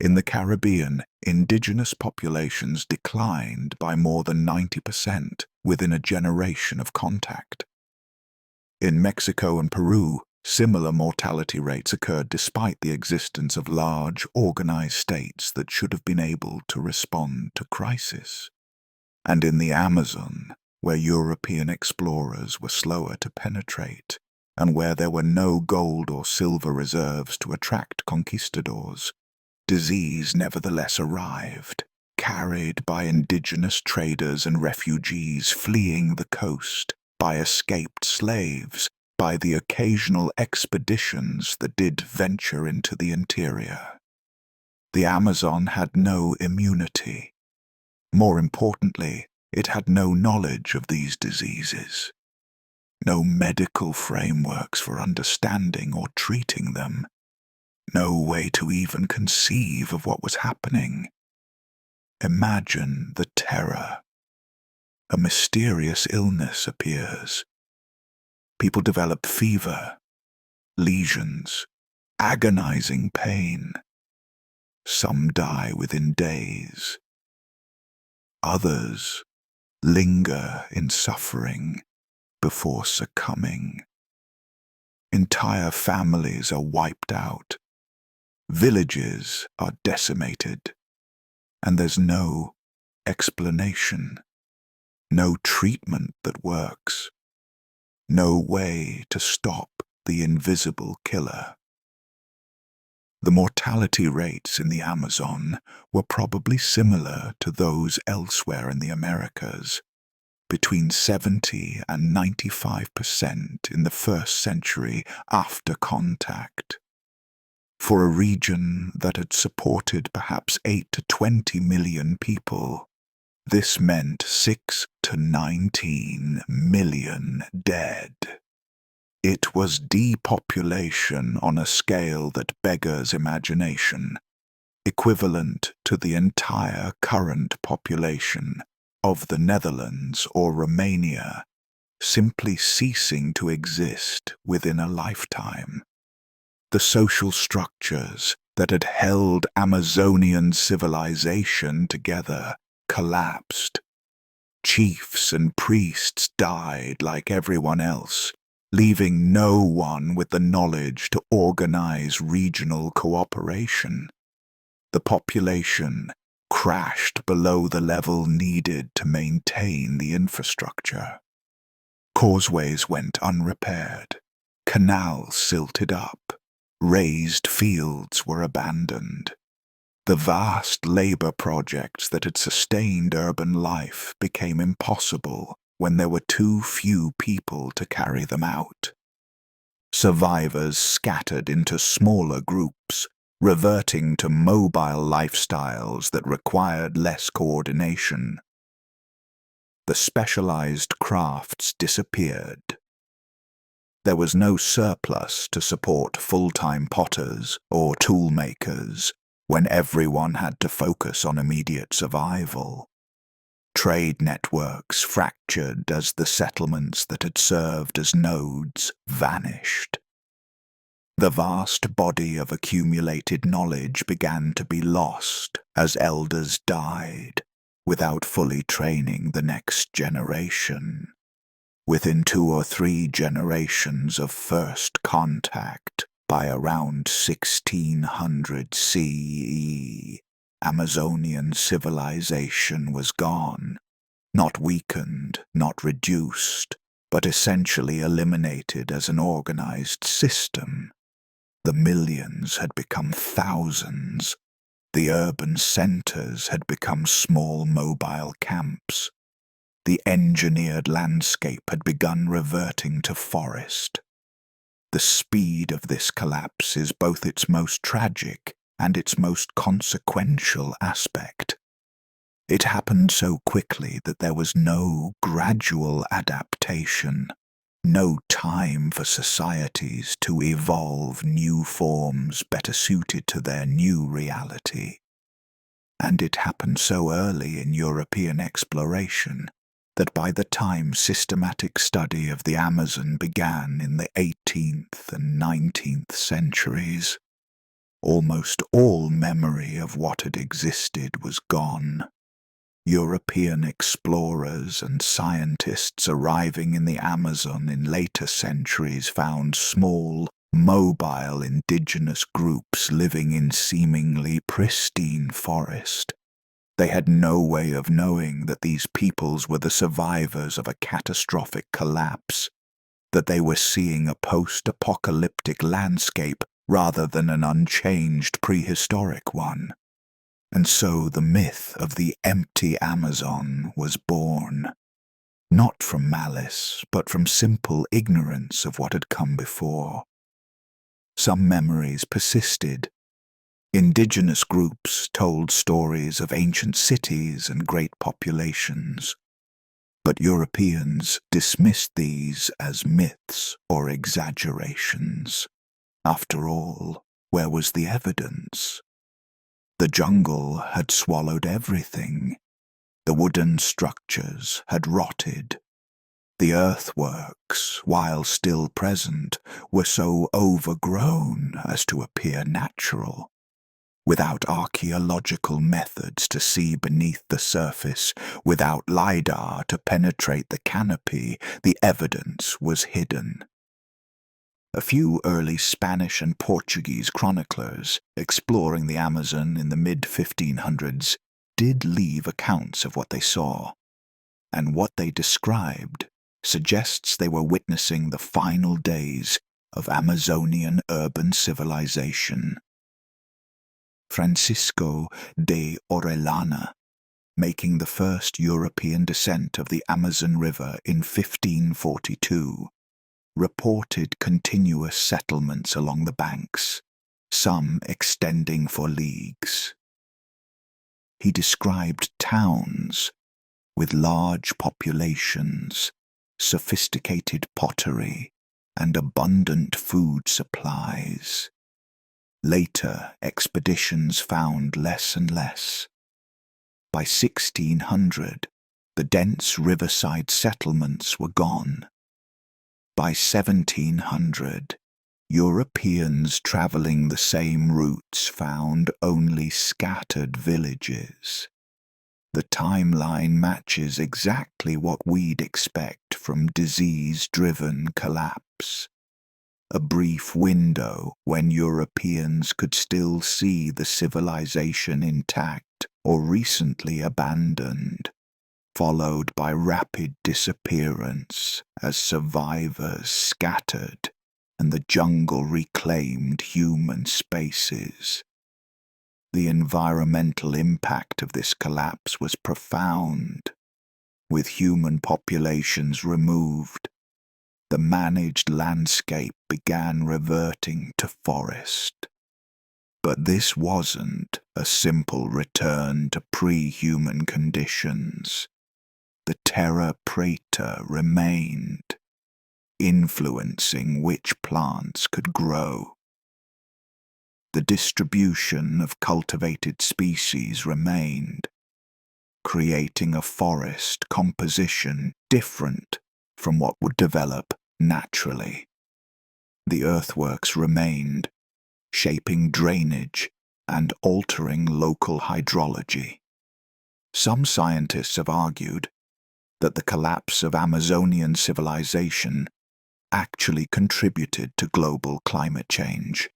In the Caribbean, indigenous populations declined by more than 90% within a generation of contact. In Mexico and Peru, similar mortality rates occurred despite the existence of large, organized states that should have been able to respond to crisis. And in the Amazon, where European explorers were slower to penetrate, and where there were no gold or silver reserves to attract conquistadors, disease nevertheless arrived, carried by indigenous traders and refugees fleeing the coast, by escaped slaves, by the occasional expeditions that did venture into the interior. The Amazon had no immunity. More importantly, it had no knowledge of these diseases, no medical frameworks for understanding or treating them, no way to even conceive of what was happening. Imagine the terror. A mysterious illness appears. People develop fever, lesions, agonizing pain. Some die within days. Others linger in suffering before succumbing. Entire families are wiped out. Villages are decimated. And there's no explanation, no treatment that works, no way to stop the invisible killer. The mortality rates in the Amazon were probably similar to those elsewhere in the Americas, between 70 and 95% in the first century after contact. For a region that had supported perhaps 8 to 20 million people, this meant 6 to 19 million dead. It was depopulation on a scale that beggars imagination, equivalent to the entire current population of the Netherlands or Romania, simply ceasing to exist within a lifetime. The social structures that had held Amazonian civilization together collapsed. Chiefs and priests died like everyone else, leaving no one with the knowledge to organize regional cooperation. The population crashed below the level needed to maintain the infrastructure. Causeways went unrepaired, canals silted up, raised fields were abandoned. The vast labor projects that had sustained urban life became impossible when there were too few people to carry them out. Survivors scattered into smaller groups, reverting to mobile lifestyles that required less coordination. The specialized crafts disappeared. There was no surplus to support full-time potters or toolmakers when everyone had to focus on immediate survival. Trade networks fractured as the settlements that had served as nodes vanished. The vast body of accumulated knowledge began to be lost as elders died, without fully training the next generation. Within 2 or 3 generations of first contact, by around 1600 CE, Amazonian civilization was gone, not weakened, not reduced, but essentially eliminated as an organized system. The millions had become thousands. The urban centers had become small mobile camps. The engineered landscape had begun reverting to forest. The speed of this collapse is both its most tragic and its most consequential aspect. It happened so quickly that there was no gradual adaptation, no time for societies to evolve new forms better suited to their new reality. And it happened so early in European exploration that by the time systematic study of the Amazon began in the 18th and 19th centuries, almost all memory of what had existed was gone. European explorers and scientists arriving in the Amazon in later centuries found small, mobile indigenous groups living in seemingly pristine forest. They had no way of knowing that these peoples were the survivors of a catastrophic collapse, that they were seeing a post-apocalyptic landscape rather than an unchanged prehistoric one. And so the myth of the empty Amazon was born, not from malice, but from simple ignorance of what had come before. Some memories persisted, Indigenous groups told stories of ancient cities and great populations, but Europeans dismissed these as myths or exaggerations. After all, where was the evidence? The jungle had swallowed everything. The wooden structures had rotted. The earthworks, while still present, were so overgrown as to appear natural. Without archaeological methods to see beneath the surface, without LiDAR to penetrate the canopy, the evidence was hidden. A few early Spanish and Portuguese chroniclers, exploring the Amazon in the mid-1500s, did leave accounts of what they saw, and what they described suggests they were witnessing the final days of Amazonian urban civilization. Francisco de Orellana, making the first European descent of the Amazon River in 1542, reported continuous settlements along the banks, some extending for leagues. He described towns with large populations, sophisticated pottery, and abundant food supplies. Later expeditions found less and less. By 1600, the dense riverside settlements were gone. By 1700, Europeans traveling the same routes found only scattered villages. The timeline matches exactly what we'd expect from disease-driven collapse. A brief window when Europeans could still see the civilization intact or recently abandoned, followed by rapid disappearance as survivors scattered and the jungle reclaimed human spaces. The environmental impact of this collapse was profound. With human populations removed, the managed landscape began reverting to forest. But this wasn't a simple return to pre-human conditions. The terra preta remained, influencing which plants could grow. The distribution of cultivated species remained, creating a forest composition different from what would develop naturally. The earthworks remained, shaping drainage and altering local hydrology. Some scientists have argued that the collapse of Amazonian civilization actually contributed to global climate change.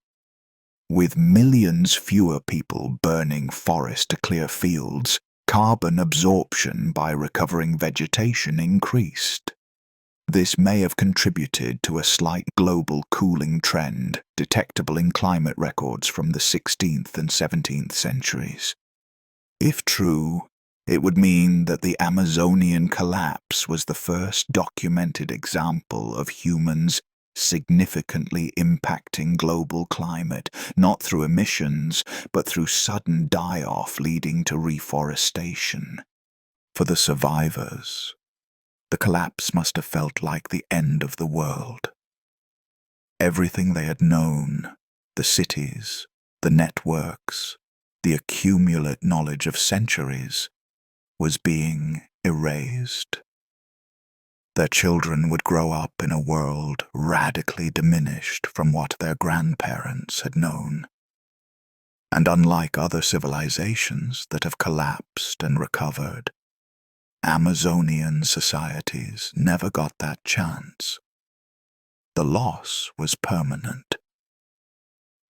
With millions fewer people burning forest to clear fields, carbon absorption by recovering vegetation increased. This may have contributed to a slight global cooling trend detectable in climate records from the 16th and 17th centuries. If true, it would mean that the Amazonian collapse was the first documented example of humans significantly impacting global climate, not through emissions, but through sudden die-off leading to reforestation. For the survivors, the collapse must have felt like the end of the world. Everything they had known, the cities, the networks, the accumulate knowledge of centuries, was being erased. Their children would grow up in a world radically diminished from what their grandparents had known. And unlike other civilizations that have collapsed and recovered, Amazonian societies never got that chance. The loss was permanent.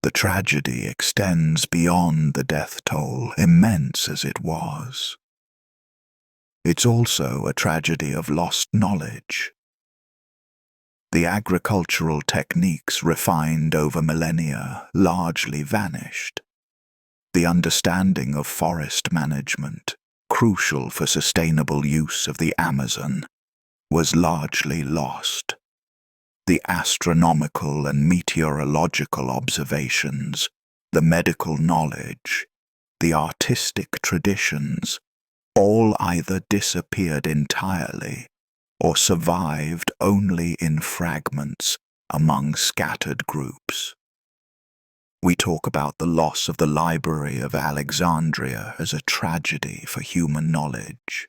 The tragedy extends beyond the death toll, immense as it was. It's also a tragedy of lost knowledge. The agricultural techniques refined over millennia largely vanished. The understanding of forest management, crucial for sustainable use of the Amazon, was largely lost. The astronomical and meteorological observations, the medical knowledge, the artistic traditions, all either disappeared entirely or survived only in fragments among scattered groups. We talk about the loss of the Library of Alexandria as a tragedy for human knowledge.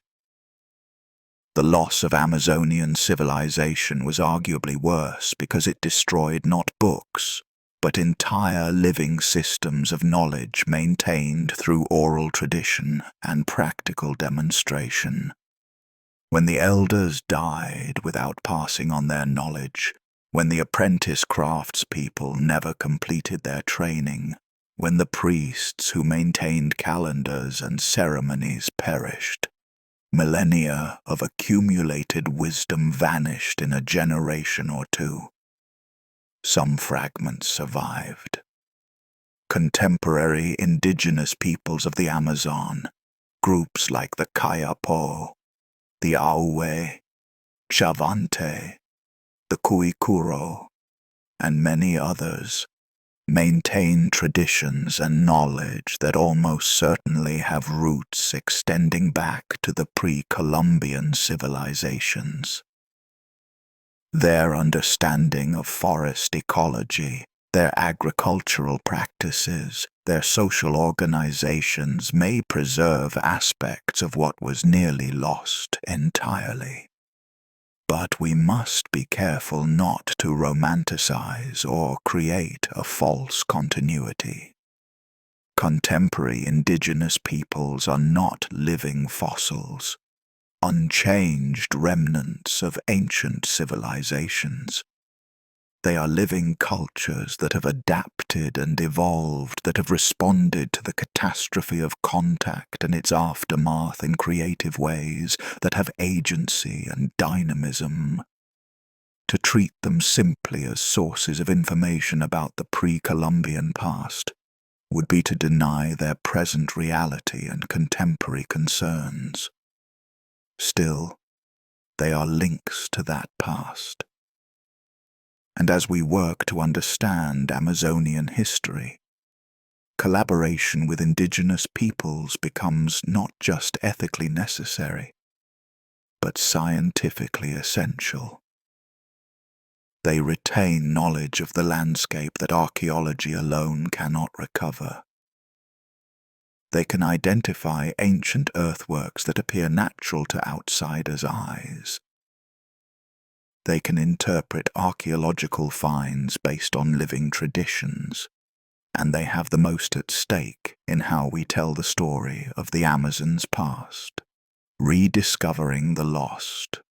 The loss of Amazonian civilization was arguably worse because it destroyed not books, but entire living systems of knowledge maintained through oral tradition and practical demonstration. When the elders died without passing on their knowledge, when the apprentice craftspeople never completed their training, when the priests who maintained calendars and ceremonies perished, millennia of accumulated wisdom vanished in a generation or two. Some fragments survived. Contemporary indigenous peoples of the Amazon, groups like the Kayapo, the Aue, Chavante, the Kuikuro, and many others, maintain traditions and knowledge that almost certainly have roots extending back to the pre-Columbian civilizations. Their understanding of forest ecology, their agricultural practices, their social organizations may preserve aspects of what was nearly lost entirely. But we must be careful not to romanticize or create a false continuity. Contemporary indigenous peoples are not living fossils, unchanged remnants of ancient civilizations. They are living cultures that have adapted and evolved, that have responded to the catastrophe of contact and its aftermath in creative ways, that have agency and dynamism. To treat them simply as sources of information about the pre-Columbian past would be to deny their present reality and contemporary concerns. Still, they are links to that past. And as we work to understand Amazonian history, collaboration with indigenous peoples becomes not just ethically necessary, but scientifically essential. They retain knowledge of the landscape that archaeology alone cannot recover. They can identify ancient earthworks that appear natural to outsiders' eyes. They can interpret archaeological finds based on living traditions, and they have the most at stake in how we tell the story of the Amazon's past. Rediscovering the lost.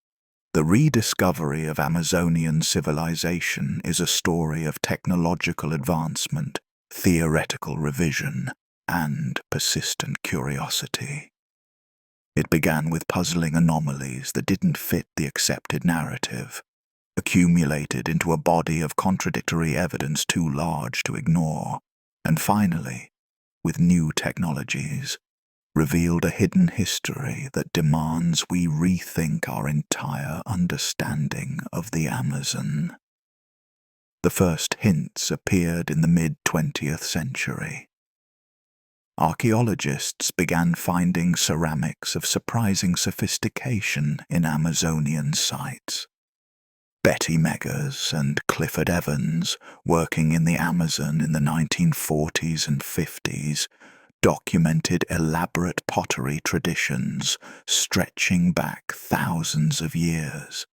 The rediscovery of Amazonian civilization is a story of technological advancement, theoretical revision, and persistent curiosity. It began with puzzling anomalies that didn't fit the accepted narrative, accumulated into a body of contradictory evidence too large to ignore, and finally, with new technologies, revealed a hidden history that demands we rethink our entire understanding of the Amazon. The first hints appeared in the mid-20th century. Archaeologists began finding ceramics of surprising sophistication in Amazonian sites. Betty Meggers and Clifford Evans, working in the Amazon in the 1940s and 50s, documented elaborate pottery traditions stretching back thousands of years.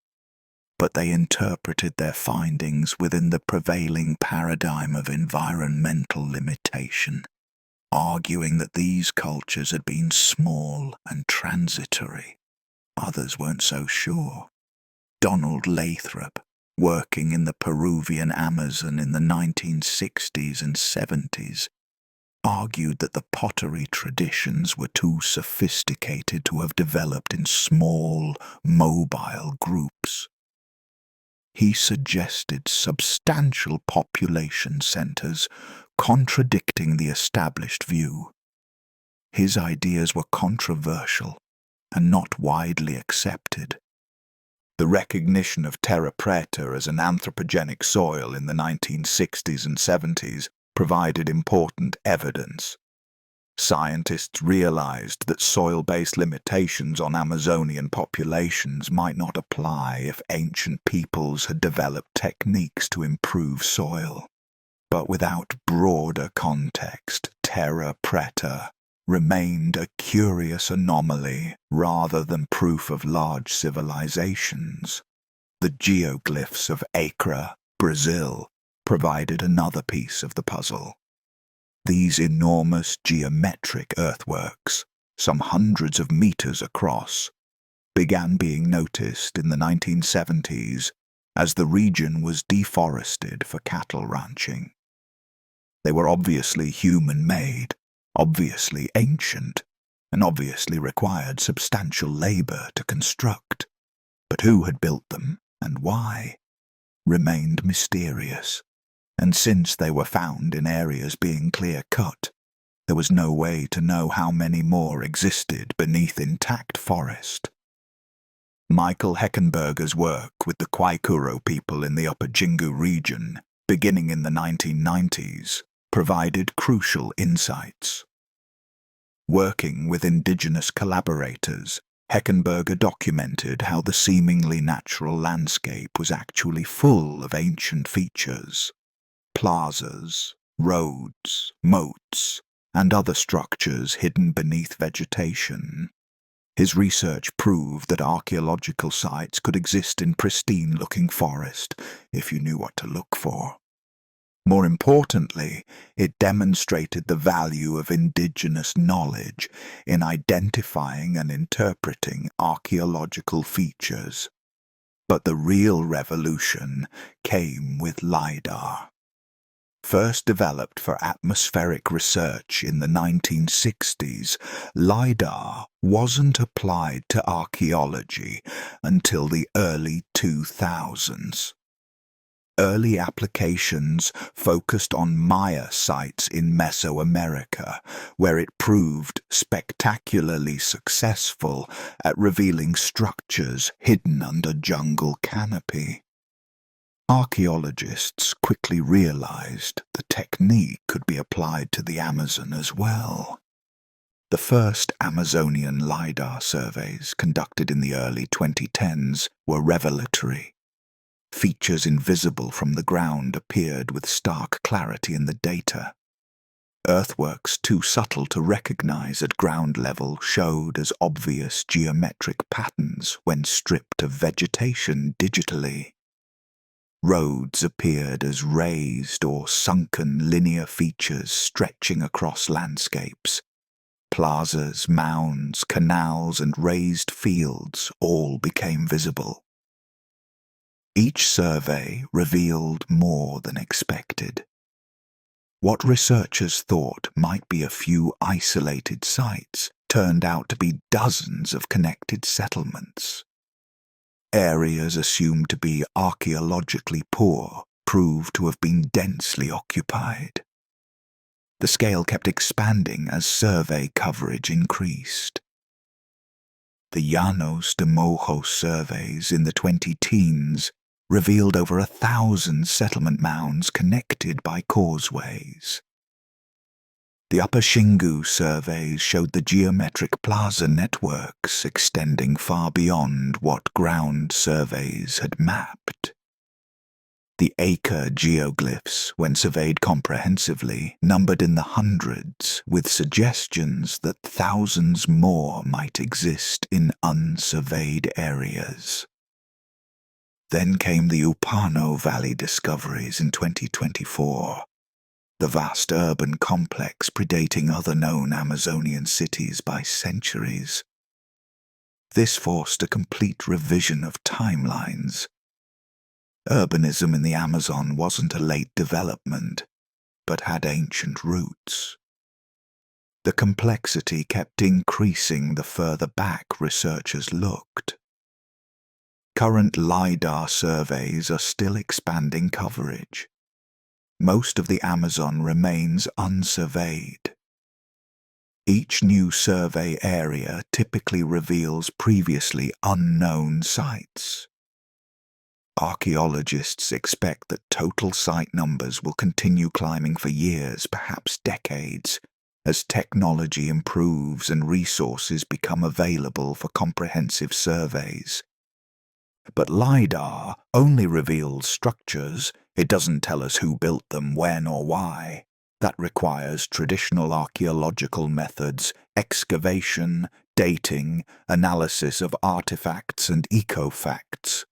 But they interpreted their findings within the prevailing paradigm of environmental limitation, arguing that these cultures had been small and transitory. Others weren't so sure. Donald Lathrop, working in the Peruvian Amazon in the 1960s and 70s, argued that the pottery traditions were too sophisticated to have developed in small, mobile groups. He suggested substantial population centers contradicting the established view. His ideas were controversial and not widely accepted. The recognition of Terra Preta as an anthropogenic soil in the 1960s and 70s provided important evidence. Scientists realized that soil-based limitations on Amazonian populations might not apply if ancient peoples had developed techniques to improve soil. But without broader context, terra preta remained a curious anomaly rather than proof of large civilizations. The geoglyphs of Acre, Brazil, provided another piece of the puzzle. These enormous geometric earthworks, some hundreds of meters across, began being noticed in the 1970s as the region was deforested for cattle ranching. They were obviously human-made, obviously ancient, and obviously required substantial labor to construct. But who had built them, and why, remained mysterious. And since they were found in areas being clear-cut, there was no way to know how many more existed beneath intact forest. Michael Heckenberger's work with the Kwaikuro people in the Upper Jingu region, beginning in the 1990s, provided crucial insights. Working with indigenous collaborators, Heckenberger documented how the seemingly natural landscape was actually full of ancient features. Plazas, roads, moats, and other structures hidden beneath vegetation. His research proved that archaeological sites could exist in pristine-looking forest if you knew what to look for. More importantly, it demonstrated the value of indigenous knowledge in identifying and interpreting archaeological features. But the real revolution came with LiDAR. First developed for atmospheric research in the 1960s, LiDAR wasn't applied to archaeology until the early 2000s. Early applications focused on Maya sites in Mesoamerica, where it proved spectacularly successful at revealing structures hidden under jungle canopy. Archaeologists quickly realized the technique could be applied to the Amazon as well. The first Amazonian LiDAR surveys conducted in the early 2010s were revelatory. Features invisible from the ground appeared with stark clarity in the data. Earthworks too subtle to recognize at ground level showed as obvious geometric patterns when stripped of vegetation digitally. Roads appeared as raised or sunken linear features stretching across landscapes. Plazas, mounds, canals, and raised fields all became visible. Each survey revealed more than expected. What researchers thought might be a few isolated sites turned out to be dozens of connected settlements. Areas assumed to be archaeologically poor proved to have been densely occupied. The scale kept expanding as survey coverage increased. The Llanos de Mojo surveys in the 2010s revealed over 1,000 settlement mounds connected by causeways. The Upper Xingu surveys showed the geometric plaza networks extending far beyond what ground surveys had mapped. The Acre geoglyphs, when surveyed comprehensively, numbered in the hundreds, with suggestions that thousands more might exist in unsurveyed areas. Then came the Upano Valley discoveries in 2024. The vast urban complex predating other known Amazonian cities by centuries. This forced a complete revision of timelines. Urbanism in the Amazon wasn't a late development, but had ancient roots. The complexity kept increasing the further back researchers looked. Current LiDAR surveys are still expanding coverage. Most of the Amazon remains unsurveyed. Each new survey area typically reveals previously unknown sites. Archaeologists expect that total site numbers will continue climbing for years, perhaps decades, as technology improves and resources become available for comprehensive surveys. But LiDAR only reveals structures. It doesn't tell us who built them, when, or why. That requires traditional archaeological methods, excavation, dating, analysis of artifacts and eco-facts.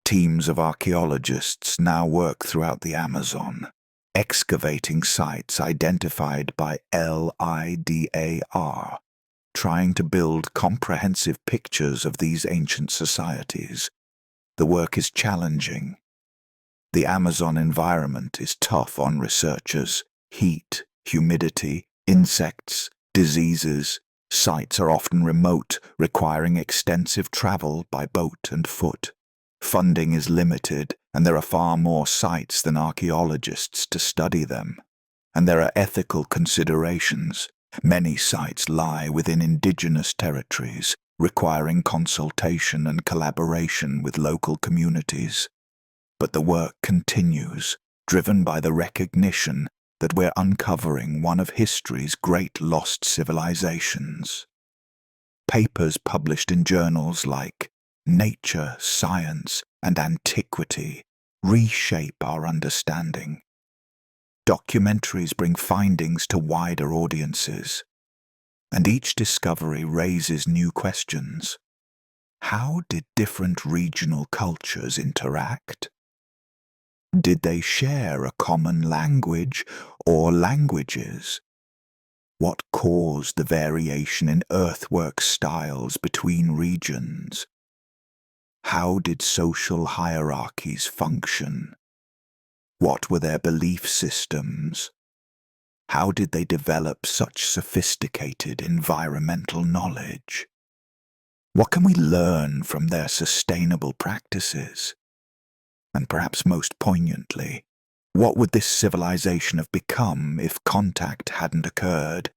Teams of archaeologists now work throughout the Amazon, excavating sites identified by LIDAR, trying to build comprehensive pictures of these ancient societies. The work is challenging. The Amazon environment is tough on researchers. Heat, humidity, insects, diseases. Sites are often remote, requiring extensive travel by boat and foot. Funding is limited, and there are far more sites than archaeologists to study them. And there are ethical considerations. Many sites lie within indigenous territories, requiring consultation and collaboration with local communities. But the work continues, driven by the recognition that we're uncovering one of history's great lost civilizations. Papers published in journals like Nature, Science, and Antiquity reshape our understanding. Documentaries bring findings to wider audiences, and each discovery raises new questions. How did different regional cultures interact? Did they share a common language or languages? What caused the variation in earthwork styles between regions? How did social hierarchies function? What were their belief systems? How did they develop such sophisticated environmental knowledge? What can we learn from their sustainable practices? And perhaps most poignantly, what would this civilization have become if contact hadn't occurred?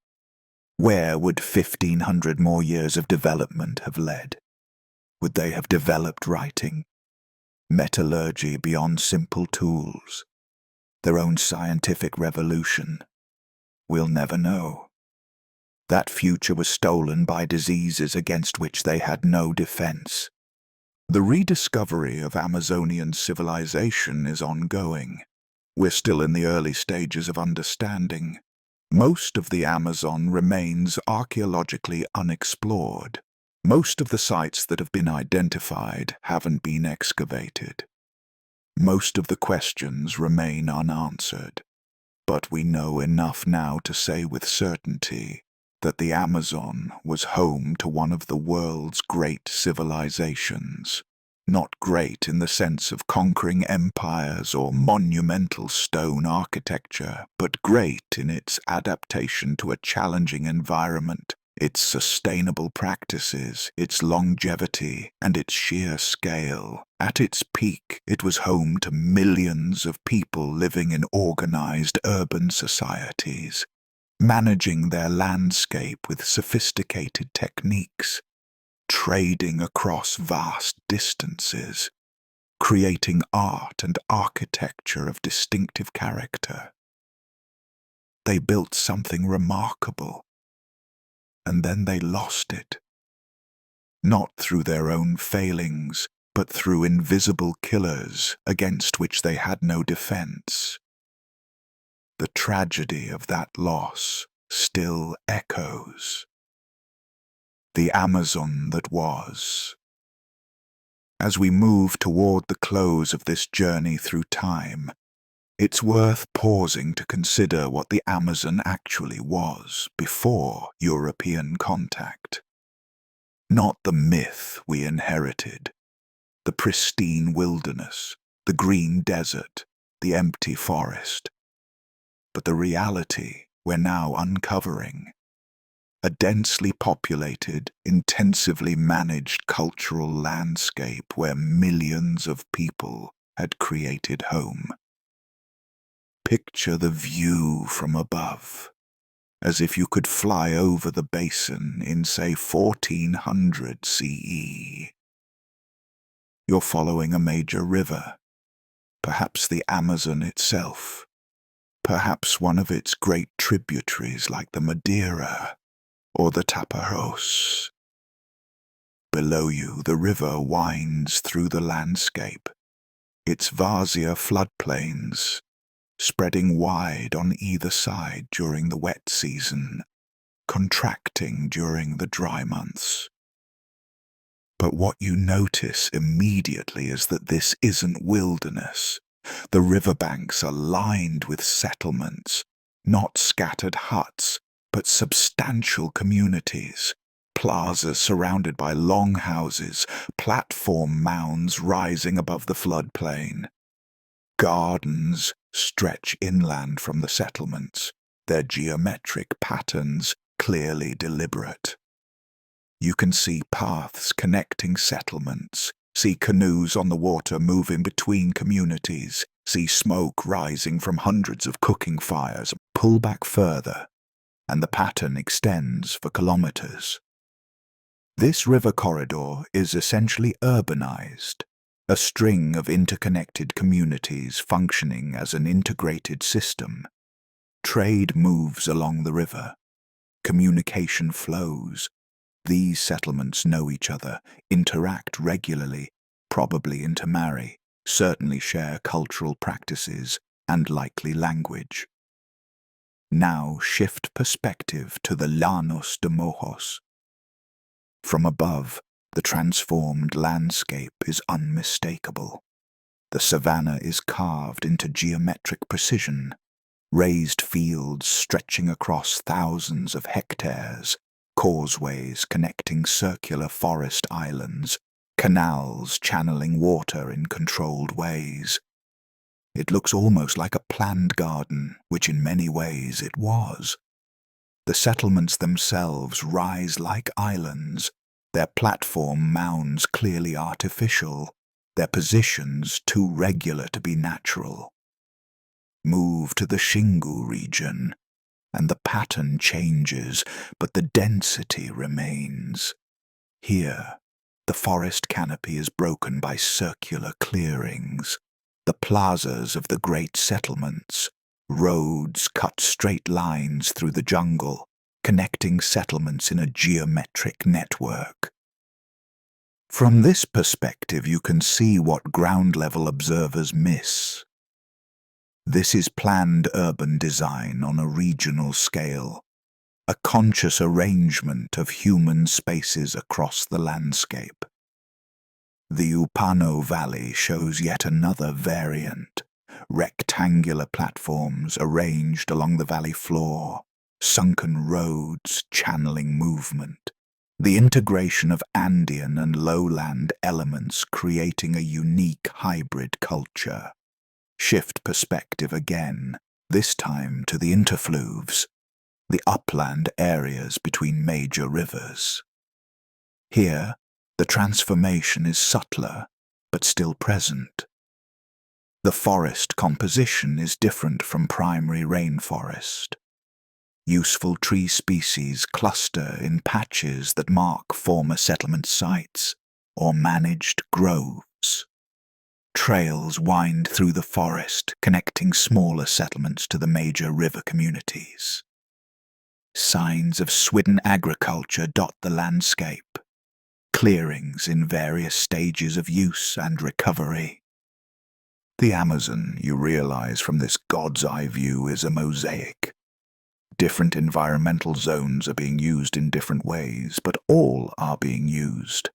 Where would 1,500 more years of development have led? Would they have developed writing, metallurgy beyond simple tools, their own scientific revolution? We'll never know. That future was stolen by diseases against which they had no defense. The rediscovery of Amazonian civilization is ongoing. We're still in the early stages of understanding. Most of the Amazon remains archaeologically unexplored. Most of the sites that have been identified haven't been excavated. Most of the questions remain unanswered. But we know enough now to say with certainty that the Amazon was home to one of the world's great civilizations. Not great in the sense of conquering empires or monumental stone architecture, but great in its adaptation to a challenging environment, its sustainable practices, its longevity, and its sheer scale. At its peak, it was home to millions of people living in organized urban societies, managing their landscape with sophisticated techniques, trading across vast distances, creating art and architecture of distinctive character. They built something remarkable, and then they lost it. Not through their own failings, but through invisible killers against which they had no defense. The tragedy of that loss still echoes. The Amazon that was. As we move toward the close of this journey through time, it's worth pausing to consider what the Amazon actually was before European contact. Not the myth we inherited, the pristine wilderness, the green desert, the empty forest, but the reality we're now uncovering. A densely populated, intensively managed cultural landscape where millions of people had created home. Picture the view from above, as if you could fly over the basin in, say, 1400 CE. You're following a major river, perhaps the Amazon itself, perhaps one of its great tributaries like the Madeira or the Tapajos. Below you, the river winds through the landscape, its Varzea floodplains spreading wide on either side during the wet season, contracting during the dry months. But what you notice immediately is that this isn't wilderness. The riverbanks are lined with settlements, not scattered huts, but substantial communities. Plazas surrounded by longhouses, platform mounds rising above the floodplain. Gardens stretch inland from the settlements, their geometric patterns clearly deliberate. You can see paths connecting settlements, see canoes on the water moving between communities, see smoke rising from hundreds of cooking fires. Pull back further, and the pattern extends for kilometers. This river corridor is essentially urbanized, a string of interconnected communities functioning as an integrated system. Trade moves along the river. Communication flows. These settlements know each other, interact regularly, probably intermarry, certainly share cultural practices and likely language. Now shift perspective to the Llanos de Mojos. From above, the transformed landscape is unmistakable. The savanna is carved into geometric precision, raised fields stretching across thousands of hectares, causeways connecting circular forest islands, canals channeling water in controlled ways. It looks almost like a planned garden, which in many ways it was. The settlements themselves rise like islands, their platform mounds clearly artificial, their positions too regular to be natural. Move to the Xingu region, and the pattern changes, but the density remains. Here, the forest canopy is broken by circular clearings, the plazas of the great settlements. Roads cut straight lines through the jungle, connecting settlements in a geometric network. From this perspective, you can see what ground-level observers miss. This is planned urban design on a regional scale, a conscious arrangement of human spaces across the landscape. The Upano Valley shows yet another variant. Rectangular platforms arranged along the valley floor, sunken roads channeling movement, the integration of Andean and lowland elements creating a unique hybrid culture. Shift perspective again, this time to the interfluves, the upland areas between major rivers. Here, the transformation is subtler, but still present. The forest composition is different from primary rainforest. Useful tree species cluster in patches that mark former settlement sites or managed groves. Trails wind through the forest, connecting smaller settlements to the major river communities. Signs of swidden agriculture dot the landscape. Clearings in various stages of use and recovery. The Amazon, you realize from this God's eye view, is a mosaic. Different environmental zones are being used in different ways, but all are being used.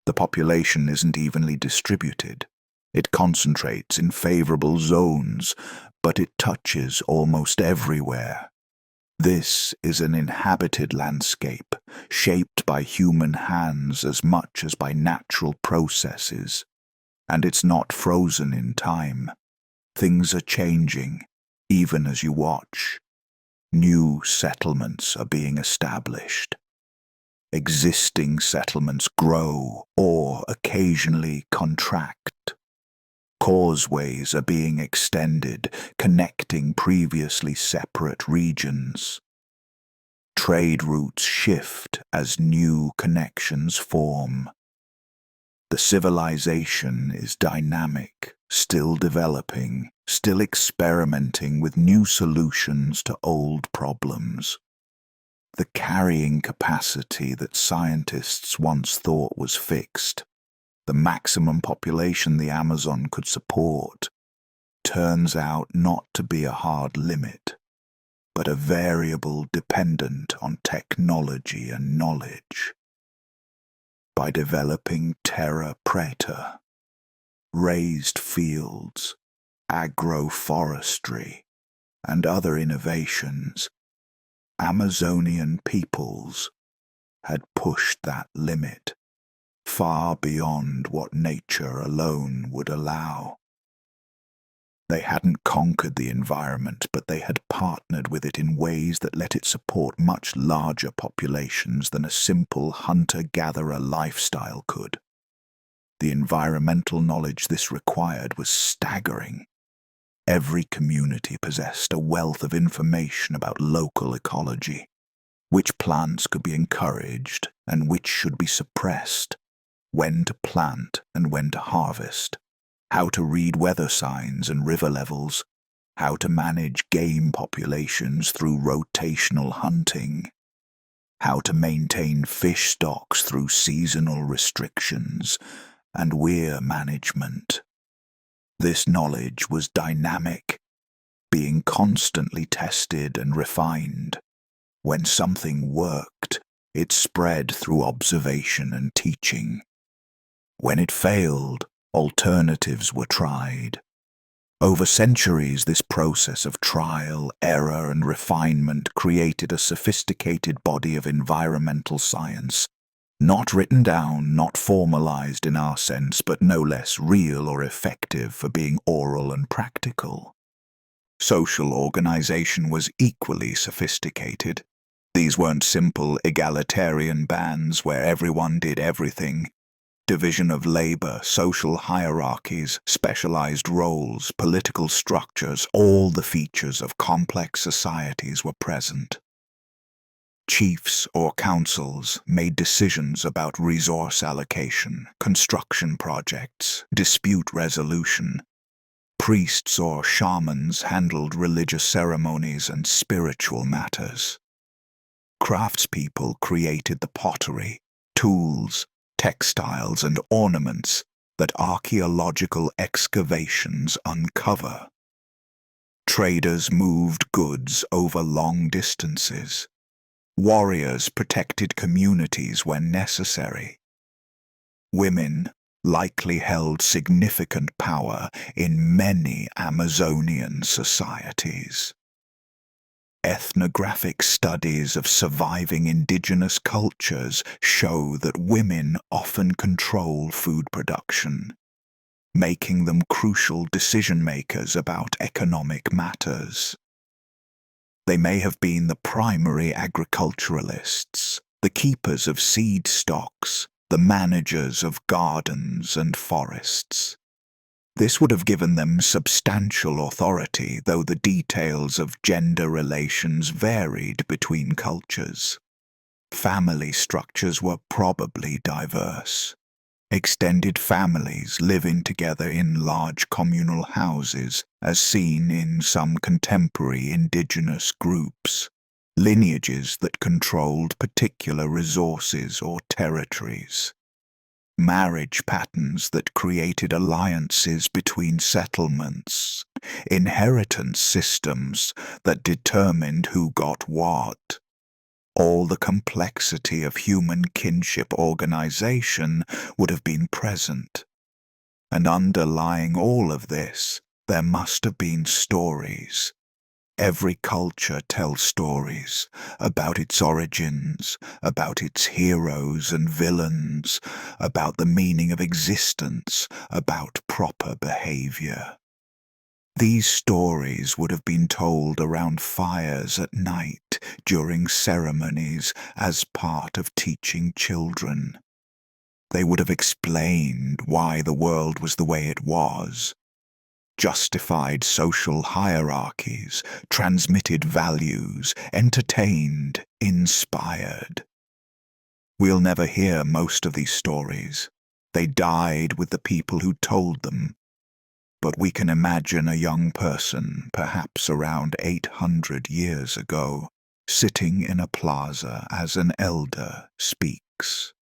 The population isn't evenly distributed. It concentrates in favorable zones, but it touches almost everywhere. This is an inhabited landscape, shaped by human hands as much as by natural processes. And it's not frozen in time. Things are changing, even as you watch. New settlements are being established. Existing settlements grow or occasionally contract. Causeways are being extended, connecting previously separate regions. Trade routes shift as new connections form. The civilization is dynamic, still developing, still experimenting with new solutions to old problems. The carrying capacity that scientists once thought was fixed, the maximum population the Amazon could support, turns out not to be a hard limit, but a variable dependent on technology and knowledge. By developing terra preta, raised fields, agroforestry, and other innovations, Amazonian peoples had pushed that limit far beyond what nature alone would allow. They hadn't conquered the environment, but they had partnered with it in ways that let it support much larger populations than a simple hunter-gatherer lifestyle could. The environmental knowledge this required was staggering. Every community possessed a wealth of information about local ecology, which plants could be encouraged and which should be suppressed, when to plant and when to harvest, how to read weather signs and river levels, how to manage game populations through rotational hunting, how to maintain fish stocks through seasonal restrictions and weir management. This knowledge was dynamic, being constantly tested and refined. When something worked, it spread through observation and teaching. When it failed, alternatives were tried. Over centuries, this process of trial, error, and refinement created a sophisticated body of environmental science, not written down, not formalized in our sense, but no less real or effective for being oral and practical. Social organization was equally sophisticated. These weren't simple egalitarian bands where everyone did everything. Division of labor, social hierarchies, specialized roles, political structures, all the features of complex societies were present. Chiefs or councils made decisions about resource allocation, construction projects, dispute resolution. Priests or shamans handled religious ceremonies and spiritual matters. Craftspeople created the pottery, tools, textiles, and ornaments that archaeological excavations uncover. Traders moved goods over long distances. Warriors protected communities when necessary. Women likely held significant power in many Amazonian societies. Ethnographic studies of surviving indigenous cultures show that women often control food production, making them crucial decision-makers about economic matters. They may have been the primary agriculturalists, the keepers of seed stocks, the managers of gardens and forests. This would have given them substantial authority, though the details of gender relations varied between cultures. Family structures were probably diverse. Extended families living together in large communal houses, as seen in some contemporary indigenous groups. Lineages that controlled particular resources or territories. Marriage patterns that created alliances between settlements, inheritance systems that determined who got what. All the complexity of human kinship organization would have been present. And underlying all of this, there must have been stories. Every culture tells stories about its origins, about its heroes and villains, about the meaning of existence, about proper behavior. These stories would have been told around fires at night, during ceremonies, as part of teaching children. They would have explained why the world was the way it was, justified social hierarchies, transmitted values, entertained, inspired. We'll never hear most of these stories. They died with the people who told them. But we can imagine a young person, perhaps around 800 years ago, sitting in a plaza as an elder speaks.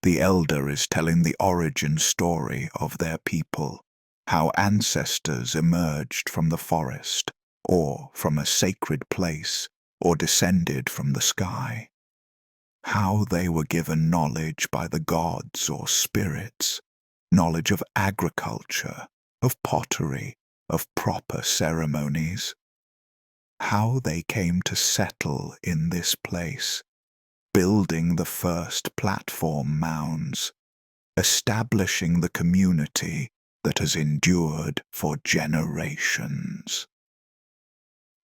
The elder is telling the origin story of their people, how ancestors emerged from the forest, or from a sacred place, or descended from the sky. How they were given knowledge by the gods or spirits, knowledge of agriculture, of pottery, of proper ceremonies. How they came to settle in this place, building the first platform mounds, establishing the community that has endured for generations.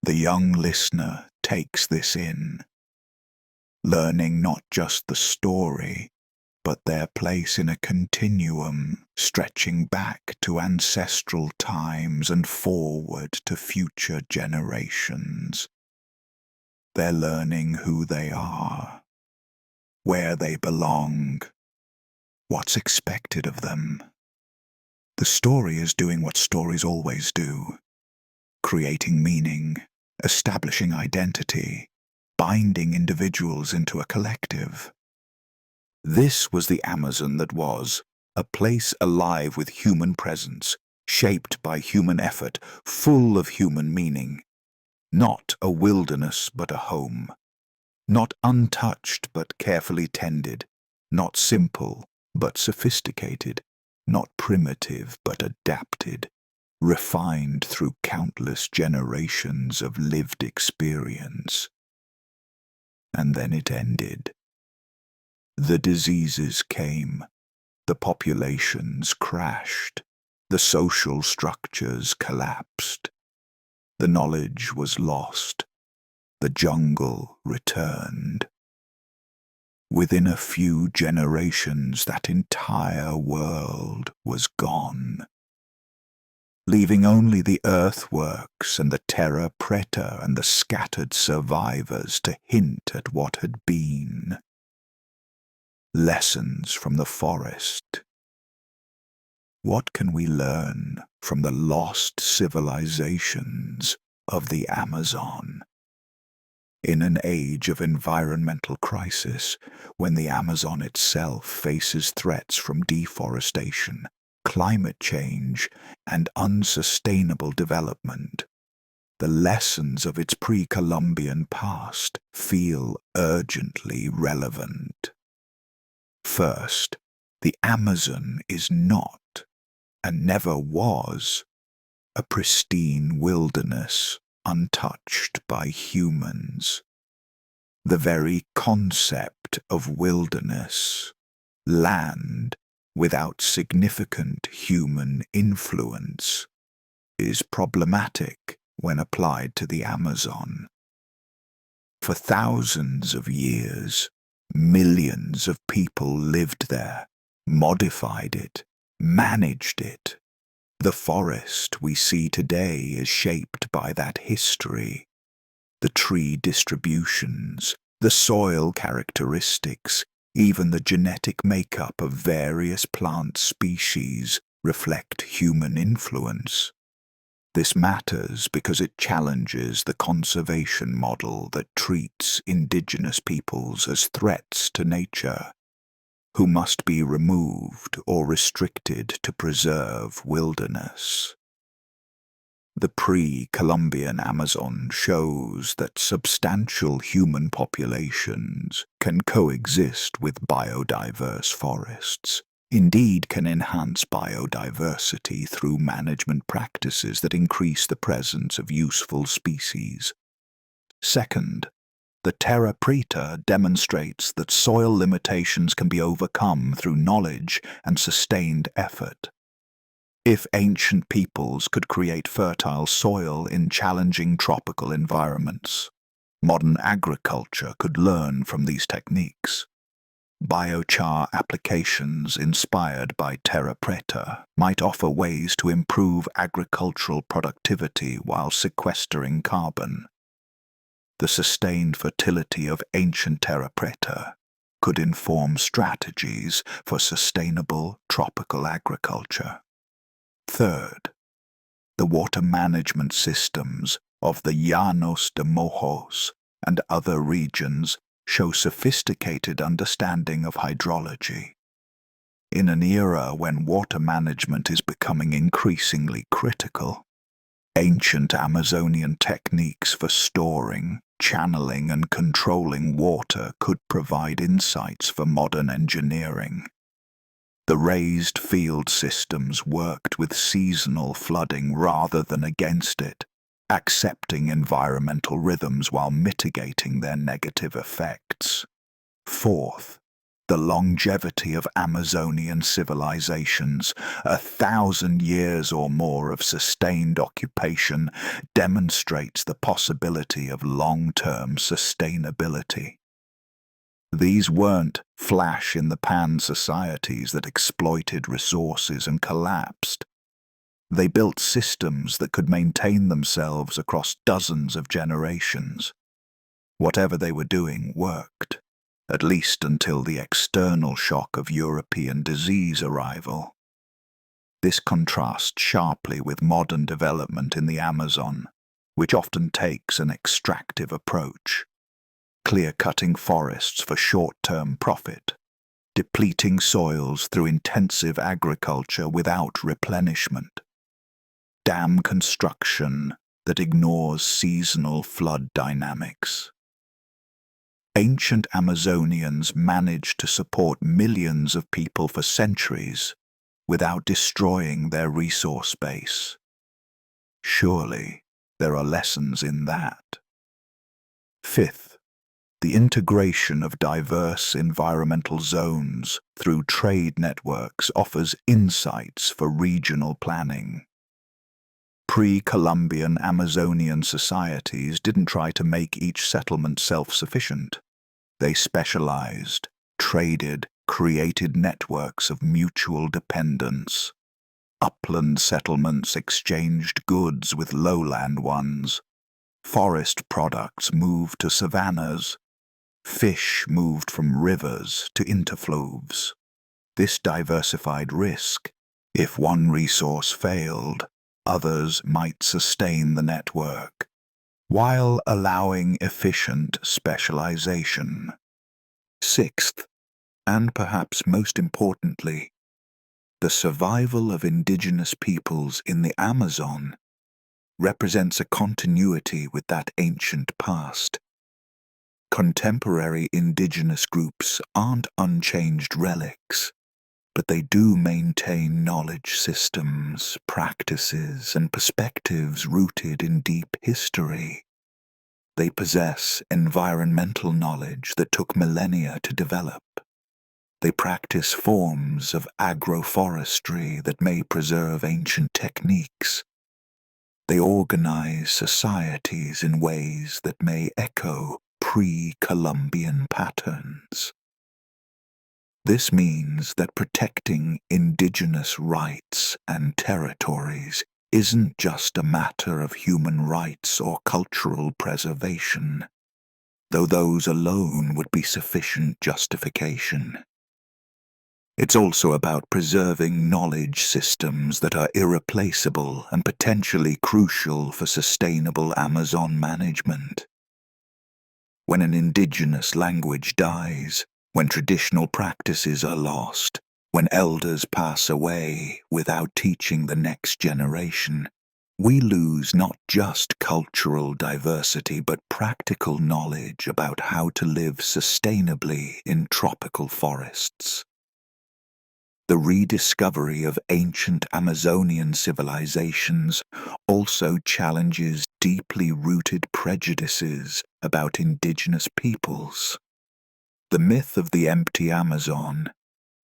The young listener takes this in, learning not just the story, but their place in a continuum stretching back to ancestral times and forward to future generations. They're learning who they are, where they belong, what's expected of them. The story is doing what stories always do, creating meaning, establishing identity, binding individuals into a collective. This was the Amazon that was, a place alive with human presence, shaped by human effort, full of human meaning. Not a wilderness but a home. Not untouched but carefully tended. Not simple but sophisticated. Not primitive but adapted. Refined through countless generations of lived experience. And then it ended. The diseases came, the populations crashed, the social structures collapsed. The knowledge was lost, the jungle returned. Within a few generations, that entire world was gone, leaving only the earthworks and the terra preta and the scattered survivors to hint at what had been. Lessons from the forest. What can we learn from the lost civilizations of the Amazon? In an age of environmental crisis, when the Amazon itself faces threats from deforestation, climate change, and unsustainable development, the lessons of its pre-Columbian past feel urgently relevant. First, the Amazon is not, and never was, a pristine wilderness untouched by humans. The very concept of wilderness, land without significant human influence, is problematic when applied to the Amazon. For thousands of years, millions of people lived there, modified it, managed it. The forest we see today is shaped by that history. The tree distributions, the soil characteristics, even the genetic makeup of various plant species reflect human influence. This matters because it challenges the conservation model that treats indigenous peoples as threats to nature, who must be removed or restricted to preserve wilderness. The pre-Columbian Amazon shows that substantial human populations can coexist with biodiverse forests, indeed can enhance biodiversity through management practices that increase the presence of useful species. Second, the terra preta demonstrates that soil limitations can be overcome through knowledge and sustained effort. If ancient peoples could create fertile soil in challenging tropical environments, modern agriculture could learn from these techniques. Biochar applications inspired by terra preta might offer ways to improve agricultural productivity while sequestering carbon. The sustained fertility of ancient terra preta could inform strategies for sustainable tropical agriculture. Third, the water management systems of the Llanos de Mojos and other regions show sophisticated understanding of hydrology. In an era when water management is becoming increasingly critical, ancient Amazonian techniques for storing, channeling, and controlling water could provide insights for modern engineering. The raised field systems worked with seasonal flooding rather than against it, accepting environmental rhythms while mitigating their negative effects. Fourth, the longevity of Amazonian civilizations, 1,000 years or more of sustained occupation, demonstrates the possibility of long-term sustainability. These weren't flash-in-the-pan societies that exploited resources and collapsed. They built systems that could maintain themselves across dozens of generations. Whatever they were doing worked, at least until the external shock of European disease arrival. This contrasts sharply with modern development in the Amazon, which often takes an extractive approach, clear-cutting forests for short-term profit, depleting soils through intensive agriculture without replenishment, dam construction that ignores seasonal flood dynamics. Ancient Amazonians managed to support millions of people for centuries without destroying their resource base. Surely there are lessons in that. Fifth, the integration of diverse environmental zones through trade networks offers insights for regional planning. Pre-Columbian Amazonian societies didn't try to make each settlement self-sufficient. They specialized, traded, created networks of mutual dependence. Upland settlements exchanged goods with lowland ones. Forest products moved to savannas. Fish moved from rivers to interfloves. This diversified risk. If one resource failed, others might sustain the network, while allowing efficient specialization. Sixth, and perhaps most importantly, the survival of indigenous peoples in the Amazon represents a continuity with that ancient past. Contemporary indigenous groups aren't unchanged relics, but they do maintain knowledge systems, practices, and perspectives rooted in deep history. They possess environmental knowledge that took millennia to develop. They practice forms of agroforestry that may preserve ancient techniques. They organize societies in ways that may echo pre-Columbian patterns. This means that protecting indigenous rights and territories isn't just a matter of human rights or cultural preservation, though those alone would be sufficient justification. It's also about preserving knowledge systems that are irreplaceable and potentially crucial for sustainable Amazon management. When an indigenous language dies, when traditional practices are lost, when elders pass away without teaching the next generation, we lose not just cultural diversity but practical knowledge about how to live sustainably in tropical forests. The rediscovery of ancient Amazonian civilizations also challenges deeply rooted prejudices about indigenous peoples. The myth of the empty Amazon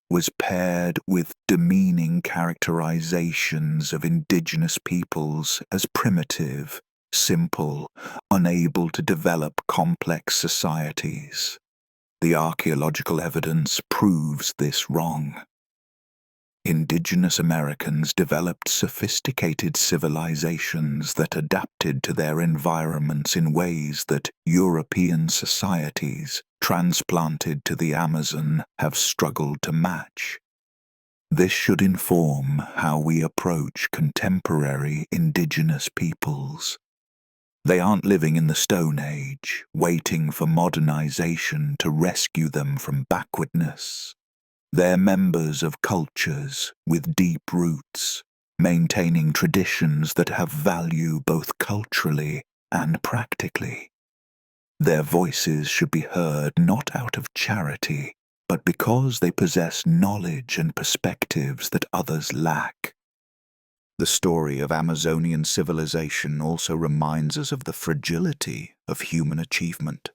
was paired with demeaning characterizations of indigenous peoples as primitive, simple, unable to develop complex societies. The archaeological evidence proves this wrong. Indigenous Americans developed sophisticated civilizations that adapted to their environments in ways that European societies, transplanted to the Amazon, have struggled to match. This should inform how we approach contemporary indigenous peoples. They aren't living in the Stone Age, waiting for modernization to rescue them from backwardness. They're members of cultures with deep roots, maintaining traditions that have value both culturally and practically. Their voices should be heard not out of charity, but because they possess knowledge and perspectives that others lack. The story of Amazonian civilization also reminds us of the fragility of human achievement.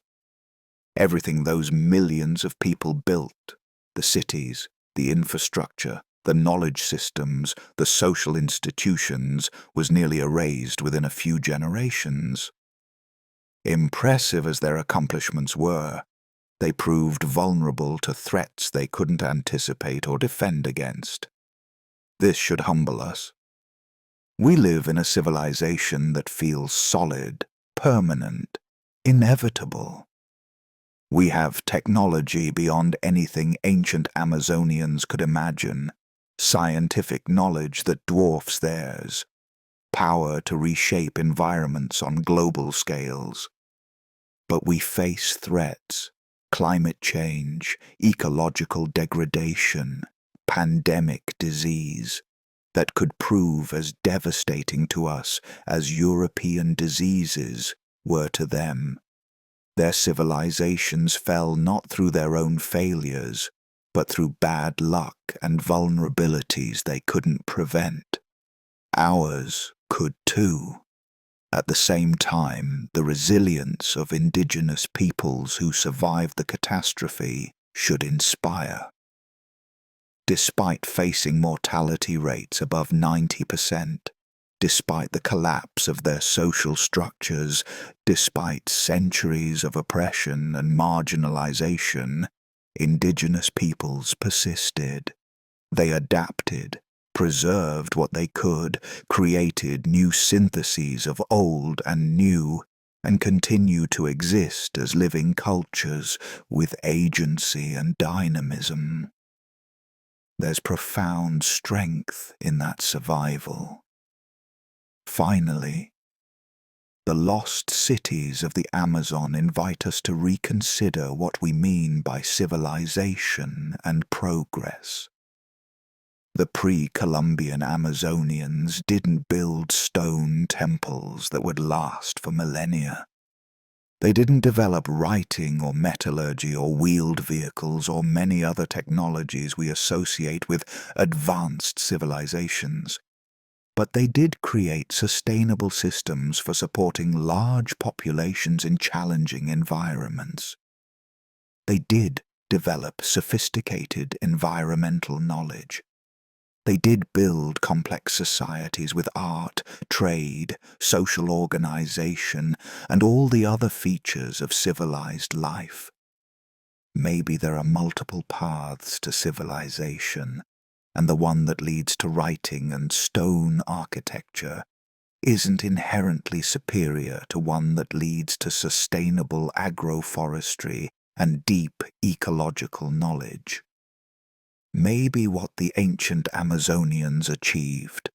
Everything those millions of people built, the cities, the infrastructure, the knowledge systems, the social institutions, was nearly erased within a few generations. Impressive as their accomplishments were, they proved vulnerable to threats they couldn't anticipate or defend against. This should humble us. We live in a civilization that feels solid, permanent, inevitable. We have technology beyond anything ancient Amazonians could imagine, scientific knowledge that dwarfs theirs, power to reshape environments on global scales. But we face threats: climate change, ecological degradation, pandemic disease, that could prove as devastating to us as European diseases were to them. Their civilizations fell not through their own failures, but through bad luck and vulnerabilities they couldn't prevent. Ours could too. At the same time, the resilience of indigenous peoples who survived the catastrophe should inspire. Despite facing mortality rates above 90%, despite the collapse of their social structures, despite centuries of oppression and marginalization, indigenous peoples persisted. They adapted, preserved what they could, created new syntheses of old and new, and continue to exist as living cultures with agency and dynamism. There's profound strength in that survival. Finally, the lost cities of the Amazon invite us to reconsider what we mean by civilization and progress. The pre-Columbian Amazonians didn't build stone temples that would last for millennia. They didn't develop writing or metallurgy or wheeled vehicles or many other technologies we associate with advanced civilizations. But they did create sustainable systems for supporting large populations in challenging environments. They did develop sophisticated environmental knowledge. They did build complex societies with art, trade, social organization, and all the other features of civilized life. Maybe there are multiple paths to civilization, and the one that leads to writing and stone architecture isn't inherently superior to one that leads to sustainable agroforestry and deep ecological knowledge. Maybe what the ancient Amazonians achieved,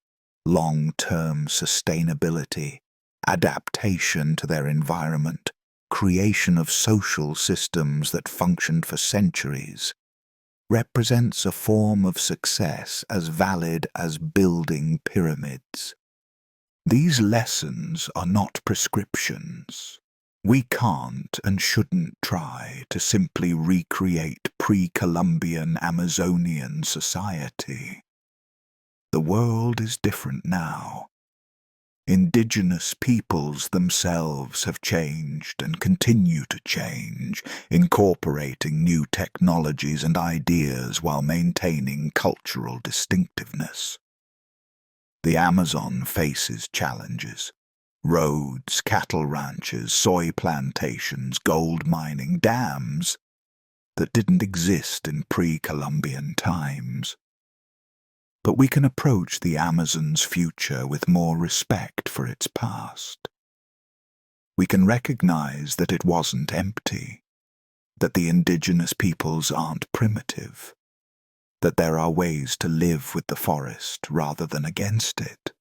long-term sustainability, adaptation to their environment, creation of social systems that functioned for centuries, represents a form of success as valid as building pyramids. These lessons are not prescriptions. We can't and shouldn't try to simply recreate pre-Columbian Amazonian society. The world is different now. Indigenous peoples themselves have changed and continue to change, incorporating new technologies and ideas while maintaining cultural distinctiveness. The Amazon faces challenges: roads, cattle ranches, soy plantations, gold mining, dams that didn't exist in pre-Columbian times. But we can approach the Amazon's future with more respect for its past. We can recognize that it wasn't empty, that the indigenous peoples aren't primitive, that there are ways to live with the forest rather than against it,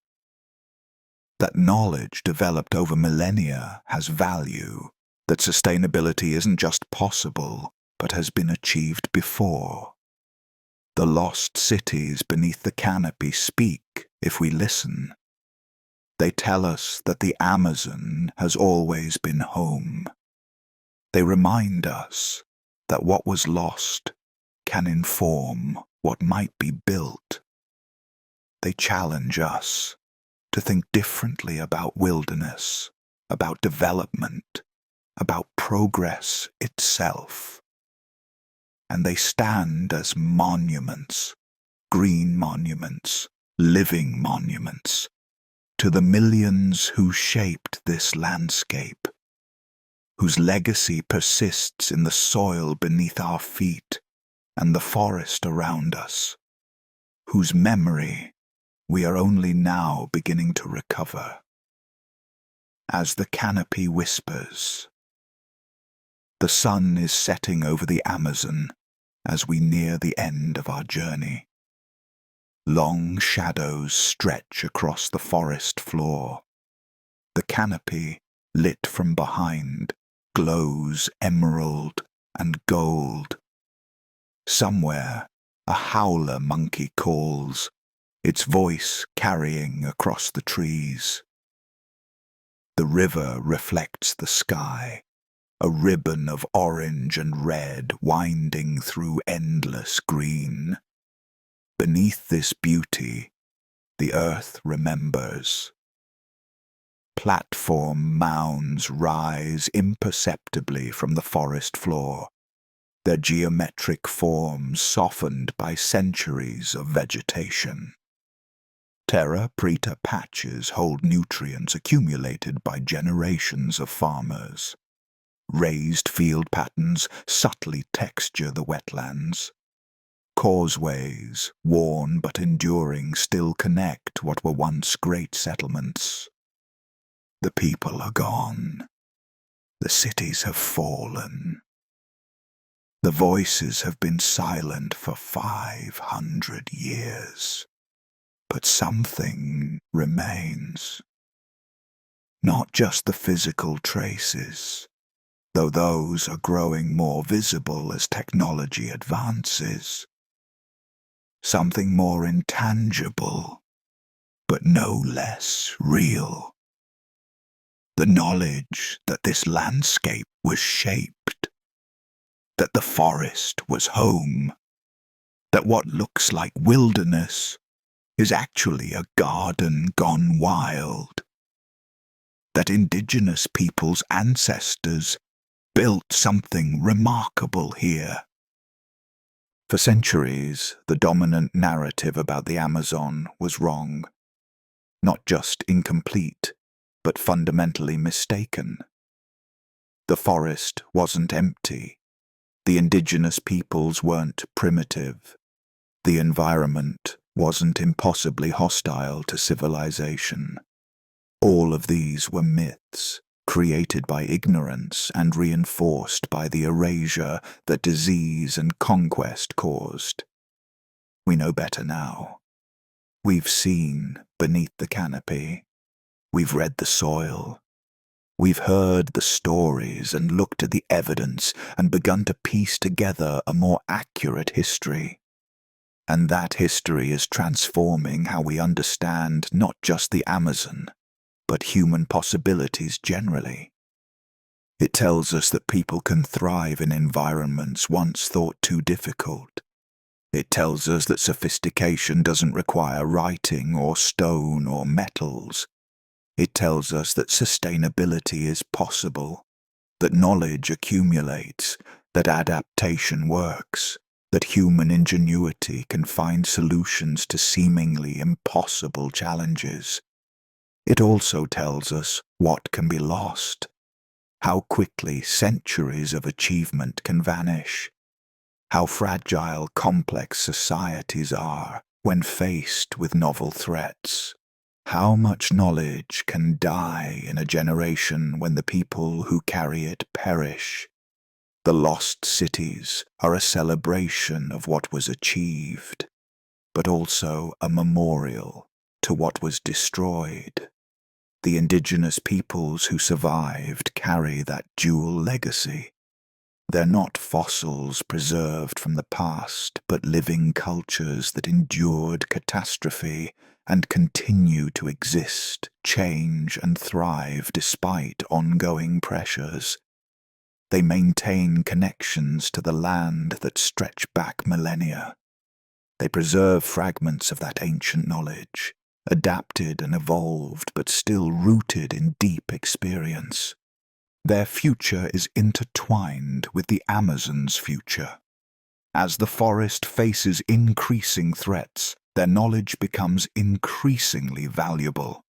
that knowledge developed over millennia has value, that sustainability isn't just possible, but has been achieved before. The lost cities beneath the canopy speak if we listen. They tell us that the Amazon has always been home. They remind us that what was lost can inform what might be built. They challenge us to think differently about wilderness, about development, about progress itself. And they stand as monuments, green monuments, living monuments, to the millions who shaped this landscape, whose legacy persists in the soil beneath our feet and the forest around us, whose memory we are only now beginning to recover. As the canopy whispers, the sun is setting over the Amazon as we near the end of our journey. Long shadows stretch across the forest floor. The canopy, lit from behind, glows emerald and gold. Somewhere, a howler monkey calls, its voice carrying across the trees. The river reflects the sky, a ribbon of orange and red winding through endless green. Beneath this beauty, the earth remembers. Platform mounds rise imperceptibly from the forest floor, their geometric forms softened by centuries of vegetation. Terra preta patches hold nutrients accumulated by generations of farmers. Raised field patterns subtly texture the wetlands. Causeways, worn but enduring, still connect what were once great settlements. The people are gone. The cities have fallen. The voices have been silent for 500 years. But something remains. Not just the physical traces, though those are growing more visible as technology advances. Something more intangible, but no less real. The knowledge that this landscape was shaped, that the forest was home, that what looks like wilderness is actually a garden gone wild, that indigenous people's ancestors built something remarkable here. For centuries, the dominant narrative about the Amazon was wrong, not just incomplete, but fundamentally mistaken. The forest wasn't empty. The indigenous peoples weren't primitive. The environment wasn't impossibly hostile to civilization. All of these were myths, created by ignorance and reinforced by the erasure that disease and conquest caused. We know better now. We've seen beneath the canopy. We've read the soil. We've heard the stories and looked at the evidence and begun to piece together a more accurate history. And that history is transforming how we understand not just the Amazon, but human possibilities generally. It tells us that people can thrive in environments once thought too difficult. It tells us that sophistication doesn't require writing or stone or metals. It tells us that sustainability is possible, that knowledge accumulates, that adaptation works, that human ingenuity can find solutions to seemingly impossible challenges. It also tells us what can be lost, how quickly centuries of achievement can vanish, how fragile complex societies are, When faced with novel threats, how much knowledge can die in a generation when the people who carry it perish? The lost cities are a celebration of what was achieved, but also a memorial to what was destroyed. The indigenous peoples who survived carry that dual legacy. They're not fossils preserved from the past, but living cultures that endured catastrophe and continue to exist, change, and thrive despite ongoing pressures. They maintain connections to the land that stretch back millennia. They preserve fragments of that ancient knowledge, adapted and evolved, but still rooted in deep experience. Their future is intertwined with the Amazon's future. As the forest faces increasing threats, their knowledge becomes increasingly valuable.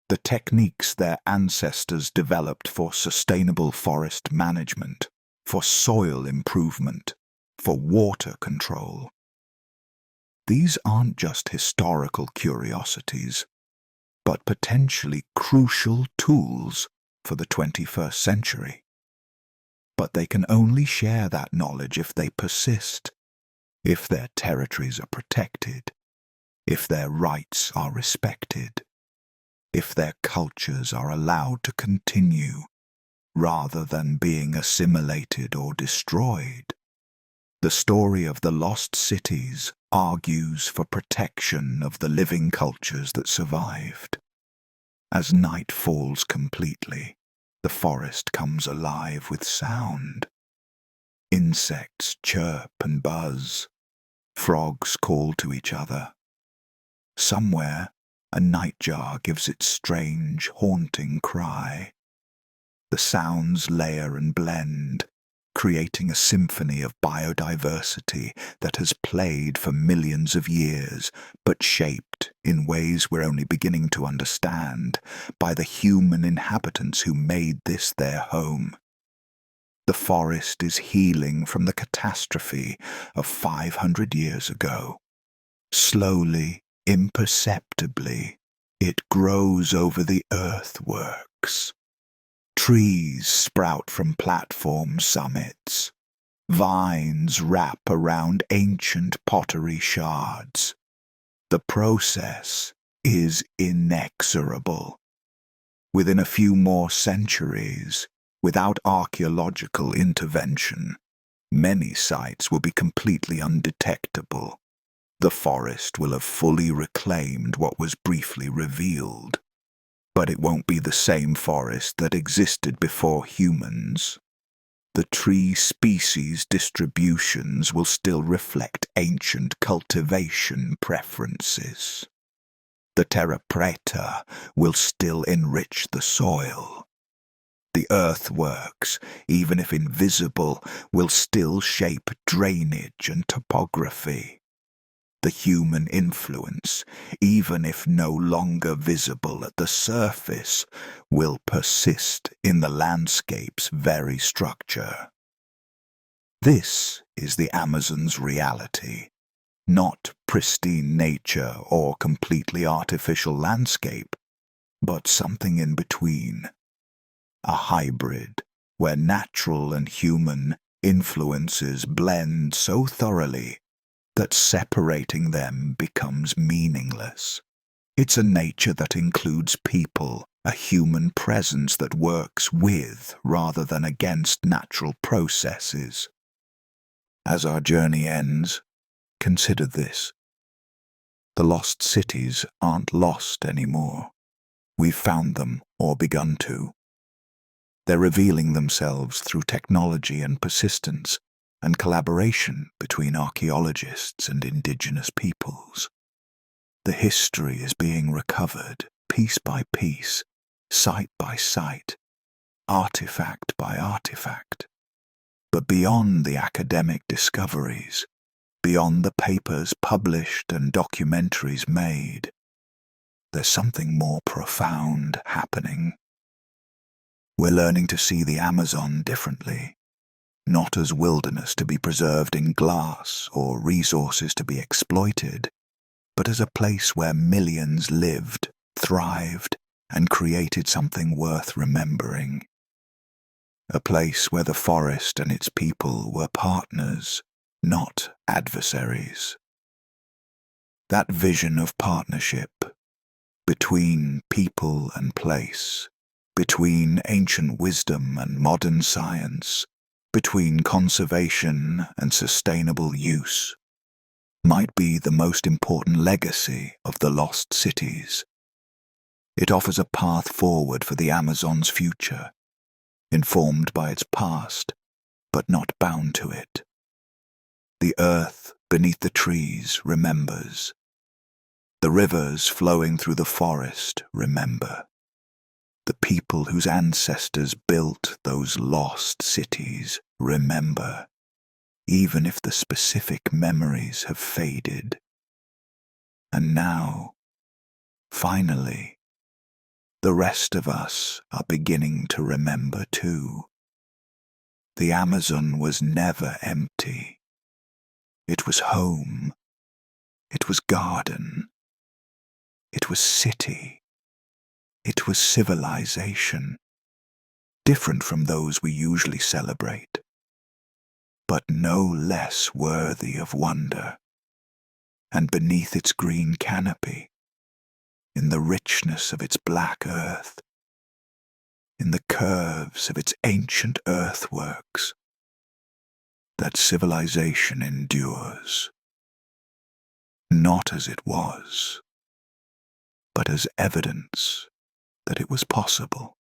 The techniques their ancestors developed for sustainable forest management, for soil improvement, for water control. These aren't just historical curiosities, but potentially crucial tools for the 21st century. But they can only share that knowledge if they persist, if their territories are protected, if their rights are respected, if their cultures are allowed to continue, rather than being assimilated or destroyed. The story of the lost cities argues for protection of the living cultures that survived. As night falls completely, the forest comes alive with sound. Insects chirp and buzz. Frogs call to each other. Somewhere, a nightjar gives its strange, haunting cry. The sounds layer and blend, creating a symphony of biodiversity that has played for millions of years, but shaped in ways we're only beginning to understand by the human inhabitants who made this their home. The forest is healing from the catastrophe of 500 years ago. Slowly, imperceptibly, it grows over the earthworks. Trees sprout from platform summits. Vines wrap around ancient pottery shards. The process is inexorable. Within a few more centuries, without archaeological intervention, many sites will be completely undetectable. The forest will have fully reclaimed what was briefly revealed. But it won't be the same forest that existed before humans. The tree species distributions will still reflect ancient cultivation preferences. The terra preta will still enrich the soil. The earthworks, even if invisible, will still shape drainage and topography. The human influence, even if no longer visible at the surface, will persist in the landscape's very structure. This is the Amazon's reality, not pristine nature or completely artificial landscape, but something in between. A hybrid where natural and human influences blend so thoroughly that separating them becomes meaningless. It's a nature that includes people, a human presence that works with rather than against natural processes. As our journey ends, consider this. The lost cities aren't lost anymore. We've found them, or begun to. They're revealing themselves through technology and persistence, and collaboration between archaeologists and indigenous peoples. The history is being recovered, piece by piece, site by site, artifact by artifact. But beyond the academic discoveries, beyond the papers published and documentaries made, there's something more profound happening. We're learning to see the Amazon differently. Not as wilderness to be preserved in glass or resources to be exploited, but as a place where millions lived, thrived, and created something worth remembering. A place where the forest and its people were partners, not adversaries. That vision of partnership between people and place, between ancient wisdom and modern science, between conservation and sustainable use, might be the most important legacy of the lost cities. It offers a path forward for the Amazon's future, informed by its past, but not bound to it. The earth beneath the trees remembers. The rivers flowing through the forest remember. The people whose ancestors built those lost cities remember, even if the specific memories have faded. And now, finally, the rest of us are beginning to remember too. The Amazon was never empty. It was home. It was garden. It was city. It was civilization, different from those we usually celebrate, but no less worthy of wonder. And beneath its green canopy, in the richness of its black earth, in the curves of its ancient earthworks, that civilization endures, not as it was, but as evidence that it was possible,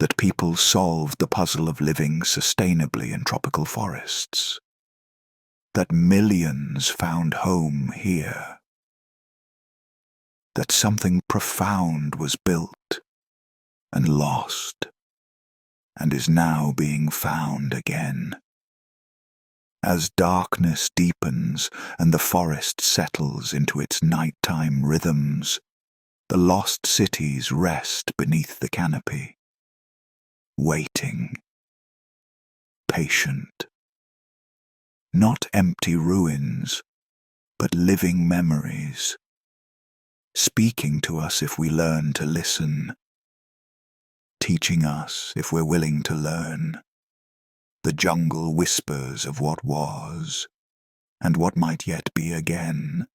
that people solved the puzzle of living sustainably in tropical forests, that millions found home here, that something profound was built and lost and is now being found again. As darkness deepens and the forest settles into its nighttime rhythms, the lost cities rest beneath the canopy, waiting, patient. Not empty ruins, but living memories, speaking to us if we learn to listen, teaching us if we're willing to learn. The jungle whispers of what was, and what might yet be again.